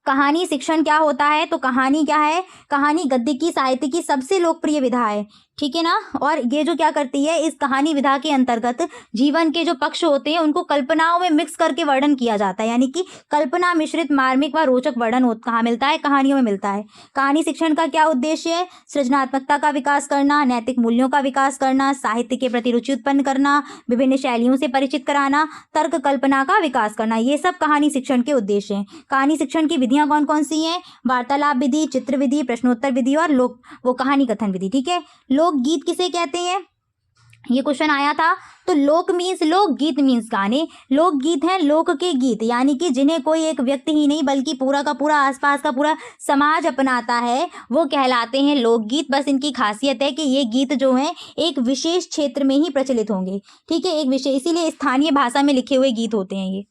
कहानी शिक्षण क्या होता है? तो कहानी क्या है? कहानी गद्य की साहित्य की सबसे लोकप्रिय विधा है, ठीक है ना। और ये जो क्या करती है, इस कहानी विधा के अंतर्गत जीवन के जो पक्ष होते हैं उनको कल्पनाओं में मिक्स करके वर्णन किया जाता है, यानी कि कल्पना मिश्रित मार्मिक व रोचक वर्णन कहाँ मिलता है? कहानियों में मिलता है। कहानी शिक्षण का क्या उद्देश्य है? सृजनात्मकता का विकास करना, नैतिक मूल्यों का विकास करना, साहित्य के प्रति रुचि उत्पन्न करना, विभिन्न शैलियों से परिचित कराना, तर्क कल्पना का विकास करना, ये सब कहानी शिक्षण के उद्देश्य हैं। कहानी शिक्षण की विधियां कौन कौन सी हैं? वार्तालाप विधि, चित्र विधि, प्रश्नोत्तर विधि और कहानी कथन विधि, ठीक है। लोकगीत किसे कहते हैं? ये क्वेश्चन आया था। तो लोक मीन्स लोक, गीत मीन्स गाने। लोकगीत हैं लोक के गीत, यानी कि जिन्हें कोई एक व्यक्ति ही नहीं बल्कि पूरा का पूरा आसपास का पूरा समाज अपनाता है, वो कहलाते हैं लोकगीत। बस इनकी खासियत है कि ये गीत जो हैं एक विशेष क्षेत्र में ही प्रचलित होंगे, ठीक है, एक विशेष, इसीलिए स्थानीय भाषा में लिखे हुए गीत होते हैं ये।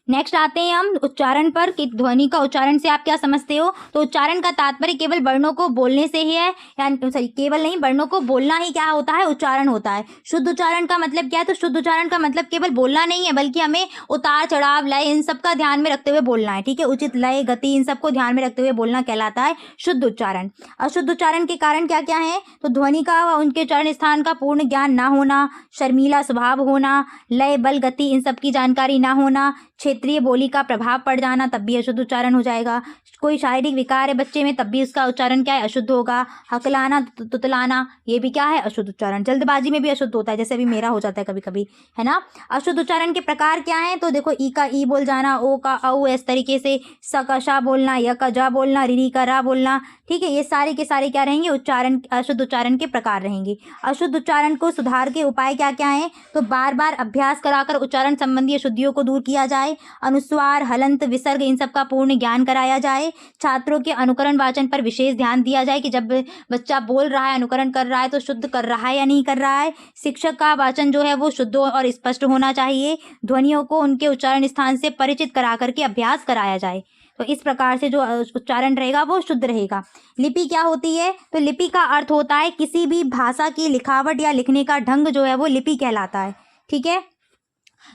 नेक्स्ट आते हैं हम उच्चारण पर कि ध्वनि का उच्चारण से आप क्या समझते हो। तो उच्चारण का तात्पर्य केवल वर्णों को बोलने से ही है, यानी सॉरी केवल नहीं, वर्णों को बोलना ही क्या होता है? उच्चारण होता है। शुद्ध उच्चारण का मतलब क्या है? तो शुद्ध उच्चारण का मतलब केवल बोलना नहीं है, बल्कि हमें उतार चढ़ाव, लय, इन सब का ध्यान में रखते हुए बोलना है, ठीक है। उचित लय, गति, इन सबको ध्यान में रखते हुए बोलना कहलाता है शुद्ध उच्चारण। अशुद्ध उच्चारण के कारण क्या क्या है? तो ध्वनि का व उनके उच्चारण स्थान का पूर्ण ज्ञान ना होना, शर्मीला स्वभाव होना, लय, बल, गति, इन सब की जानकारी ना होना, क्षेत्रीय बोली का प्रभाव पड़ जाना, तब भी अशुद्ध उच्चारण हो जाएगा। कोई शारीरिक विकार है बच्चे में, तब भी उसका उच्चारण क्या है? अशुद्ध होगा। हकलाना, तुतलाना, ये भी क्या है? अशुद्ध उच्चारण। जल्दबाजी में भी अशुद्ध होता है, जैसे अभी मेरा हो जाता है कभी कभी, है ना। अशुद्ध उच्चारण के प्रकार क्या है? तो देखो, ई का ई बोल जाना, ओ का औ, इस तरीके से, स का शा बोलना, य का जा बोलना, री का रा बोलना, ठीक है। ये सारे के सारे क्या रहेंगे? उच्चारण, अशुद्ध उच्चारण के प्रकार रहेंगे। अशुद्ध उच्चारण को सुधार के उपाय क्या क्या हैं? तो बार बार अभ्यास कराकर उच्चारण संबंधी अशुद्धियों को दूर किया जाए, जाए, अनुस्वार, हलंत, विसर्ग इन सब का पूर्ण ज्ञान कराया जाए, छात्रों के अनुकरण वाचन पर विशेष ध्यान दिया जाए कि जब बच्चा बोल रहा है, अनुकरण कर रहा है तो शुद्ध कर रहा है या नहीं कर रहा है। शिक्षक का वाचन जो है वो शुद्ध और स्पष्ट होना चाहिए। ध्वनियों को उनके उच्चारण स्थान से परिचित करा करके अभ्यास कराया जाए। तो इस प्रकार से जो उच्चारण रहेगा वो शुद्ध रहेगा। लिपि क्या होती है? तो लिपि का अर्थ होता है किसी भी भाषा की लिखावट या लिखने का ढंग जो है वो लिपि कहलाता है। ठीक है।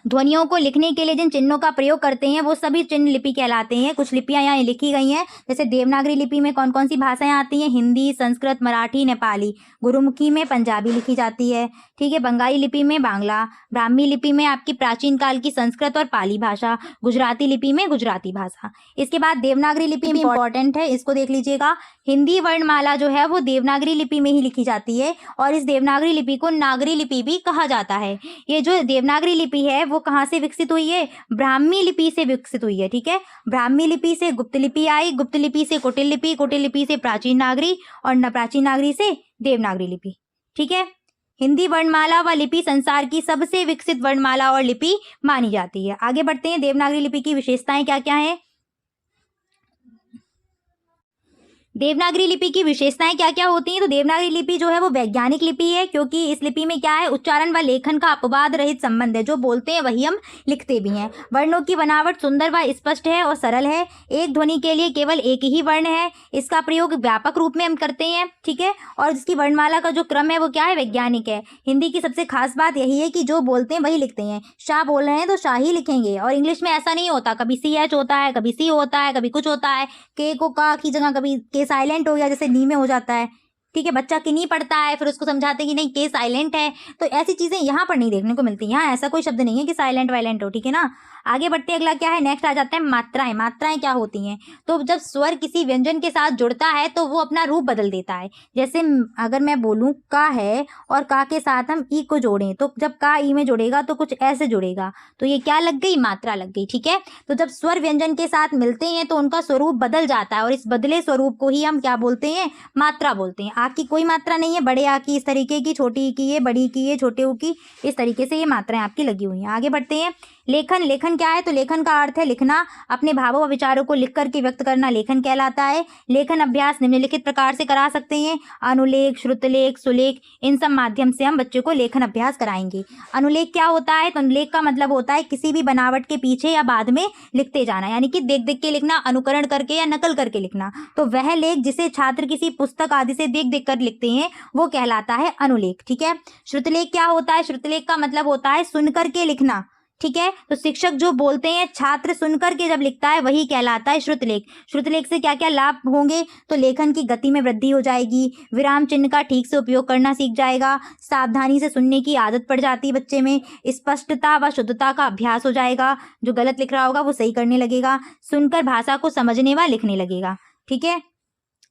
ध्वनियों को लिखने के लिए जिन चिन्हों का प्रयोग करते हैं वो सभी चिन्ह लिपि कहलाते हैं। कुछ लिपियां यहाँ लिखी गई हैं, जैसे देवनागरी लिपि में कौन कौन सी भाषाएं आती हैं? हिंदी, संस्कृत, मराठी, नेपाली। गुरुमुखी में पंजाबी लिखी जाती है। ठीक है। बंगाली लिपि में बांग्ला। ब्राह्मी लिपि में आपकी प्राचीन काल की संस्कृत और पाली भाषा। गुजराती लिपि में गुजराती भाषा। इसके बाद देवनागरी लिपि इंपॉर्टेंट है, इसको देख लीजिएगा। हिंदी वर्णमाला जो है वो देवनागरी लिपि में ही लिखी जाती है और इस देवनागरी लिपि को नागरी लिपि भी कहा जाता है। ये जो देवनागरी लिपि है वो कहाँ से विकसित हुई है? ब्राह्मी लिपि से विकसित हुई है। ठीक है। ब्राह्मी लिपि से गुप्त लिपि आई, गुप्त लिपि से कुटिल लिपि, कुटिल लिपि से प्राचीन नागरी और प्राचीन नागरी से देवनागरी लिपि। ठीक है। हिंदी वर्णमाला व लिपि संसार की सबसे विकसित वर्णमाला और लिपि मानी जाती है। आगे बढ़ते हैं। देवनागरी लिपि की विशेषताएं क्या क्या हैं? देवनागरी लिपि की विशेषताएं क्या क्या होती हैं? तो देवनागरी लिपि जो है वो वैज्ञानिक लिपि है, क्योंकि इस लिपि में क्या है? उच्चारण व लेखन का अपवाद रहित संबंध है। जो बोलते हैं वही हम लिखते भी हैं। वर्णों की बनावट सुंदर व स्पष्ट है और सरल है। एक ध्वनि के लिए केवल एक ही वर्ण है। इसका प्रयोग व्यापक रूप में हम करते हैं। ठीक है। और इसकी वर्णमाला का जो क्रम है वो क्या है? वैज्ञानिक है। हिंदी की सबसे खास बात यही है कि जो बोलते हैं वही लिखते हैं। शाह बोल रहे हैं तो शाह ही लिखेंगे। और इंग्लिश में ऐसा नहीं होता, कभी CH होता है, कभी C होता है, कभी कुछ होता है। के को का की जगह कभी के साइलेंट हो गया, जैसे नी में हो जाता है। ठीक है। बच्चा किन्हीं पढ़ता है, फिर उसको समझाते हैं कि नहीं के साइलेंट है। तो ऐसी चीजें यहाँ पर नहीं देखने को मिलती। यहाँ ऐसा कोई शब्द नहीं है कि साइलेंट वाइलेंट हो। ठीक है ना। आगे बढ़ते हैं। अगला क्या है? नेक्स्ट आ जाता है मात्राएं। मात्राएं क्या होती हैं? तो जब स्वर किसी व्यंजन के साथ जुड़ता है तो वो अपना रूप बदल देता है। जैसे अगर मैं बोलूं का है और का के साथ हम ई को जोड़ें, तो जब का ई में जुड़ेगा तो कुछ ऐसे जुड़ेगा, तो ये क्या लग गई? मात्रा लग गई। ठीक है। तो जब स्वर व्यंजन के साथ मिलते हैं तो उनका स्वरूप बदल जाता है और इस बदले स्वरूप को ही हम क्या बोलते हैं? मात्रा बोलते हैं। आ की कोई मात्रा नहीं है, बड़े आ की इस तरीके की, छोटी की ये, बड़ी की ये, छोटे ऊ की, इस तरीके से ये मात्राएं आपकी लगी हुई हैं। आगे बढ़ते हैं। लेखन। लेखन क्या है? तो लेखन का अर्थ है लिखना। अपने भावों व विचारों को लिख करके व्यक्त करना लेखन कहलाता है। लेखन अभ्यास निम्नलिखित प्रकार से करा सकते हैं: अनुलेख, श्रुतलेख, सुलेख। इन सब माध्यम से हम बच्चों को लेखन अभ्यास कराएंगे। अनुलेख क्या होता है? तो अनुलेख का मतलब होता है किसी भी बनावट के पीछे या बाद में लिखते जाना, यानी कि देख देख के लिखना, अनुकरण करके या नकल करके लिखना। तो वह लेख जिसे छात्र किसी पुस्तक आदि से देख देख कर लिखते हैं वो कहलाता है अनुलेख। ठीक है। श्रुतलेख क्या होता है? श्रुतलेख का मतलब होता है सुन करके लिखना। ठीक है। तो शिक्षक जो बोलते हैं छात्र सुनकर के जब लिखता है वही कहलाता है श्रुतलेख। श्रुतलेख से क्या क्या लाभ होंगे? तो लेखन की गति में वृद्धि हो जाएगी, विराम चिन्ह का ठीक से उपयोग करना सीख जाएगा, सावधानी से सुनने की आदत पड़ जाती है बच्चे में, स्पष्टता व शुद्धता का अभ्यास हो जाएगा, जो गलत लिख रहा होगा वो सही करने लगेगा, सुनकर भाषा को समझने व लिखने लगेगा। ठीक है।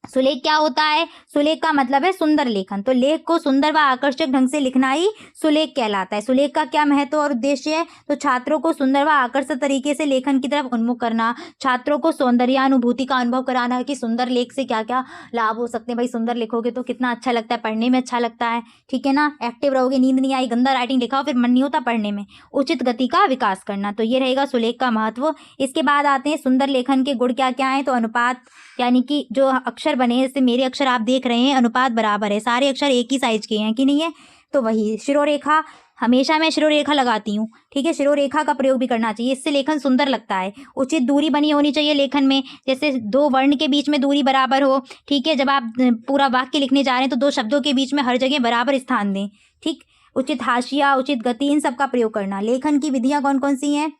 सुलेख क्या होता है? सुलेख का मतलब है सुंदर लेखन। तो लेख को सुंदर व आकर्षक ढंग से लिखना ही सुलेख कहलाता है। सुलेख का क्या महत्व और उद्देश्य है? तो छात्रों को सुंदर व आकर्षक तरीके से लेखन की तरफ उन्मुख करना, छात्रों को सौंदर्यानुभूति का अनुभव कराना है कि सुंदर लेख से क्या क्या लाभ हो सकते हैं। भाई सुंदर लिखोगे तो कितना अच्छा लगता है, पढ़ने में अच्छा लगता है। ठीक है ना। एक्टिव रहोगे, नींद नहीं आई, गंदा राइटिंग लिखा हो फिर मन नहीं होता पढ़ने में। उचित गति का विकास करना, तो ये रहेगा सुलेख का महत्व। इसके बाद आते हैं सुंदर लेखन के गुण क्या क्या हैं। तो अनुपात, यानी कि जो अक्षर बने, जैसे मेरे अक्षर आप देख रहे हैं अनुपात बराबर है, सारे अक्षर एक ही साइज के हैं कि नहीं है। तो वही शिरोरेखा, हमेशा मैं शिरोरेखा लगाती हूँ। ठीक है। शिरोरेखा का प्रयोग भी करना चाहिए, इससे लेखन सुंदर लगता है। उचित दूरी बनी होनी चाहिए लेखन में, जैसे दो वर्ण के बीच में दूरी बराबर हो। ठीक है। जब आप पूरा वाक्य लिखने जा रहे हैं तो दो शब्दों के बीच में हर जगह बराबर स्थान दें। ठीक। उचित हाशिया, उचित गति, इन सब का प्रयोग करना। लेखन की विधियाँ कौन कौन सी हैं?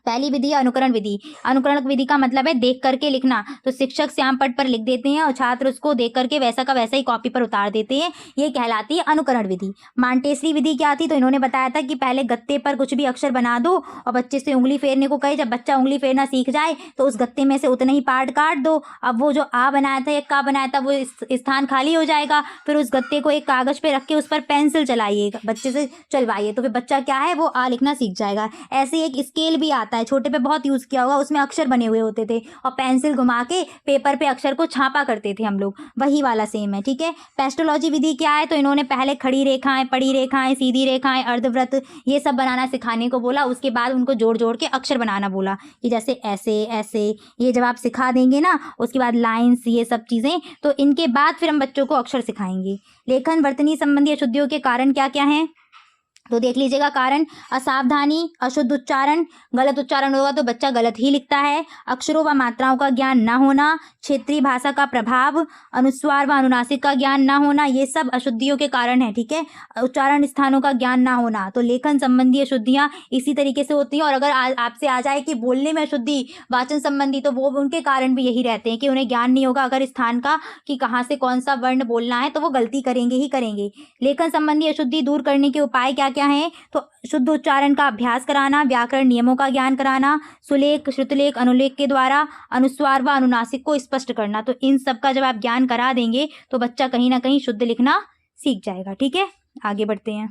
पहली विधि है अनुकरण विधि। अनुकरण विधि का मतलब है देख करके लिखना। तो शिक्षक श्याम पट पर लिख देते हैं और छात्र उसको देख करके वैसा का वैसा ही कॉपी पर उतार देते हैं, ये कहलाती है अनुकरण विधि। मांटेसरी विधि क्या थी? तो इन्होंने बताया था कि पहले गत्ते पर कुछ भी अक्षर बना दो और बच्चे से उंगली फेरने को कहे। जब बच्चा उंगली फेरना सीख जाए तो उस गत्ते में से उतने ही पार्ट काट दो। अब वो जो आ बनाया था या का बनाया था वो स्थान खाली हो जाएगा। फिर उस गत्ते को एक कागज पे रख के उस पर पेंसिल चलाइए, बच्चे से चलवाइए, तो फिर बच्चा क्या है वो आ लिखना सीख जाएगा। ऐसे एक स्केल भी आता आता है, छोटे पे बहुत यूज़ किया होगा, उसमें अक्षर बने हुए होते थे और पेंसिल घुमा के पेपर पे अक्षर को छापा करते थे हम लोग, वही वाला सेम है। ठीक है, पेस्टोलॉजी विधि क्या है, तो इन्होंने पहले खड़ी रेखाएं, पड़ी रेखाएं, सीधी रेखाएं, अर्धवृत्त ये सब बनाना सिखाने को बोला। उसके बाद उनको जोड़ जोड़ के अक्षर बनाना बोला कि जैसे ऐसे ऐसे, ये जब आप सिखा देंगे ना उसके बाद लाइन्स, ये सब चीज़ें, तो इनके बाद फिर हम बच्चों को अक्षर सिखाएंगे। लेखन वर्तनी संबंधी अशुद्धियों के कारण क्या क्या हैं, तो देख लीजिएगा। कारण असावधानी, अशुद्ध उच्चारण, गलत उच्चारण होगा तो बच्चा गलत ही लिखता है, अक्षरों व मात्राओं का ज्ञान न होना, क्षेत्रीय भाषा का प्रभाव, अनुस्वार व अनुनासिक का ज्ञान न होना, ये सब अशुद्धियों के कारण है। ठीक है, उच्चारण स्थानों का ज्ञान ना होना, तो लेखन संबंधी अशुद्धियाँ इसी तरीके से होती हैं। और अगर आपसे आ जाए कि बोलने में अशुद्धि, वाचन संबंधी, तो वो उनके कारण भी यही रहते हैं कि उन्हें ज्ञान नहीं होगा अगर स्थान का कि कहाँ से कौन सा वर्ण बोलना है, तो वो गलती करेंगे ही करेंगे। लेखन संबंधी अशुद्धि दूर करने के उपाय क्या क्या है, तो शुद्ध उच्चारण का अभ्यास कराना, व्याकरण नियमों का ज्ञान कराना, सुलेख, श्रुतलेख, अनुलेख के द्वारा अनुस्वार व अनुनासिक को स्पष्ट करना। तो इन सब का जब आप ज्ञान करा देंगे तो बच्चा कहीं ना कहीं शुद्ध लिखना सीख जाएगा। ठीक है, आगे बढ़ते हैं।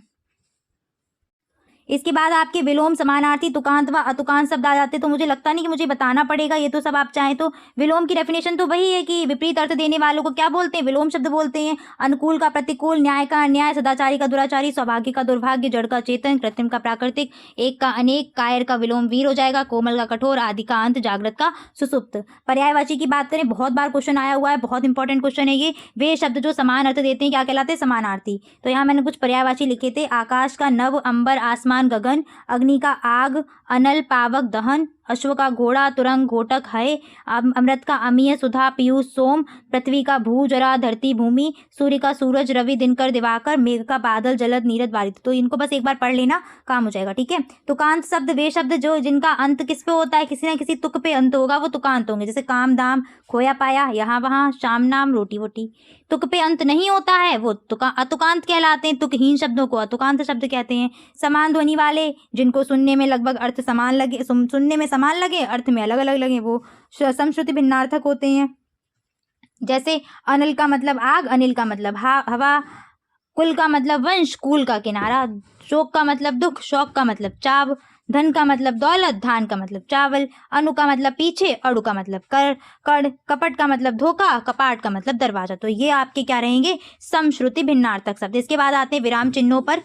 इसके बाद आपके विलोम, समानार्थी, तुकांत व अतुकांत शब्द आ जाते हैं। तो मुझे लगता नहीं कि मुझे बताना पड़ेगा, ये तो सब आप चाहें तो। विलोम की डेफिनेशन तो वही है कि विपरीत अर्थ देने वालों को क्या बोलते हैं, विलोम शब्द बोलते हैं। अनुकूल का प्रतिकूल, न्याय का अन्याय, सदाचारी का दुराचारी, सौभाग्य का दुर्भाग्य, जड़ का चेतन, कृत्रिम का प्राकृतिक, एक का अनेक, कायर का विलोम वीर हो जाएगा, कोमल का कठोर, आदि का अंत, जागृत का सुसुप्त। पर्यायवाची की बात करें, बहुत बार क्वेश्चन आया हुआ है, बहुत इंपॉर्टेंट क्वेश्चन है ये। वे शब्द जो समान अर्थ देते हैं क्या कहलाते हैं, समानार्थी। तो यहाँ मैंने कुछ पर्यायवाची लिखे थे, आकाश का नभ, अंबर, आसमान, गगन, अग्नि का आग, अनल, पावक, दहन, अश्व का घोड़ा, तुरंग, घोटक, हय, अमृत का अमीय, सुधा, पीयूष, सोम, पृथ्वी का भू, जरा, धरती, भूमि, सूर्य का सूरज, रवि, दिनकर, दिवाकर, मेघ का बादल, जलद, नीरद, बारिश। तो इनको बस एक बार पढ़ लेना, काम हो जाएगा। ठीक है, तुकांत शब्द वे शब्द जो जिनका अंत किस पे होता है, किसी ना किसी तुक पे अंत होगा, वो तुकांत होंगे। जैसे काम धाम, खोया पाया, यहाँ वहाँ, शाम नाम, रोटी वोटी। तुक पे अंत नहीं होता है वो अतुकांत कहलाते हैं। तुकहीन शब्दों को अतुकांत शब्द कहते हैं। समान ध्वनि वाले, जिनको सुनने में लगभग अर्थ समान लगे, सुनने में समान लगे, अर्थ में अलग अलग लगे, वो समश्रुति भिन्नार्थक होते हैं। जैसे अनल का मतलब आग, अनिल का मतलब हवा, कुल का मतलब वंश, कूल का किनारा, शोक का मतलब दुख, शौक का मतलब चाव, धन का मतलब दौलत, धान का मतलब चावल, अनु का मतलब पीछे, अड़ु का मतलब कड़, कपट का मतलब धोखा, कपाट का मतलब दरवाजा। तो ये आपके क्या रहेंगे, समश्रुति भिन्नार्थक शब्द। इसके बाद आते हैं विराम चिन्हों पर।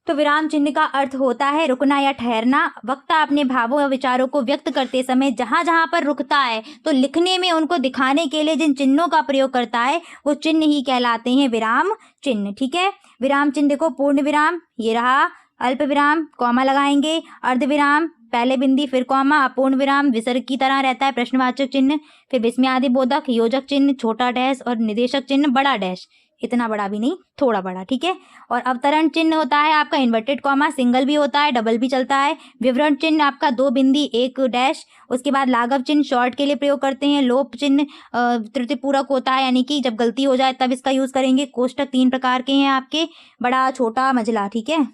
तो विराम चिन्ह का अर्थ होता है रुकना या ठहरना। वक्ता अपने भावों या विचारों को व्यक्त करते समय जहां जहां पर रुकता है, तो लिखने में उनको दिखाने के लिए जिन चिन्हों का प्रयोग करता है वो चिन्ह ही कहलाते हैं विराम चिन्ह। ठीक है, विराम चिन्ह देखो, पूर्ण विराम ये रहा, अल्प विराम कॉमा लगाएंगे, अर्ध विराम पहले बिंदी फिर कॉमा, अपूर्ण विराम विसर्ग की तरह रहता है, प्रश्नवाचक चिन्ह, फिर विस्मयादि बोधक, योजक चिन्ह, छोटा डैश और निदेशक चिन्ह, बड़ा डैश, इतना बड़ा भी नहीं थोड़ा बड़ा। ठीक है, और अवतरण चिन्ह होता है आपका इन्वर्टेड कॉमा, सिंगल भी होता है, डबल भी चलता है। विवरण चिन्ह आपका 2 बिंदी 1 डैश। उसके बाद लाघव चिन्ह शॉर्ट के लिए प्रयोग करते हैं। लोप चिन्ह तृतीय पूरक होता है, यानी कि जब गलती हो जाए तब इसका यूज करेंगे। कोष्टक 3 प्रकार के हैं आपके, बड़ा, छोटा, मंझला। ठीक है,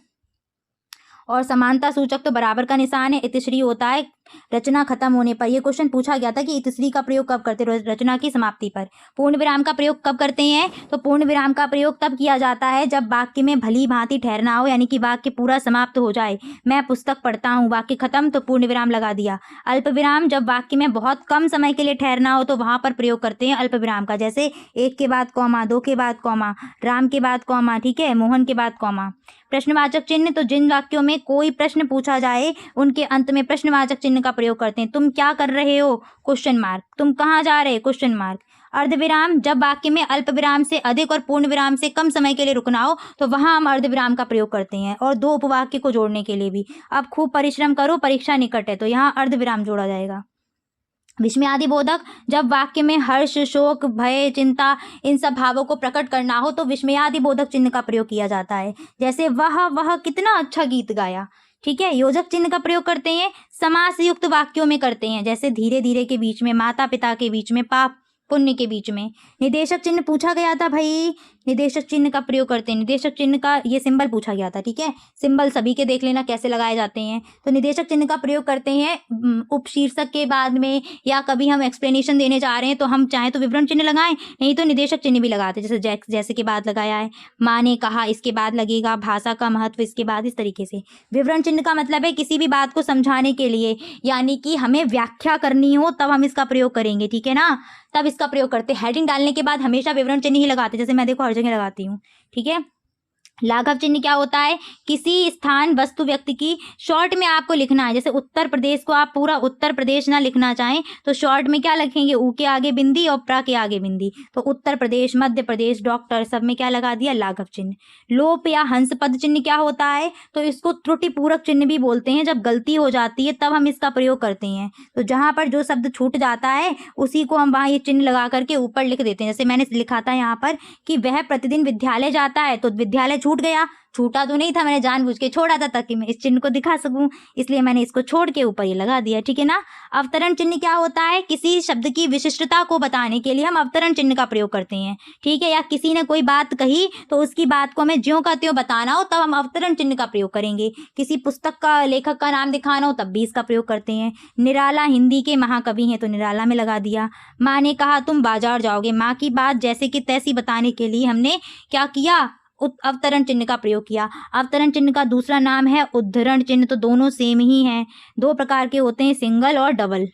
और समानता सूचक तो बराबर का निशान है। इतिश्री होता है रचना खत्म होने पर। यह क्वेश्चन पूछा गया था कि इतिश्री का प्रयोग कब करते हैं, रचना की समाप्ति पर। पूर्ण विराम का प्रयोग कब करते हैं, तो पूर्ण विराम का प्रयोग तब किया जाता है जब वाक्य में भली भांति ठहरना हो, यानी कि वाक्य पूरा समाप्त हो जाए। मैं पुस्तक पढ़ता हूँ, वाक्य खत्म, तो पूर्ण विराम लगा दिया। अल्प विराम जब वाक्य में बहुत कम समय के लिए ठहरना हो तो वहां पर प्रयोग करते हैं अल्प विराम का, जैसे 1 के बाद कॉमा, 2 के बाद कॉमा, राम के बाद कॉमा, ठीक है, मोहन के बाद कॉमा। प्रश्नवाचक चिन्ह, तो जिन वाक्यों में कोई प्रश्न पूछा जाए उनके अंत में प्रश्नवाचक चिन्ह का प्रयोग करते हैं। तुम क्या कर रहे हो, क्वेश्चन मार्क, तुम कहाँ जा रहे, क्वेश्चन मार्क। अर्धविराम जब वाक्य में अल्प विराम से अधिक और पूर्ण विराम से कम समय के लिए रुकना हो तो वहां हम अर्धविराम का प्रयोग करते हैं, और 2 उपवाक्य को जोड़ने के लिए भी। अब खूब परिश्रम करो, परीक्षा निकट है, तो यहाँ अर्धविराम जोड़ा जाएगा। विस्मयादि बोधक जब वाक्य में हर्ष, शोक, भय, चिंता इन सब भावों को प्रकट करना हो तो विस्मयादि बोधक चिन्ह का प्रयोग किया जाता है, जैसे वह कितना अच्छा गीत गाया। ठीक है, योजक चिन्ह का प्रयोग करते हैं समास युक्त वाक्यों में करते हैं, जैसे धीरे धीरे के बीच में, माता पिता के बीच में, पाप पुण्य के बीच में। निदेशक चिन्ह पूछा गया था भाई निदेशक चिन्ह का प्रयोग करते हैं। निदेशक चिन्ह का ये सिंबल पूछा गया था, ठीक है। सिंबल सभी के देख लेना कैसे लगाए जाते हैं। तो निदेशक चिन्ह का प्रयोग करते हैं उपशीर्षक के बाद में, या कभी हम एक्सप्लेनेशन देने जा रहे हैं तो हम चाहें तो विवरण चिन्ह लगाएं, नहीं तो निदेशक चिन्ह भी लगाते हैं। जैसे जैसे के बाद लगाया है, माँ ने कहा इसके बाद लगेगा, भाषा का महत्व इसके बाद, इस तरीके से। विवरण चिन्ह का मतलब है किसी भी बात को समझाने के लिए, यानी कि हमें व्याख्या करनी हो तब हम इसका प्रयोग करेंगे, ठीक है ना, तब इसका प्रयोग करते हैं। हेडिंग डालने के बाद हमेशा विवरण चिन्ह ही लगाते, जैसे मैं देखो हर जगह लगाती हूँ, ठीक है। लाघव चिन्ह क्या होता है, किसी स्थान वस्तु व्यक्ति की शॉर्ट में आपको लिखना है। जैसे उत्तर प्रदेश को आप पूरा उत्तर प्रदेश ना लिखना चाहें तो शॉर्ट में क्या लिखेंगे, ऊ के आगे बिंदी और प्रा के आगे बिंदी। तो उत्तर प्रदेश, मध्य प्रदेश, डॉक्टर, सब में क्या लगा दिया, लाघव चिन्ह। लोप या हंस पद चिन्ह क्या होता है, तो इसको त्रुटिपूरक चिन्ह भी बोलते हैं। जब गलती हो जाती है तब हम इसका प्रयोग करते हैं। तो जहां पर जो शब्द छूट जाता है उसी को हम वहां ये चिन्ह लगा करके ऊपर लिख देते हैं। जैसे मैंने लिखा था यहाँ पर कि वह प्रतिदिन विद्यालय जाता है, तो विद्यालय छूट गया, छूटा तो नहीं था, मैंने जानबूझ के छोड़ा था ताकि मैं इस चिन्ह को दिखा सकूं, इसलिए मैंने इसको छोड़ के ऊपर ये लगा दिया, ठीक है ना। अवतरण चिन्ह क्या होता है, किसी शब्द की विशिष्टता को बताने के लिए हम अवतरण चिन्ह का प्रयोग करते हैं, ठीक है। या किसी ने कोई बात कही तो उसकी बात को हमें ज्यों का त्यों बताना हो तब हम अवतरण चिन्ह का प्रयोग करेंगे। किसी पुस्तक का लेखक का नाम दिखाना हो तब भी इसका प्रयोग करते हैं। निराला हिंदी के महाकवि हैं तो निराला में लगा दिया। माँ ने कहा तुम बाजार जाओगे, माँ की बात जैसे कि तैसी बताने के लिए हमने क्या किया, अवतरण चिन्ह का प्रयोग किया। अवतरण चिन्ह का दूसरा नाम है उद्धरण चिन्ह। तो दोनों सेम ही हैं, दो प्रकार के होते हैं, सिंगल और डबल।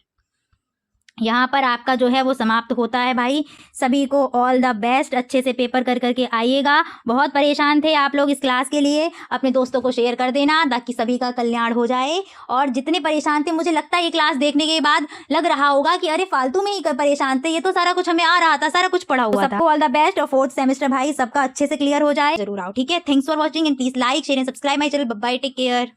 यहाँ पर आपका जो है वो समाप्त होता है भाई। सभी को ऑल द बेस्ट, अच्छे से पेपर कर करके आइएगा। बहुत परेशान थे आप लोग इस क्लास के लिए, अपने दोस्तों को शेयर कर देना ताकि सभी का कल्याण हो जाए। और जितने परेशान थे, मुझे लगता है ये क्लास देखने के बाद लग रहा होगा कि अरे फालतू में ही परेशान थे, ये तो सारा कुछ हमें आ रहा था, सारा कुछ पढ़ा हुआ था। सबको ऑल द बेस्ट और 4th सेमेस्टर भाई सबका अच्छे से क्लियर हो जाए, जरूर आओ, ठीक है। Thanks for watching and please like share and subscribe my channel. Bye, take care.